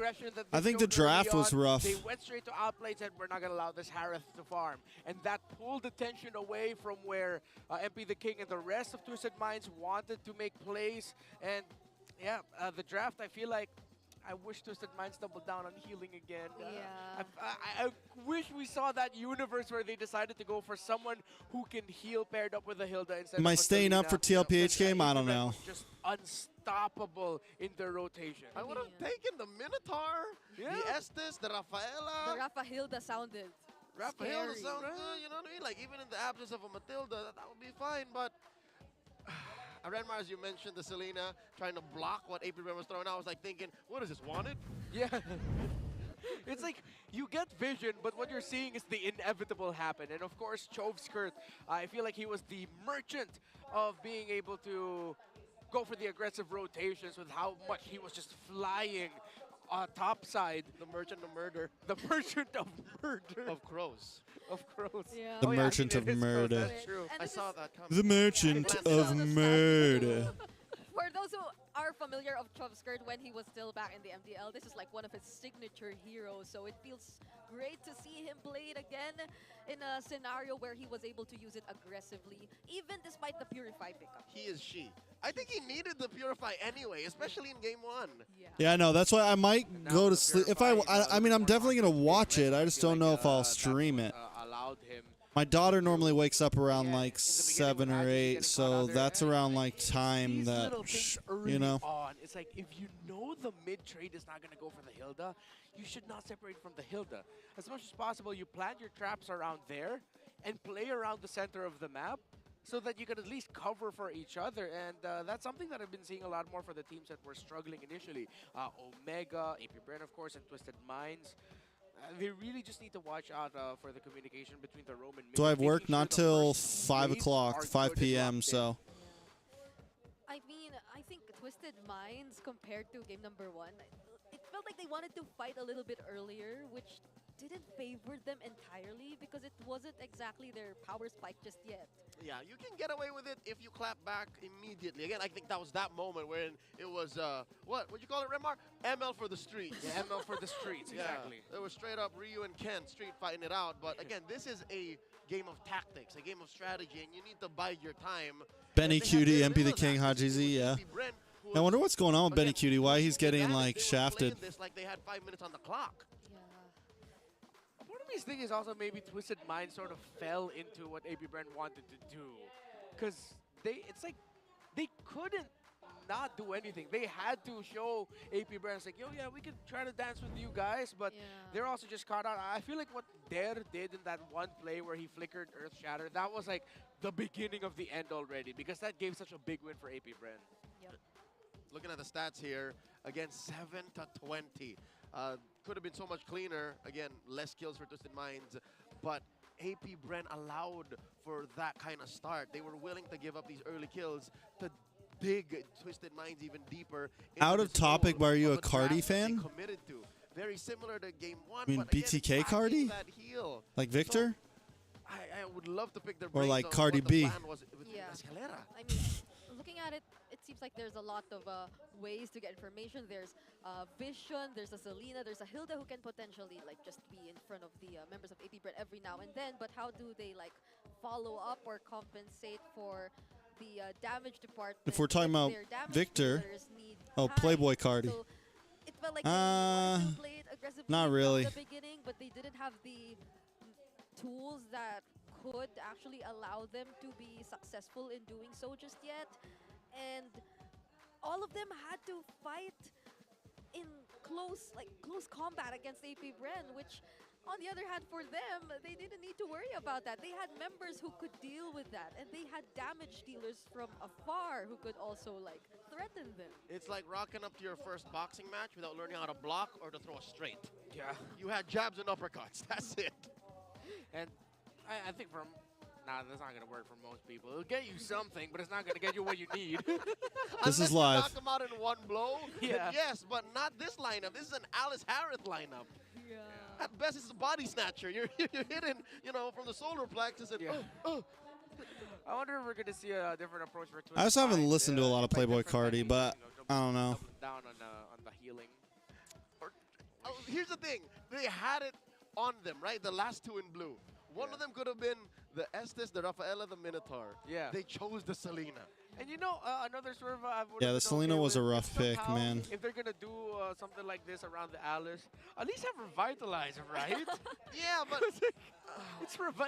I think the draft was rough. They went straight to Outplay, said we're not going to allow this Harith to farm. And that pulled attention away from where MP the King and the rest of Twisted Minds wanted to make plays. And yeah, the draft, I feel like I wish Twisted Minds doubled down on healing again. Yeah. I wish we saw that universe where they decided to go for someone who can heal paired up with a Hilda instead Am I of a staying up for Selena. TLPH game? I don't Because know. was just unstoppable in their rotation. I would have taken the Minotaur, Yeah. the Estes, the Rafaela. The Rafa Hilda sounded Rafaela scary. sounds good, you know what I mean? Like, even in the absence of a Matilda, that would be fine, but... Renmar, as you mentioned, the Selena trying to block what AP Bren was throwing out, I was like thinking, what is this, wanted? Yeah. It's like you get vision, but what you're seeing is the inevitable happen. And of course, Chovskirt, I feel like he was the merchant of being able to go for the aggressive rotations with how much he was just flying top side. The merchant of murder. The merchant of murder. Of crows. Of crows. Yeah. The Oh, yeah, I merchant mean, of it is crows, murder. that's true. And I this saw is that coming. The merchant Yeah, of murder. for For those who are familiar of Chubskirt when he was still back in the MDL, this is like one of his signature heroes. So it feels great to see him play it again in a scenario where he was able to use it aggressively, even despite the Purify pickup. He is she. I think he needed the Purify anyway, especially in game 1. Yeah, no, that's why I might go to sleep. If I mean, I'm definitely gonna watch it. I just don't know if I'll stream it. Allowed him. My daughter normally wakes up around like 7 or 8, so that's around like time These that, little things early you know. on, it's like if you know the mid trade is not going to go for the Hilda, you should not separate from the Hilda. As much as possible, you plant your traps around there and play around the center of the map so that you can at least cover for each other. And that's something that I've been seeing a lot more for the teams that were struggling initially. Omega, AP Bren, of course, and Twisted Minds. They really just need to watch out for the communication between the Roman. So I have work not till 5 o'clock, 5 p.m. So. I mean, I think Twisted Minds compared to game number 1, it felt like they wanted to fight a little bit earlier, which didn't favor them entirely because it wasn't exactly their power spike just yet. Yeah, you can get away with it if you clap back immediately. Again, I think that was that moment when it was, what'd you call it, Remar? ML for the streets. Yeah, ML for the streets, exactly. Yeah, it was straight up Ryu and Ken street fighting it out. But again, this is a game of tactics, a game of strategy, and you need to bide your time. Benny Cutie, MP the King, Haji Z, yeah. I wonder what's going on with Benny Cutie, why he's getting like shafted. This like they had 5 minutes on the clock. Part of me is thinking is also maybe Twisted Mind sort of fell into what AP Bren wanted to do. Because it's like they couldn't not do anything. They had to show AP Bren, like, yo, yeah, we could try to dance with you guys, but they're also just caught out. I feel like what Dare did in that one play where he flickered Earth Shatter, that was like the beginning of the end already, because that gave such a big win for AP Bren. Looking at the stats here, again, 7-20. Could have been so much cleaner. Again, less kills for Twisted Minds, but AP Bren allowed for that kind of start. They were willing to give up these early kills to dig Twisted Minds even deeper. Out of topic, but are you a Cardi fan? Committed to. Very similar to game 1. I mean, but again, BTK Cardi? that heal. Like Victor? So, I would love to pick their Or brains like on Cardi what the B. plan was with Escalera. I mean, looking at it, it seems like there's a lot of ways to get information. There's Vision, there's a Selena, there's a Hilda who can potentially like just be in front of the members of AP Bren every now and then. But how do they like follow up or compensate for the damage department? If we're talking about Victor, Playboy Cardi. So it felt like they wanted to play it aggressively not really. from the beginning, but they didn't have the tools that could actually allow them to be successful in doing so just yet. And all of them had to fight in close combat against AP Bren, which on the other hand, for them, they didn't need to worry about that. They had members who could deal with that, and they had damage dealers from afar who could also like threaten them. It's like rocking up to your first boxing match without learning how to block or to throw a straight. Yeah. You had jabs and uppercuts. That's it. And I think that's not going to work for most people. It'll get you something, but it's not going to get you what you need. This is live. Knock them out in one blow. Yeah. Yes, but not this lineup. This is an Alice Harris lineup. Yeah. At best, it's a body snatcher. You're hitting, from the solar plexus and I wonder if we're going to see a different approach for Twisted I also haven't Minds, listened to a lot of by Playboy different Cardi, techniques, but I don't know. doubling down on the healing. Here's the thing. They had it on them, right? The last two in blue. One of them could have been the Estes, the Rafaela, the Minotaur. Yeah. They chose the Selena. And another sort of... Yeah, the Selena was a rough pick, man. If they're going to do something like this around the Alice, at least have Revitalizer, right? Yeah, but...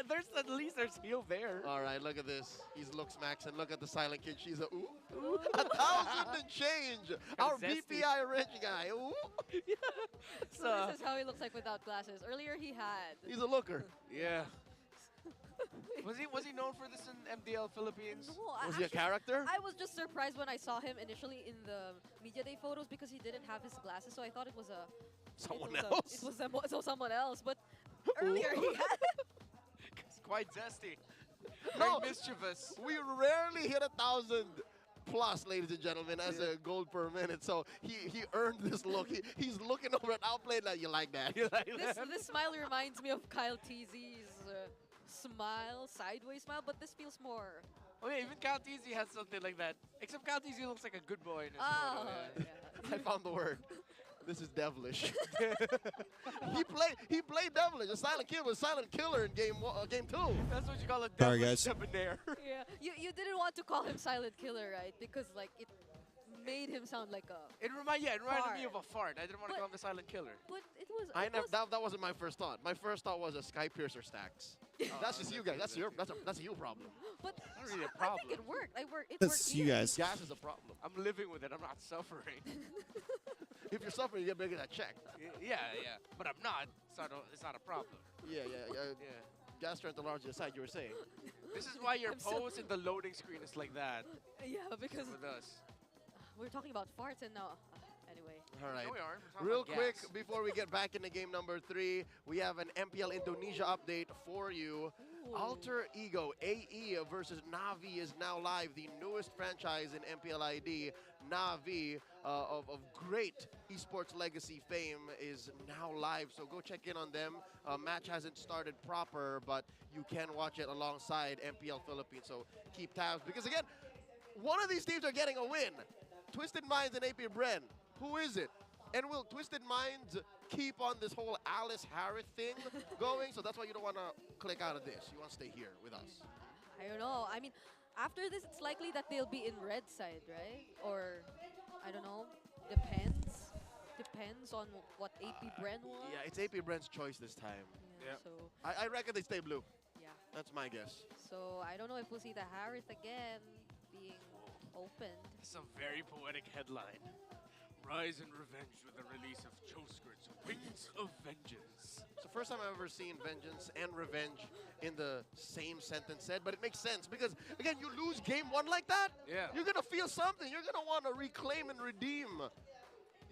there's at least there's heal there. All right, look at this. He's looks max, and look at the Silent Kid. She's a 1,000 and change. Our BPI rich guy. Ooh. So this is how he looks like without glasses. Earlier he had. He's a looker. Yeah. Was he known for this in MDL Philippines? No, Was he a character? I was just surprised when I saw him initially in the media day photos because he didn't have his glasses, so I thought it was someone else. It was someone else, but earlier he had. It's quite zesty. No, Very mischievous. We rarely hit 1,000 plus, ladies and gentlemen, as a gold per minute. So he earned this look. He's looking over at Outplay like, you like that? You like This smile reminds me of Kyle TZ's smile, sideways smile, but this feels more. Oh yeah, even Calteezy has something like that. Except Calteezy looks like a good boy in his Oh, photo. Yeah. yeah. I found the word. This is devilish. he played devilish. A silent killer, a silent killer in game 2. That's what you call a Sorry, devilish guys. debonair. Yeah, you didn't want to call him Silent Killer, right? Because like it made him sound like a. It reminded me of a fart. I didn't want to call him the silent killer. But it was. I it never. was- That wasn't my first thought. My first thought was a Sky Piercer stacks. That's just you guys. That's a you problem. But Not really a I problem. think it worked. It That's worked you here. guys. Gas is a problem. I'm living with it. I'm not suffering. If you're suffering, you get that checked. Yeah. But I'm not. It's not a problem. Yeah. Yeah. Gas strength enlarged aside, you were saying. This is why your I'm so- pose in the loading screen is like that Yeah, because with us. we're talking about farts and now. Anyway. All right. No, we aren't. We're talking Real about quick, gas. before we get back into game number 3, we have an MPL Indonesia update for you. Ooh. Alter Ego AE versus Navi is now live. The newest franchise in MPL ID, Navi, of great esports legacy fame, is now live. So go check in on them. Match hasn't started proper, but you can watch it alongside MPL Philippines. So keep tabs because again, one of these teams are getting a win. Twisted Minds and AP Bren. Who is it? And will Twisted Minds keep on this whole Alice Harris thing going? So that's why you don't want to click out of this. You want to stay here with us. I don't know. I mean, after this, it's likely that they'll be in red side, right? Or I don't know. Depends on what AP Bren wants. Yeah, it's AP Bren's choice this time. Yeah, Yep. So I reckon they stay blue. yeah. That's my guess. So I don't know if we'll see the Harris again being opened. It's a very poetic headline. Rise and revenge with the release of Choskrit's Wings of Vengeance. It's the first time I've ever seen vengeance and revenge in the same sentence said, but it makes sense because, again, you lose game 1 like that, Yeah. you're going to feel something. You're going to want to reclaim and redeem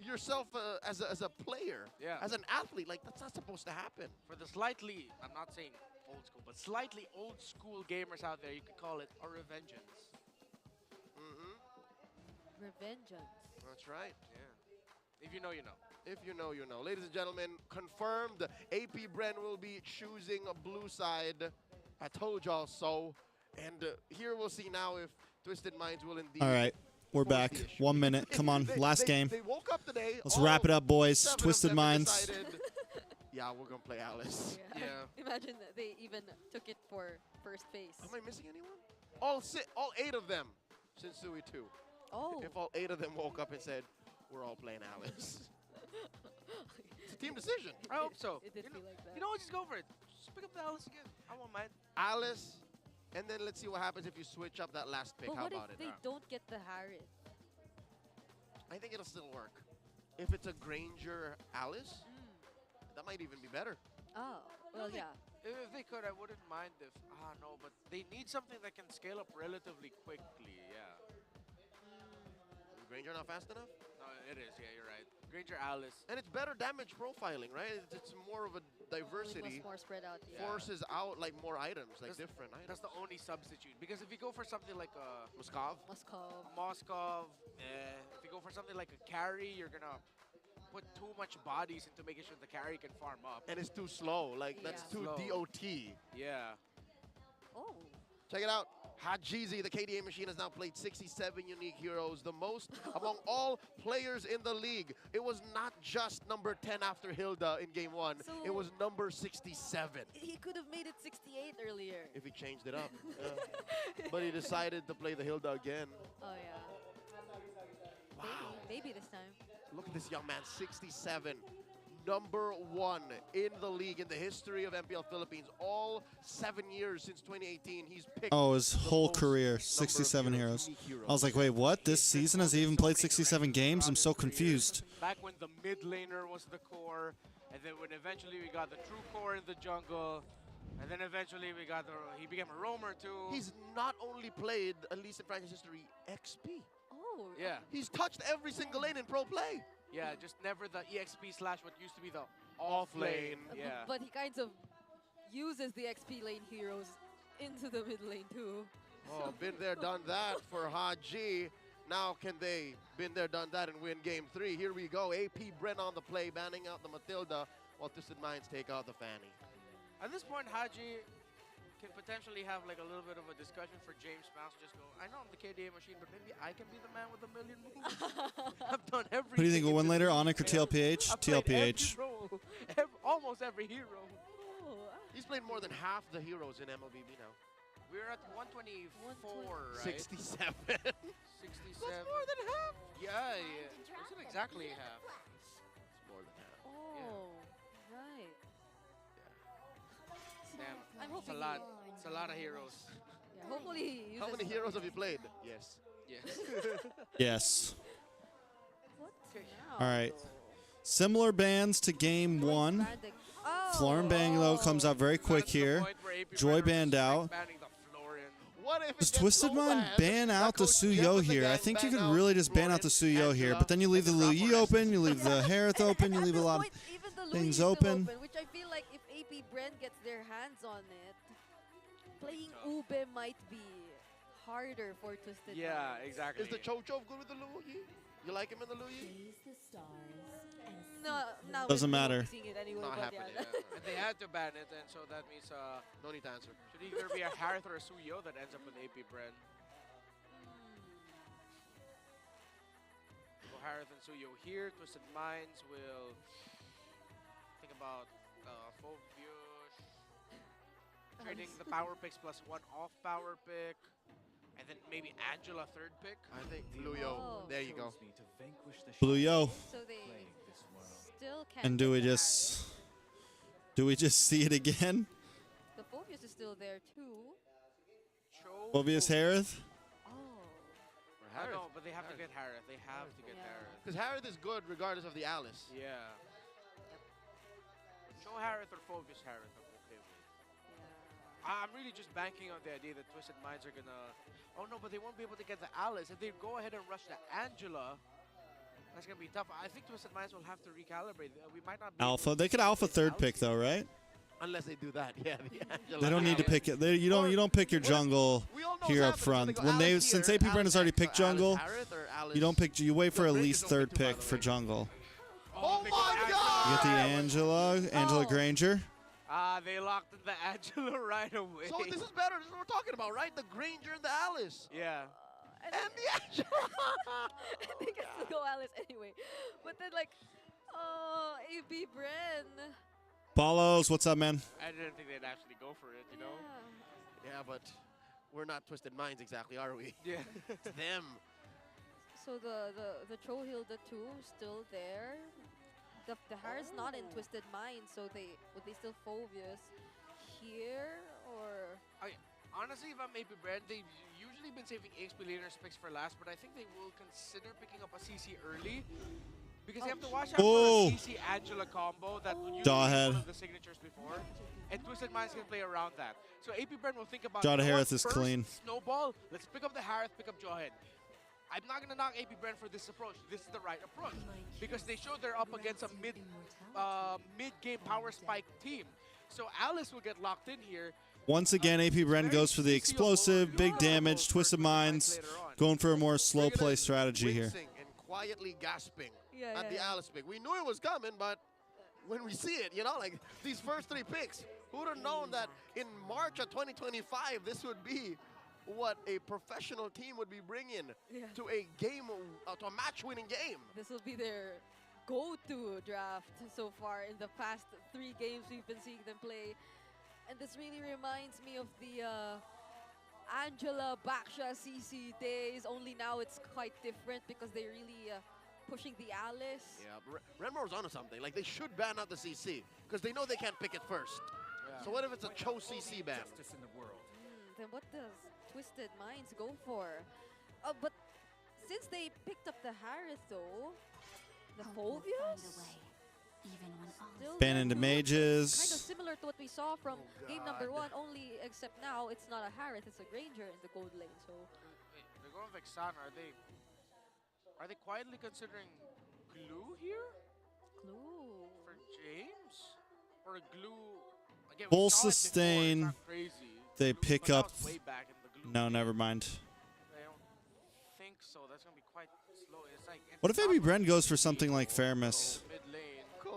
yourself as a player, Yeah. as an athlete. Like, that's not supposed to happen. For the slightly, I'm not saying old school, but slightly old school gamers out there, you could call it a revengeance. Revengeance. That's right. Yeah. If you know, you know. If you know, you know. Ladies and gentlemen, confirmed, AP Bren will be choosing a blue side. I told y'all so. And here we'll see now if Twisted Minds will indeed. All right, we're force back. the issue. 1 minute. Come on, last game. They woke up today. Let's all wrap it up, boys. 7 of Twisted them Minds. decided, yeah, we're going to play Alice. Yeah. Imagine that they even took it for first phase. Am I missing anyone? All 8 of them since Sui 2. Oh. If all 8 of them woke up and said, we're all playing Alice. It's a team decision. I hope so. It did You feel like that. You know what? Just go for it. Just pick up the Alice again. I won't mind. Alice, and then let's see what happens if you switch up that last pick. But How what about if it? they don't get the Harris? I think it'll still work. If it's a Granger Alice, that might even be better. Oh, well, they- yeah. If they could, I wouldn't mind if, no, but they need something that can scale up relatively quickly, yeah. Granger not fast enough? No, it is, yeah, you're right. Granger Alice. And it's better damage profiling, right? It's more of a diversity. Much more spread out. Yeah. Forces out like more items, like That's- different items. That's the only substitute. Because if you go for something like Moskov? Moscow. Moskov, if you go for something like a carry, you're gonna put too much bodies into making sure the carry can farm up. And it's too slow. Like, that's Yeah. too Slow. DOT. Yeah. Oh. Check it out. Hajizi, the KDA machine, has now played 67 unique heroes, the most among all players in the league. It was not just number 10 after Hilda in game 1. So- It was number 67. He could have made it 68 earlier. If he changed it up. But he decided to play the Hilda again. Oh, yeah. Wow. Maybe this time. Look at this young man, 67. Number 1 in the league in the history of MPL Philippines. All 7 years since 2018, he's picked. Oh, his the whole most career, number of 67 heroes. unique heroes. I was like, wait, what? This season has he even played 67 games? I'm so confused. Back when the mid laner was the core, and then when eventually we got the true core in the jungle, and then eventually he became a roamer too. He's not only played, at least in franchise history, XP. Oh. yeah, He's touched every single lane in pro play. yeah, just never the EXP slash what used to be the off lane. Yeah. But he kind of uses the XP lane heroes into the mid lane too. Oh, been there, done that for Haji. Now can they been there, done that and win game 3? Here we go. AP Bren on the play, banning out the Matilda, while Twisted Minds take out the Fanny. At this point, Haji, can potentially have like a little bit of a discussion for James Mouse. Just go, I know I'm the KDA machine, but maybe I can be the man with a million moves. I've done everything. Who do you think will win in later, this Onyx or game. TLPH? I've played TLPH. every role, almost every hero. He's played more than half the heroes in MLBB now. We're at 124, right? 67. 67. That's more than half. Yeah, yeah. Wasn't exactly half. It's more than half. Oh, right. Damn, I'm it's a hoping lot. It's a lot of heroes. Yeah, hopefully he uses How many heroes have you played? Yes. Yes. Yes. What All right. Similar bans to game one. Florin Banglo comes out very quick here. Joy banned out. What if Does it gets Twisted so Mind bad ban that out the Coach Suyo Jeff and the here? I gang think you ban could out really just ban out the Florin, Suyo here, Angela, but then you leave the and Lui Rafa open, you leave the Harith open, you leave a lot of even the things Louis is still open. Which I feel like if AP Bren gets their hands on it, playing Ube might be harder for Twisted Yeah, Minds. exactly. Is the Chocho good with the Luigi? You like him in the Luigi? No, now Doesn't we won't matter. be seeing it anyway, Not but happening. yeah. And they had to ban it, and so that means No need to answer. should either be a Harith or a Suyo that ends up with AP Bren. So Harith and Suyo here. Twisted Minds will think about Phobius. Trading the power picks plus one off power pick. And then maybe Angela third pick. I think Luyo. Oh. There you go. Blue Yo. So they still can't. And do get we the just see it again? Harith. The Phobius is still there too. Phobius Harith? Oh. I know, but they have to get Harith. They have to get Yeah. Harith. Because Harith is good regardless of the Alice. Yeah. Show Harith or Phobius Harith, I'm okay with. I'm really just banking on the idea that Twisted Minds are gonna... Oh no, but they won't be able to get the Alice. If they go ahead and rush the Angela, that's gonna be tough. I think Twisted Minds will have to recalibrate. We might not be Alpha. able They to could get alpha the third Alice pick though, right? Unless they do that. Yeah, the Angela. They don't need to pick it. You don't pick your jungle We all know here what's up happening, so front. they go Alice Since here, AP Brennan has already Alice picked X, so jungle, Alice Harith or Alice- you don't pick. You wait for The at bridge least is open third too, by pick the for way. jungle. Oh they my got You God! get the Angela Oh. Granger. they locked in the Angela right away. So this is better. This is what we're talking about, right? The Granger and the Alice. Yeah. And And the Angela. they get to go Alice anyway. But then like, oh, AB Bren. Paulos, what's up, man? I didn't think they'd actually go for it, you know? Yeah, but we're not Twisted Minds exactly, are we? Yeah. It's them. So the Trohilda too still there. The Harris not in Twisted Mind, so would they still Phobius here or? Honestly, if I'm AP Brand, they've usually been saving XP laner picks for last, but I think they will consider picking up a CC early. Because they have to watch out for a CC Angela combo that would usually Jawhead. be one of the signatures before. And Twisted Minds can play around that. So AP Brand will think about Jawhead you know what, Harith is first, clean. Snowball, let's pick up the Harith, pick up Jawhead. I'm not going to knock AP Brand for this approach. This is the right approach. Because they showed they're up against a mid-game power spike team. So Alice will get locked in here. Once again, AP Bren goes for the explosive, big damage. Twisted Minds going for a more slow play strategy here. Wincing and quietly gasping Yeah, at the yeah. Alice pick. We knew it was coming, but when we see it, you know, like these first three picks, who would have known that in March of 2025, this would be what a professional team would be bringing to a game, to a match-winning game. This will be their go-to draft so far in the past 3 games we've been seeing them play. And this really reminds me of the Angela Baksha CC days, only now it's quite different because they're really pushing the Alice. Yeah, Renmore's onto something. Like, they should ban out the CC because they know they can't pick it first. Yeah. So what if it's a Cho CC ban? Then what does Twisted Minds go for? But since they picked up the Harith though, the Phobius? Still Ban there into too. mages. Kind of similar to what we saw from game number 1, only except now it's not a Harith, it's a Granger in the gold lane. So Wait, they're going with Vexana. Are they quietly considering glue here Clue. for James? Or a glue? Again, Full we saw it before, it's sustain. not crazy. They Glue, pick but that up. was way back in the glue No, game. never mind. I don't think so. That's gonna be quite slow. It's like What if it's AB not Bren really goes for easy something like for Fairness? Mid lane.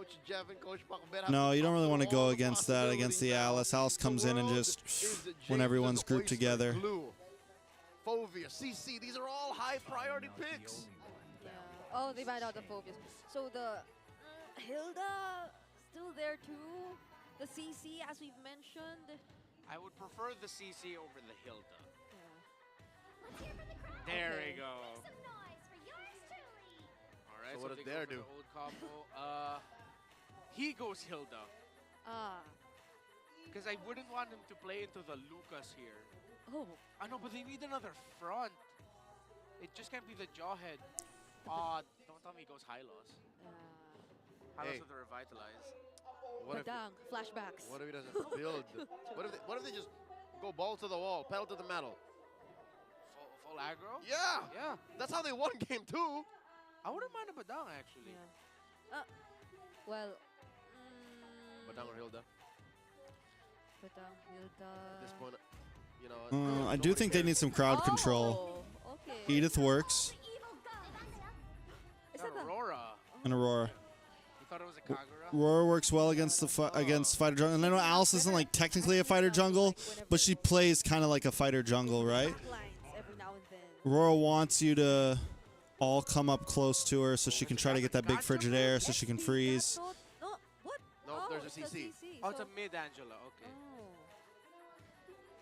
Coach Jeff and Coach Pakbet. No, you don't really want to go against that, against the Alice. Alice comes in and just, when everyone's grouped together. Blue, Fovia, CC, these are all high priority picks. Yeah. Oh, they banned out the Phobias. So the Hilda still there too. The CC, as we've mentioned. I would prefer the CC over the Hilda. Yeah. There Okay. we go. Alright, So what they did go Dare for do? the old combo. He goes Hilda. Ah. Because I wouldn't want him to play into the Lucas here. Oh. I know, but they need another front. It just can't be the Jawhead. Don't tell me he goes Hylos. Hylos Hey. with the Revitalize. What if, Padang. Flashbacks. what if he doesn't build? What if they just go ball to the wall, pedal to the metal? Full aggro? Yeah, Yeah. that's how they won game 2. I wouldn't mind a Badang, actually. Yeah. Well. Badang or Hilda? Padang, Hilda. At this point, you know. I do think they need some crowd control. Oh, okay. Edith works. Is that the Aurora. And Aurora. You thought it was a Kagura? Aurora works well against the against fighter jungle. And I know Alice isn't like technically a fighter jungle, but she plays kind of like a fighter jungle, right? backlines every now and then? Aurora wants you to all come up close to her so she can try to get that big frigid air so she can freeze. No, what? No, Oh, there's a it's CC. Oh, it's so- a mid Angela. Okay.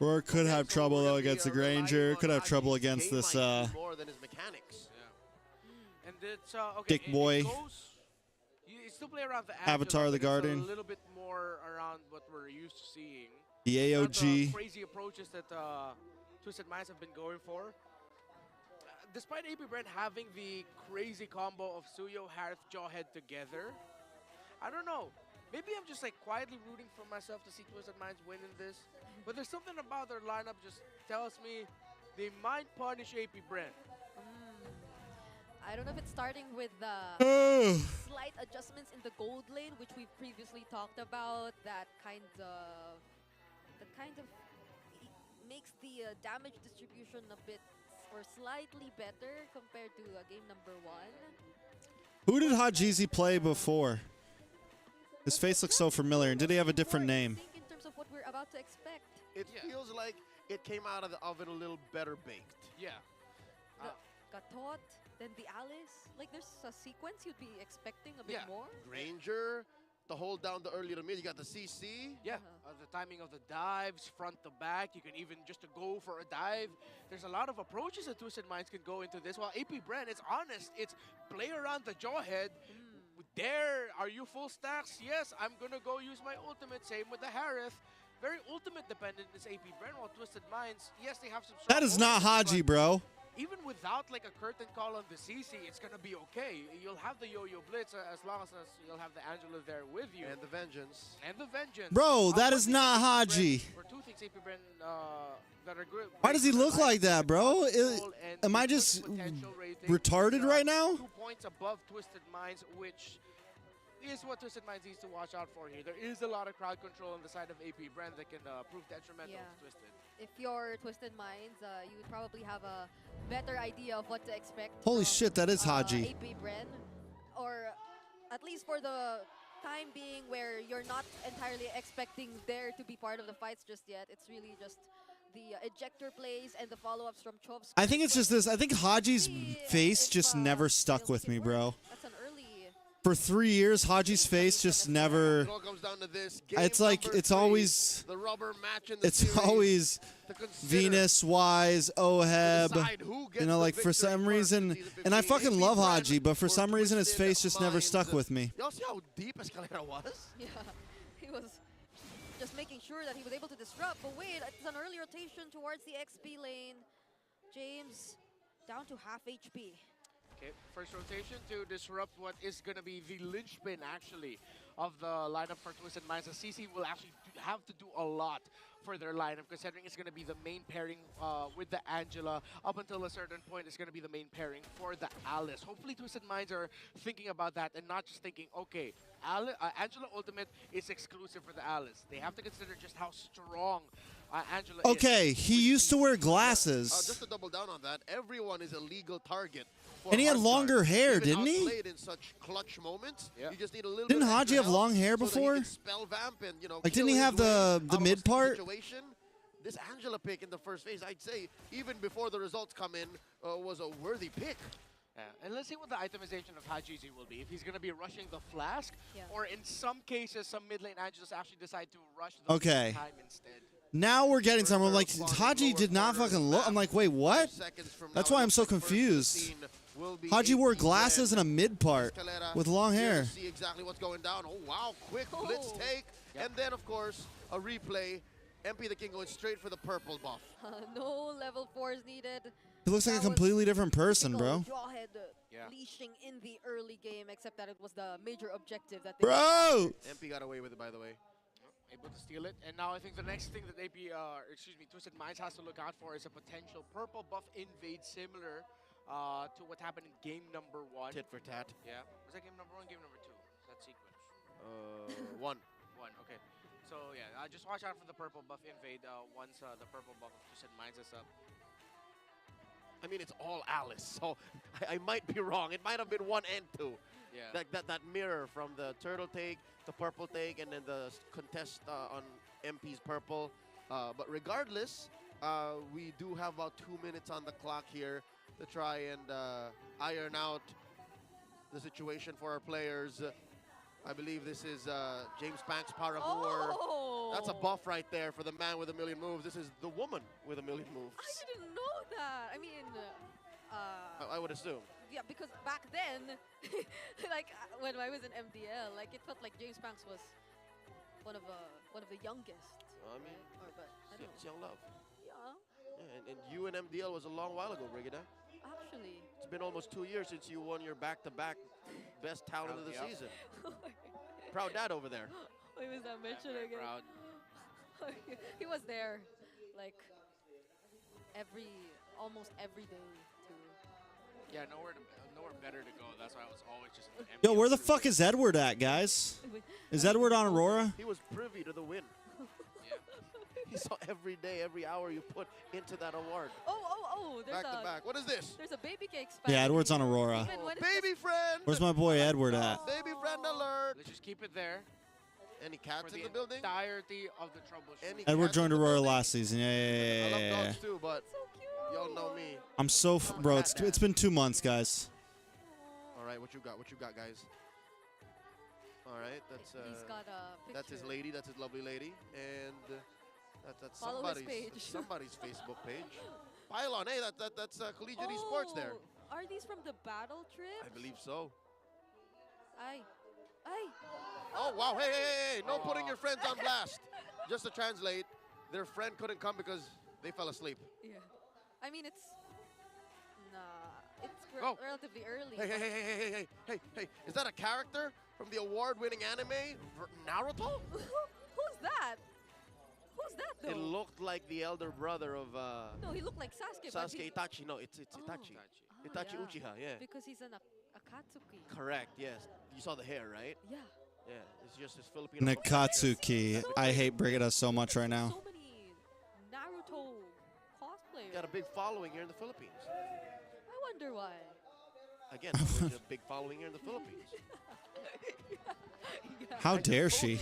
Oh. Aurora could have So trouble we're though gonna be, against the relying Granger. on Could have trouble Haji's against game this IQ more than his mechanics. Yeah. And it's okay. Dick boy. You still play around the Avatar Angela, the but it's Guardian. A little bit more around what we're used to seeing. the Not the AOG. crazy approaches that Twisted Minds have been going for. Despite AP Brand having the crazy combo of Suyo, Harith, Jawhead together, I don't know. Maybe I'm just like quietly rooting for myself to see Twisted Minds win in this. But there's something about their lineup just tells me they might punish AP Brand. I don't know if it's starting with the slight adjustments in the gold lane, which we've previously talked about. That kind of makes the damage distribution a bit or slightly better compared to game number 1. Who did Hajizi play before? His face looks so familiar. And did he have a different Or name? think in terms of what we're about to expect. It feels like it came out of the oven a little better baked. Yeah. Gatot, then the Alice. Like there's a sequence you'd be expecting a bit Yeah. more. Granger, to hold down the early to mid, you got the CC. Yeah, the timing of the dives, front to back, you can even just to go for a dive. There's a lot of approaches that Twisted Minds can go into this. While AP Brand, it's honest, it's play around the Jawhead. There, are you full stacks? Yes, I'm gonna go use my ultimate. Same with the Harith. Very ultimate dependent is AP Brand, while Twisted Minds, yes, they have some strong That is not ultimates, Haji, but bro. even without like a curtain call on the CC, it's gonna be okay. You'll have the Yo-Yo Blitz as long as you'll have the Angela there with you. And the Vengeance. And the Vengeance. Bro, that One is thing not AP Brand- Haji. Or two things AP Brand that are good. Why does he look like that, bro? Am I Good just potential rating. retarded right now? 2 points above Twisted Minds, which is what Twisted Minds needs to watch out for here. There is a lot of crowd control on the side of AP Brand that can prove detrimental Yeah. to Twisted. If you're Twisted Minds, you would probably have a better idea of what to expect. Holy from, shit, that is Haji. AP Bren, or at least for the time being, where you're not entirely expecting there to be part of the fights just yet. It's really just the ejector plays and the follow-ups from Chovs. I think it's just this. I think Haji's face just never stuck with me, bro. That's an early. For 3 years, Haji's face just never. It all comes down to this. It's like Game it's number 3, always. the rubber match in the It's series always to consider, Venus, Wise, to Oheb. decide who gets You know, the like for victory some first reason, in season and I 15. fucking AP love Brand Haji, but for or some reason his Twisted face just never Minds. stuck with me. Y'all see how deep Escalera was? Yeah, he was just making sure that he was able to disrupt. But wait, it's an early rotation towards the XP lane. James down to half HP. Okay, first rotation to disrupt what is going to be the linchpin, actually, of the lineup for Twisted Minds. The CC will actually have to do a lot for their lineup, considering it's going to be the main pairing with the Angela. Up until a certain point, it's going to be the main pairing for the Alice. Hopefully, Twisted Minds are thinking about that and not just thinking, okay, Angela Ultimate is exclusive for the Alice. They have to consider just how strong Angela is. Okay, he used to wear glasses. Just to double down on that, everyone is a legal target. And he had longer hair, didn't he? In such clutch moments, you just need a little Didn't bit Haji have long hair so that he before? can spell vamp and, Like, kill didn't he his have way the out of a mid sticky part? situation. This Angela pick in the first phase, I'd say, even before the results come in, was a worthy pick. Yeah. And let's see what the itemization of Hajizi will be. If he's going to be rushing the flask, or in some cases, some mid lane Angelas actually decide to rush the time instead. Now we're getting somewhere. I'm like, Haji did not fucking look. I'm like, wait, what? That's why I'm so confused. Haji wore glasses and a mid part with long hair. See exactly what's going down. Oh, wow, quick blitz take. And then, of course, a replay. MP the King going straight for the purple buff. No level 4s needed. He looks like a completely different person, bro. Jawhead leashing in the early game, except that it was the major objective that they Bro! MP got away with it, by the way. Able to steal it. And now I think the next thing that Twisted Minds has to look out for is a potential purple buff invade similar to what happened in game number 1. Tit for tat. Yeah. Was that game number 1, game number 2? That sequence. 1. 1, okay. So yeah, just watch out for the purple buff invade once the purple buff of Twisted Minds is up. I mean, it's all Alice, so I might be wrong. It might have been 1 and 2. Yeah. That mirror from the turtle take, the purple take, and then the contest on MP's purple. But regardless, we do have about 2 minutes on the clock here to try and iron out the situation for our players. I believe this is James Banks' Paramour. That's a buff right there for the man with a million moves. This is the woman with a million moves. I didn't know that. I mean, I would assume. Yeah, because back then, like when I was in MDL, like it felt like James Banks was one of the youngest. I mean, right? But I don't it's know. young love. Yeah. And you and MDL was a long while ago, Brigida. Actually. It's been almost 2 years since you won your back-to-back best talent of the season. Proud dad over there. Why was that mentioned again? Proud. He was there, like almost every day too. Yeah, nowhere better to go. That's why I was always just in the Yo, where the fuck is Edward at, guys? Is Edward on Aurora? He was privy to the win. He saw every day, every hour you put into that award. Oh, there's back to back. What is this? There's a baby cake spam. Yeah, Edward's on Aurora. Baby friend! Where's my boy Edward at? Baby friend alert! Let's just keep it there. Any cats for in the building? Entirety of the troubleshooting. Edward joined Aurora last season. Yeah, I love yeah. dogs too, but y'all know me. I'm so bro. It's been 2 months, guys. All right, what you got? What you got, guys? All right, that's He's got a that's his lady. That's his lovely lady, and that's Follow his somebody's Facebook page. Pylon, hey, that's collegiate esports there. Are these from the battle trip? I believe so. Aye. Oh wow! Hey! No putting your friends on blast. Just to translate, their friend couldn't come because they fell asleep. Yeah. I mean, it's relatively early. Hey! Is that a character from the award-winning anime Naruto? Who's that? Who's that though? It looked like the elder brother of No, he looked like Sasuke. Sasuke Itachi. No, it's Itachi. Itachi Uchiha. Yeah. Because he's an Akatsuki. Correct. Yes. You saw the hair, right? Yeah. Yeah. It's just his Filipino. Nakatsuki. I hate Brigida so much right now. So many Naruto cosplayers. Got a big following here in the Philippines. I wonder why. Again, there's a big following here in the Philippines. How dare she?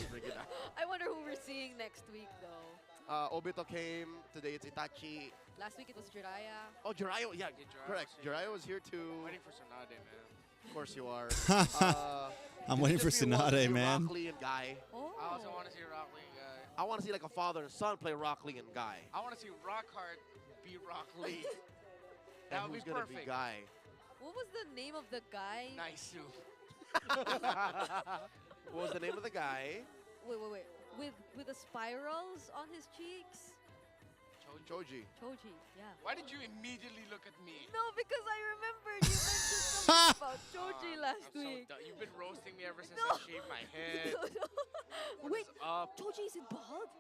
I wonder who we're seeing next week, though. Obito came. Today it's Itachi. Last week it was Jiraiya. Oh, Jiraiya. Yeah, correct. Jiraiya was here too. Waiting for Tsunade, man. Of course you are. I'm waiting for Tsunade, man. Rock Lee and Guy. Oh. I also want to see Rock Lee guy. I want to see like a father and son play Rock Lee and Guy. I want to see Rockhart be Rock Lee. That would be gonna perfect. Be Guy? What was the name of the guy? Nice. What was the name of the guy? Wait. With the spirals on his cheeks? Choji. Choji, yeah. Why did you immediately look at me? No, because I remembered you mentioned something about Choji last week. So you've been roasting me ever since I shaved my head. Wait, up? Choji isn't bald?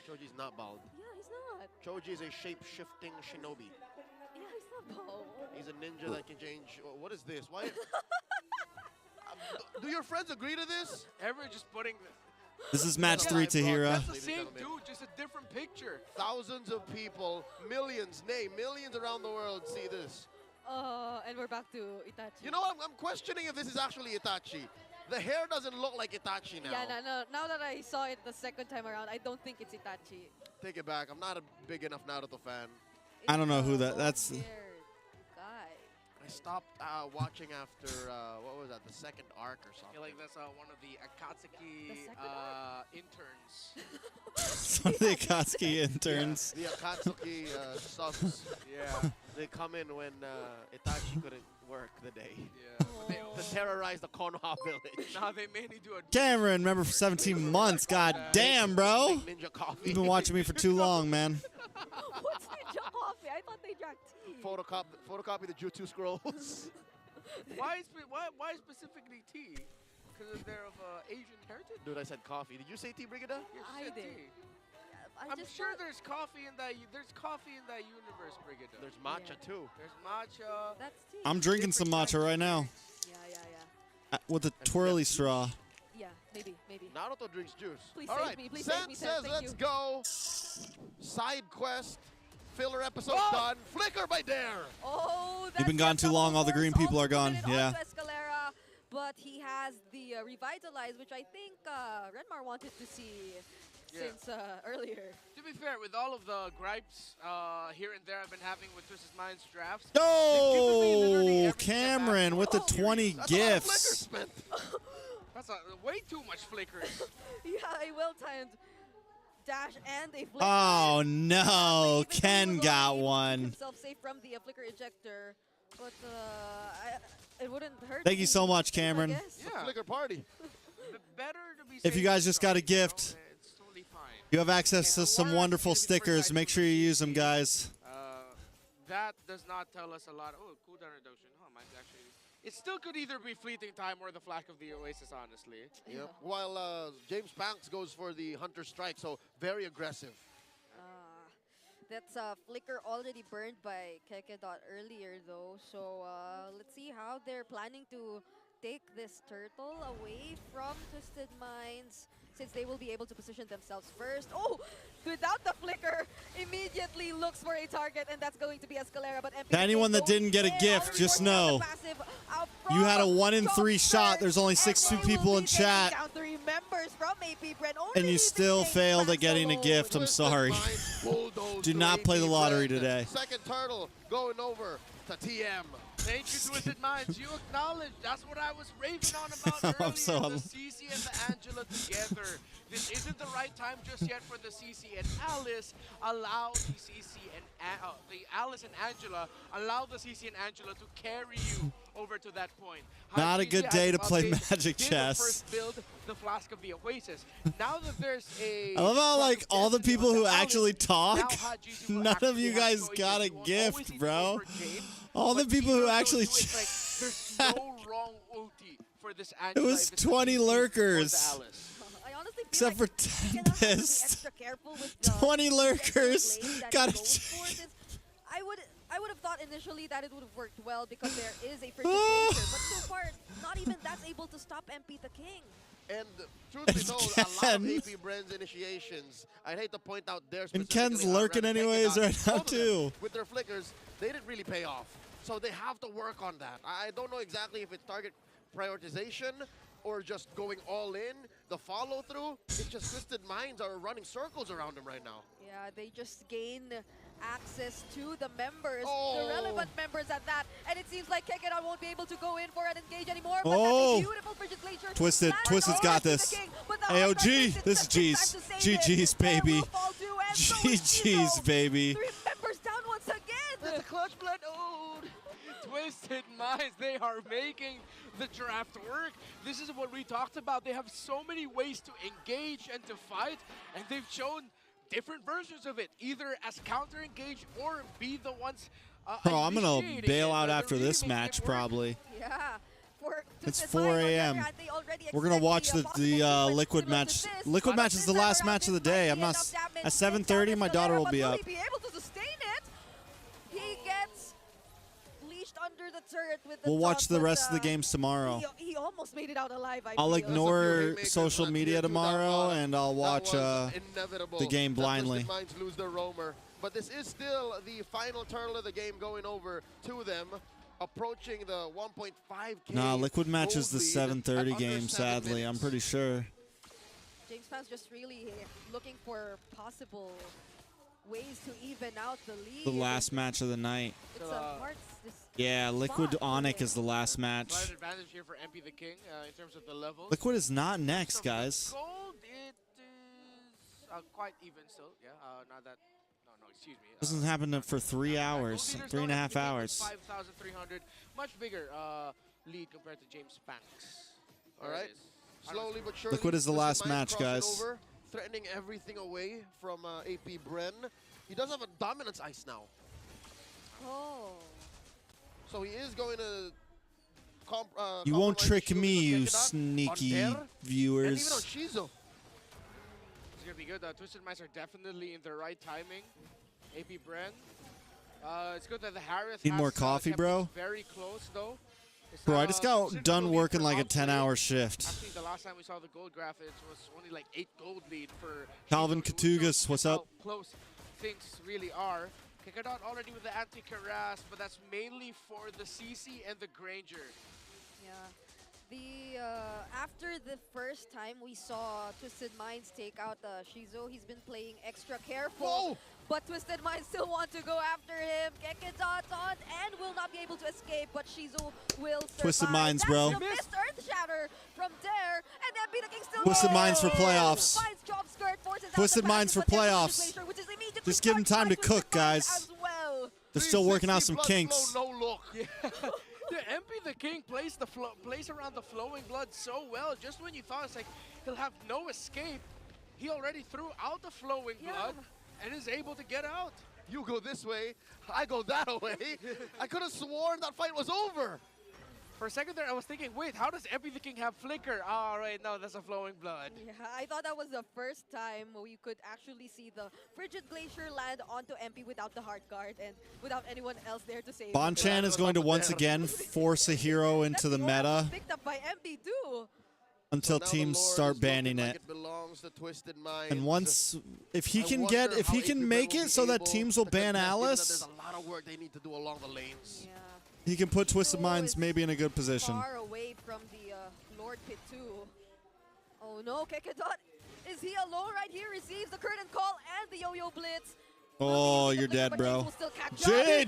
Choji's not bald. Yeah, he's not. Choji is a shape-shifting shinobi. Yeah, he's not bald. He's a ninja that can change. What is this? Why? Do your friends agree to this? Everyone just putting. This is match 3, Tahira. That's the same dude, just a different picture. Thousands of people, millions around the world see this. And we're back to Itachi. You know what? I'm questioning if this is actually Itachi. The hair doesn't look like Itachi now. Yeah, no. Now that I saw it the second time around, I don't think it's Itachi. Take it back. I'm not a big enough Naruto fan. I don't know who that's. Guy. I stopped watching after, what was that, the second arc or I something. feel like that's one of the Akatsuki interns. Some of the Akatsuki interns. Yeah, the Akatsuki subs. Yeah. They come in when Itachi couldn't work the day. Yeah. To terrorize the Konoha village. Now they mainly do a Cameron, member for 17 months. God damn, bro. Ninja coffee. You've been watching me for too long, man. What's ninja coffee? I thought they drank tea. Photocopy the Jutsu scrolls. why specifically tea? Because they're of Asian heritage? Dude, I said coffee. Did you say tea, Brigada? You I said did. tea. I I'm just sure thought- there's coffee in that. There's coffee in that universe, Brigada. There's matcha too. There's matcha. That's tea. I'm drinking some matcha right now Yeah. with a twirly straw. Yeah, maybe. Naruto drinks juice. Please All save right. me, please Sen save me, Sen, says, thank let's you. go. Side quest. Filler episode done. Flicker by Dare. Oh, that's You've been gone it. too long, all the green Force people are also gone, put it yeah. onto Escalera, but he has the Revitalize, which I think Renmar wanted to see since earlier. To be fair, with all of the gripes here and there I've been having with Twisted Minds drafts, Oh, Cameron with the 20 That's a lot of flicker gifts. spent. that's way too much flickers. Yeah, a well-timed dash and a flicker. Oh Even no, though he Ken was got able to keep one. himself safe from the flicker ejector, but it wouldn't hurt. Thank you so me, much, I Cameron. guess. Yeah. Flicker party. Better to be If you safe guys than just got a sorry, you know? gift, It's totally fine. You have access to Okay, some Aurora wonderful is gonna be the first stickers. Make sure you use them, guys. That does not tell us a lot. Oh, cooldown reduction. Oh, mine's actually. It still could either be fleeting time or the flack of the Oasis, honestly. Yeah. While James Banks goes for the Hunter Strike, so very aggressive. That's flicker already burned by Kekedot earlier though, so let's see how they're planning to take this turtle away from Twisted Minds, since they will be able to position themselves first. Oh, without the flicker, immediately looks for a target, and that's going to be Escalera. But MP To anyone that going didn't get a in, gift, already just forcing out the know, passive out you had a from 1 in 3 shot. Top There's only and 6 they will people be in taking chat, down 3 members from AP Bren, only and you leaving still James failed at Banks getting a alone. gift. I'm Twisted sorry. Minds bulldoze Do to not play the AP lottery Bren. today. Second turtle going over to TM. Thank you, Twisted Minds. You acknowledged. That's what I was raving on about earlier. so the CC and the Angela together. This isn't the right time just yet for the CC and Alice. Allow the CC and the Alice and Angela allow the CC and Angela to carry you over to that point. Not a CC, good as day to of play update, Magic did Chess. The first build, the Flask of the Oasis. Now that there's a I love how like all the people who Alice, actually talk, now Haji will none of actually you have guys choices. got a You will always gift, need to bro. over Jade, All the but people either who of those actually two, it's like, there's no wrong ulti for this Angela. was if it's 20 the CC or the lurkers. Alice. I honestly feel Except like for Kekedot has to be Tempest. extra careful with the 20 lurkers. lane that Gotta he goes for, check. since I would have thought initially that it would have worked well because there is a frigid nature, but so far not even that's able to stop MP the King. And truth be told, a lot of Ken. AP Bren's initiations, I'd hate to point out their And Ken's lurking anyways right now too. With their flickers, they didn't really pay off. So they have to work on that. I don't know exactly if it's target prioritization or just going all in. The follow through, it's just Twisted Minds are running circles around him right now. Yeah, they just gain access to the members, Oh. the relevant members at that, and it seems like Kekedot won't be able to go in for an engage anymore. But Oh. that's a beautiful frigid glacier. Twisted, Landed Twisted's over got to the this. King, but the AOG, Heartbreak this is Princess G's. takes time to save GG's, it. There baby. will fall too, and so is GG's, Chico. baby. 3 members down once again. That's a clutch blood ode. Twisted Minds, they are making the draft work. This is what we talked about. They have so many ways to engage and to fight, and they've shown different versions of it, either as counter engage or be the ones Bro, I'm gonna initiating bail it. out They're after really this making it match work. probably. Yeah. It's 4 a.m. We're gonna watch the Liquid match. Liquid match is the last match of the day. I'm not at 7:30. My daughter will be up. Will he be able to sustain it? He gets leashed under the turret with the We'll watch top, the but, rest of the game tomorrow. He almost made it out alive. I'll feel. ignore social media tomorrow and I'll watch inevitable the game that blindly. Twisted Minds lose their roamer. But this is still the final turtle of the game going over to them, approaching the 1.5K. Nah, Liquid match is the gold lead 7:30 at game, under 7 sadly. I'm minutes. pretty sure. James fans just really looking for possible ways to even out the lead. The last match of the night. It's a hard Yeah, Liquid spot Onyx for is the last match. Slight advantage here for MP the King in terms of the levels. Liquid is not next, guys. Gold, it is quite even still. Yeah, not that. No, excuse me. Doesn't happen for 3 hours, Gold leaders 3.5 don't hours. 5,300, much bigger lead compared to James Banks. All right. Slowly but surely. Liquid is the Twisted last Minds match, crossing guys. Over, threatening everything away from AP Bren. He does have a dominance ice now. Oh. So he is going to You won't compromise trick shielding me, on you Kekadot, on sneaky Bear, and even on viewers. Shizo. It's gonna be good. Twisted Minds are definitely in the right timing. AP Bren. It's good that the Harris Need has, more coffee, kept bro? it very close though. It's, Bro, I just got considerable done lead working for like a Outrage. 10-hour shift. Actually, the last time we saw the gold graph, it was only like 8 gold lead for Calvin Shizo. It Katugas, shows what's how up? close things really are. Kekadot already with the anti-Karas, but that's mainly for the CC and the Granger. Yeah. After the first time we saw Twisted Minds take out Shizo, he's been playing extra careful. Whoa! But Twisted Minds still want to go after him. Kekadot on and will not be able to escape, but Shizo will survive. Twisted Minds, That's bro. the missed Earth Shatter from there, and then Be the King still Twisted goes. Minds for playoffs. Finds job skirt, forces out Twisted the Minds passive, for but there's playoffs. Glacier, which is immediately Just give 'em charged time by to cook, Twisted Minds guys. as well. They're still working out some 360 kinks. blood flow, no look. Yeah, MP the King plays around the flowing blood so well. Just when you thought it's like he'll have no escape, he already threw out the flowing blood and is able to get out. You go this way, I go that way. I could have sworn that fight was over. For a second there, I was thinking, wait, how does MP the King have flicker? Oh, right, no, that's a flowing blood. Yeah, I thought that was the first time we could actually see the Frigid Glacier land onto MP without the hard guard and without anyone else there to save him. Bonchan is going to once again force a hero into the meta Picked up by MP too. until So now the teams Lord start is looking banning like it. belongs to Twisted Minds. And once, if he I can wonder get, if how he AP can Bren make will it be so that able teams will to ban contest, given that Alice, There's a lot of work they need to do along the lanes. Yeah. he can put Twisted Oh, Minds it's maybe in a good position. Far away from the Lord Pit too. Oh no, Kekadot. Is he alone right here? Receives the curtain call and the yo-yo blitz. Oh, you're dead, bro. JJ's!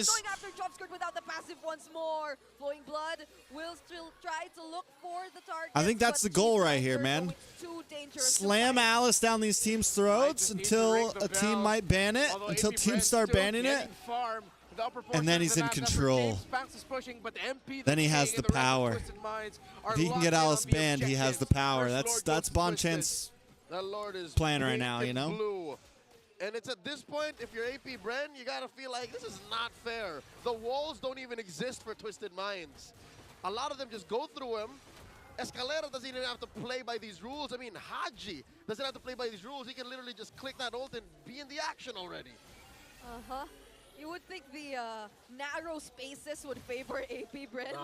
Going after job skirt without the passive once more. Flowing blood will still try to look for the target. I think that's the goal right here, man. Slam Alice down these teams' throats until a team might ban it, until teams start banning it. And then he's in control. Then he has the power. If he can get Alice banned, he has the power. That's Bonchan's That Lord is plan right pink now, and you know? blue. And it's at this point, if you're AP Bren, you gotta feel like this is not fair. The walls don't even exist for Twisted Minds. A lot of them just go through him. Escalera doesn't even have to play by these rules. I mean, Haji doesn't have to play by these rules. He can literally just click that ult and be in the action already. Uh-huh. You would think the narrow spaces would favor AP Bren,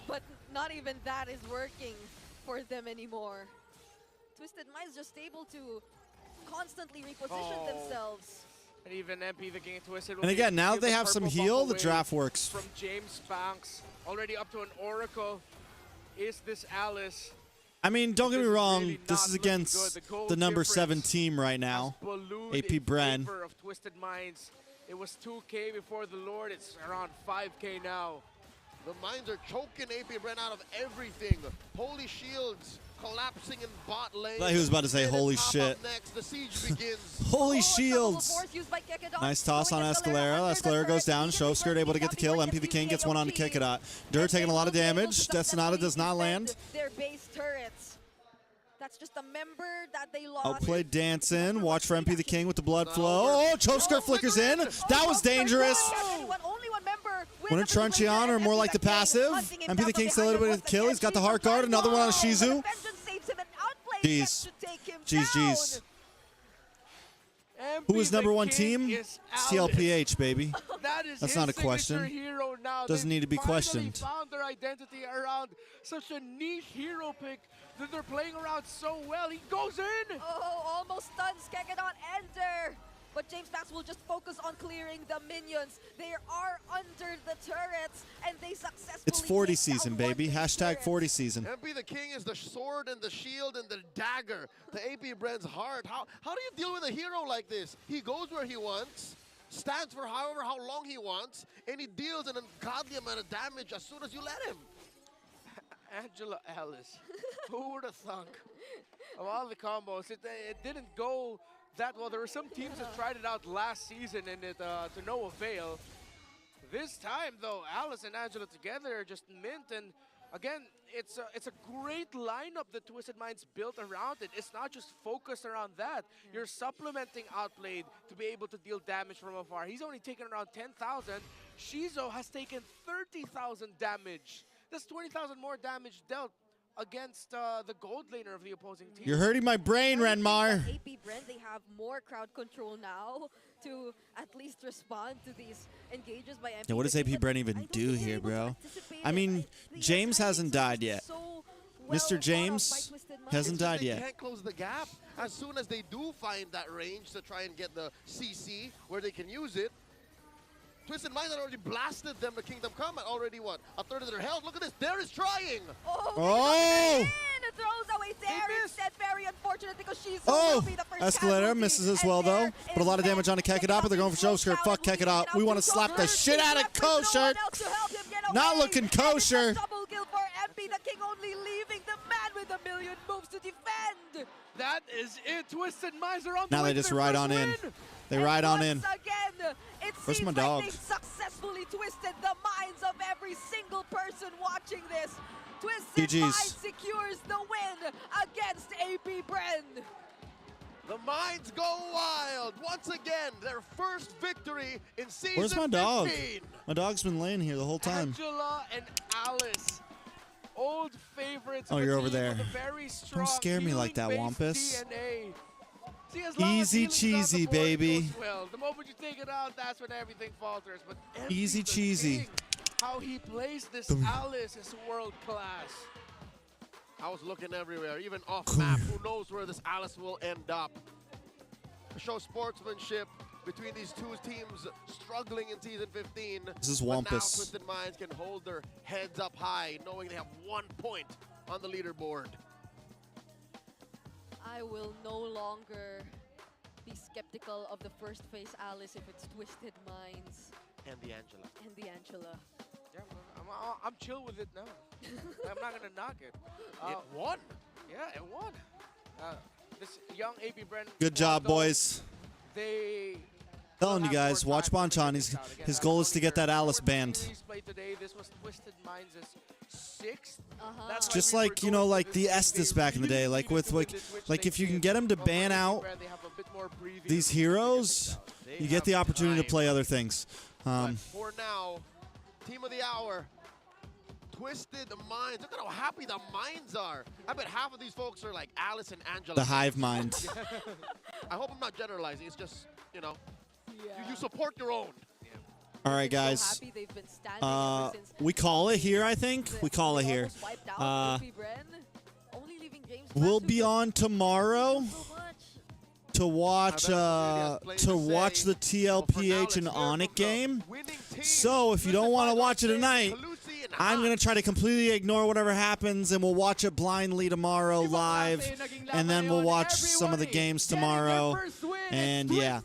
but not even that is working for them anymore. Twisted Minds just able to constantly reposition themselves. And even MP the King Twisted. And again, now that they have some heal, the draft works. From James Banks, already up to an Oracle. Is this Alice? I mean, don't get me wrong, Really this is not looking against good. goal the number difference 7 team right now, has ballooned AP in Bren. favor of Twisted Minds. It was 2K before the Lord. It's around 5K now. The Minds are choking AP Bren out of everything. Holy shields collapsing in bot lane. I thought he was about to say, And then holy top up shit. Next, the siege begins. Holy Oh, shields! Nice toss on Escalera. Escalera goes down. Showskirt able to get the kill. MP the King gets one on to Kekadot. Dur taking a lot of damage. Destinata does not land. Their base turrets. That's just a member that they lost. Outplayed dancing. Watch for MP the King with the blood flow. Oh, Chokeskirt flickers in. That was dangerous. Only one member will Winner Truncheon or more like the passive. MP the King celebrated the kill. He's got the heart guard. Another one on Shizu. Jeez. Jeez. Who is number one team? It's TLPH, baby. That's not a question. Doesn't need to be questioned. Found their identity around such a niche hero pick that they're playing around so well. He goes in. Oh, almost stuns Kekedon Ender. But James Banks will just focus on clearing the minions. They are under the turrets, and they successfully It's 40 take season, down baby. one of the Hashtag turrets. 40 season. MP the King is the sword and the shield and the dagger to AP Bren's heart. How do you deal with a hero like this? He goes where he wants, stands for however how long he wants, and he deals an ungodly amount of damage as soon as you let him. Angela Alice. Who would have thunk? Of all the combos, it didn't go that well. There were some teams that tried it out last season and it to no avail. This time, though, Alice and Angela together just mint, and again, it's a great lineup that Twisted Minds built around it. It's not just focused around that. You're supplementing Outplayed to be able to deal damage from afar. He's only taken around 10,000. Shizo has taken 30,000 damage. That's 20,000 more damage dealt against the gold laner of the opposing team. You're hurting my brain, Renmar. AP Brent, they have more crowd control now to at least respond to these engages by MP. Yeah, what does AP Brent even do here, bro? I mean, James hasn't died yet. Mr. James hasn't died They yet. can't close the gap. As soon as they do find that range to try and get the CC where they can use it, Twisted Minds had already blasted them to Kingdom Come at already what? A third of their health. Look at this. There is trying. Oh! It throws away there instead. Very unfortunate because she's Oh! Escalator misses as well, though. But a lot of damage on the Kekedop, but they're going for Show Skirt. Fuck Kekedop. We want to slap the shit out of Kosher. Not looking kosher. Double kill for MP, the King only leaving the man with a million moves to defend. That is it. Twisted Minds are on Now they just ride on in. They ride on in. Again, it Where's seems my like dog? they successfully twisted the minds of every single person watching this. Twisted GG's. Minds secures the win against AP Bren. The Minds go wild. Once again, their first victory in season Where's my dog? 15. My dog's been laying here the whole time. Angela and Alice, old favorites. Oh, of a you're over team there. with a very strong scare me like that, healing-based Wampus. DNA. See, as long as Easy healing's on the cheesy, board, it baby. goes well. The moment you take it out, that's when everything falters. But MP Easy the cheesy. King, how he plays this Alice is world class. I was looking everywhere, even off map. Who knows where this Alice will end up? To show sportsmanship between these two teams struggling in season 15. This is But now Wampus. Twisted Minds can hold their heads up high, knowing they have 1 point on the leaderboard. I will no longer be skeptical of the first phase Alice if it's Twisted Minds And the Angela. and the Angela. Yeah, I'm chill with it now. I'm not gonna knock it. It won. Yeah, it won. This young AP Bren. Good job, boys. They Telling you guys, watch Bonchan. His goal is to get that Alice banned. Today. This was Twisted Minds' 6th. That's why Just we were like, you going know, to like this the game. Estes They back in the really day. Like needed with to win this, which like they if you can did. get them to But ban for out AP Bren, they have a bit more breathing these room to heroes, figure this out. you get the have opportunity to time. play other things. But for now, team of the hour, Twisted Minds. Look at how happy the Minds are. I bet half of these folks are like Alice and Angela. The hive mind. I hope I'm not generalizing. It's just, you know, you support your own. All right, So guys. happy they've been standing ever since We call it here, I think. the- We call it they here. almost wiped out AP Bren, only leaving James Banks We'll who be just on tomorrow so much. to watch the TLPH and Onyx game. So if you don't want to watch it tonight, I'm going to try to completely ignore whatever happens, and we'll watch it blindly tomorrow live, and then we'll watch some of the games tomorrow. And yeah.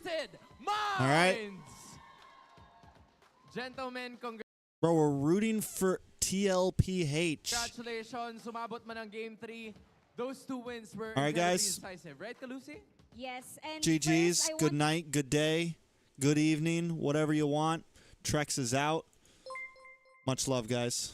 All right. Gentlemen, Bro, we're rooting for TLPH. congratulations. Sumabot man ang Game 3. Those 2 wins were All right, incredibly guys. decisive. Right, Kalusi? Yes, and GG's, first, I good want- night, good day, good evening, whatever you want. TREX is out. Much love, guys.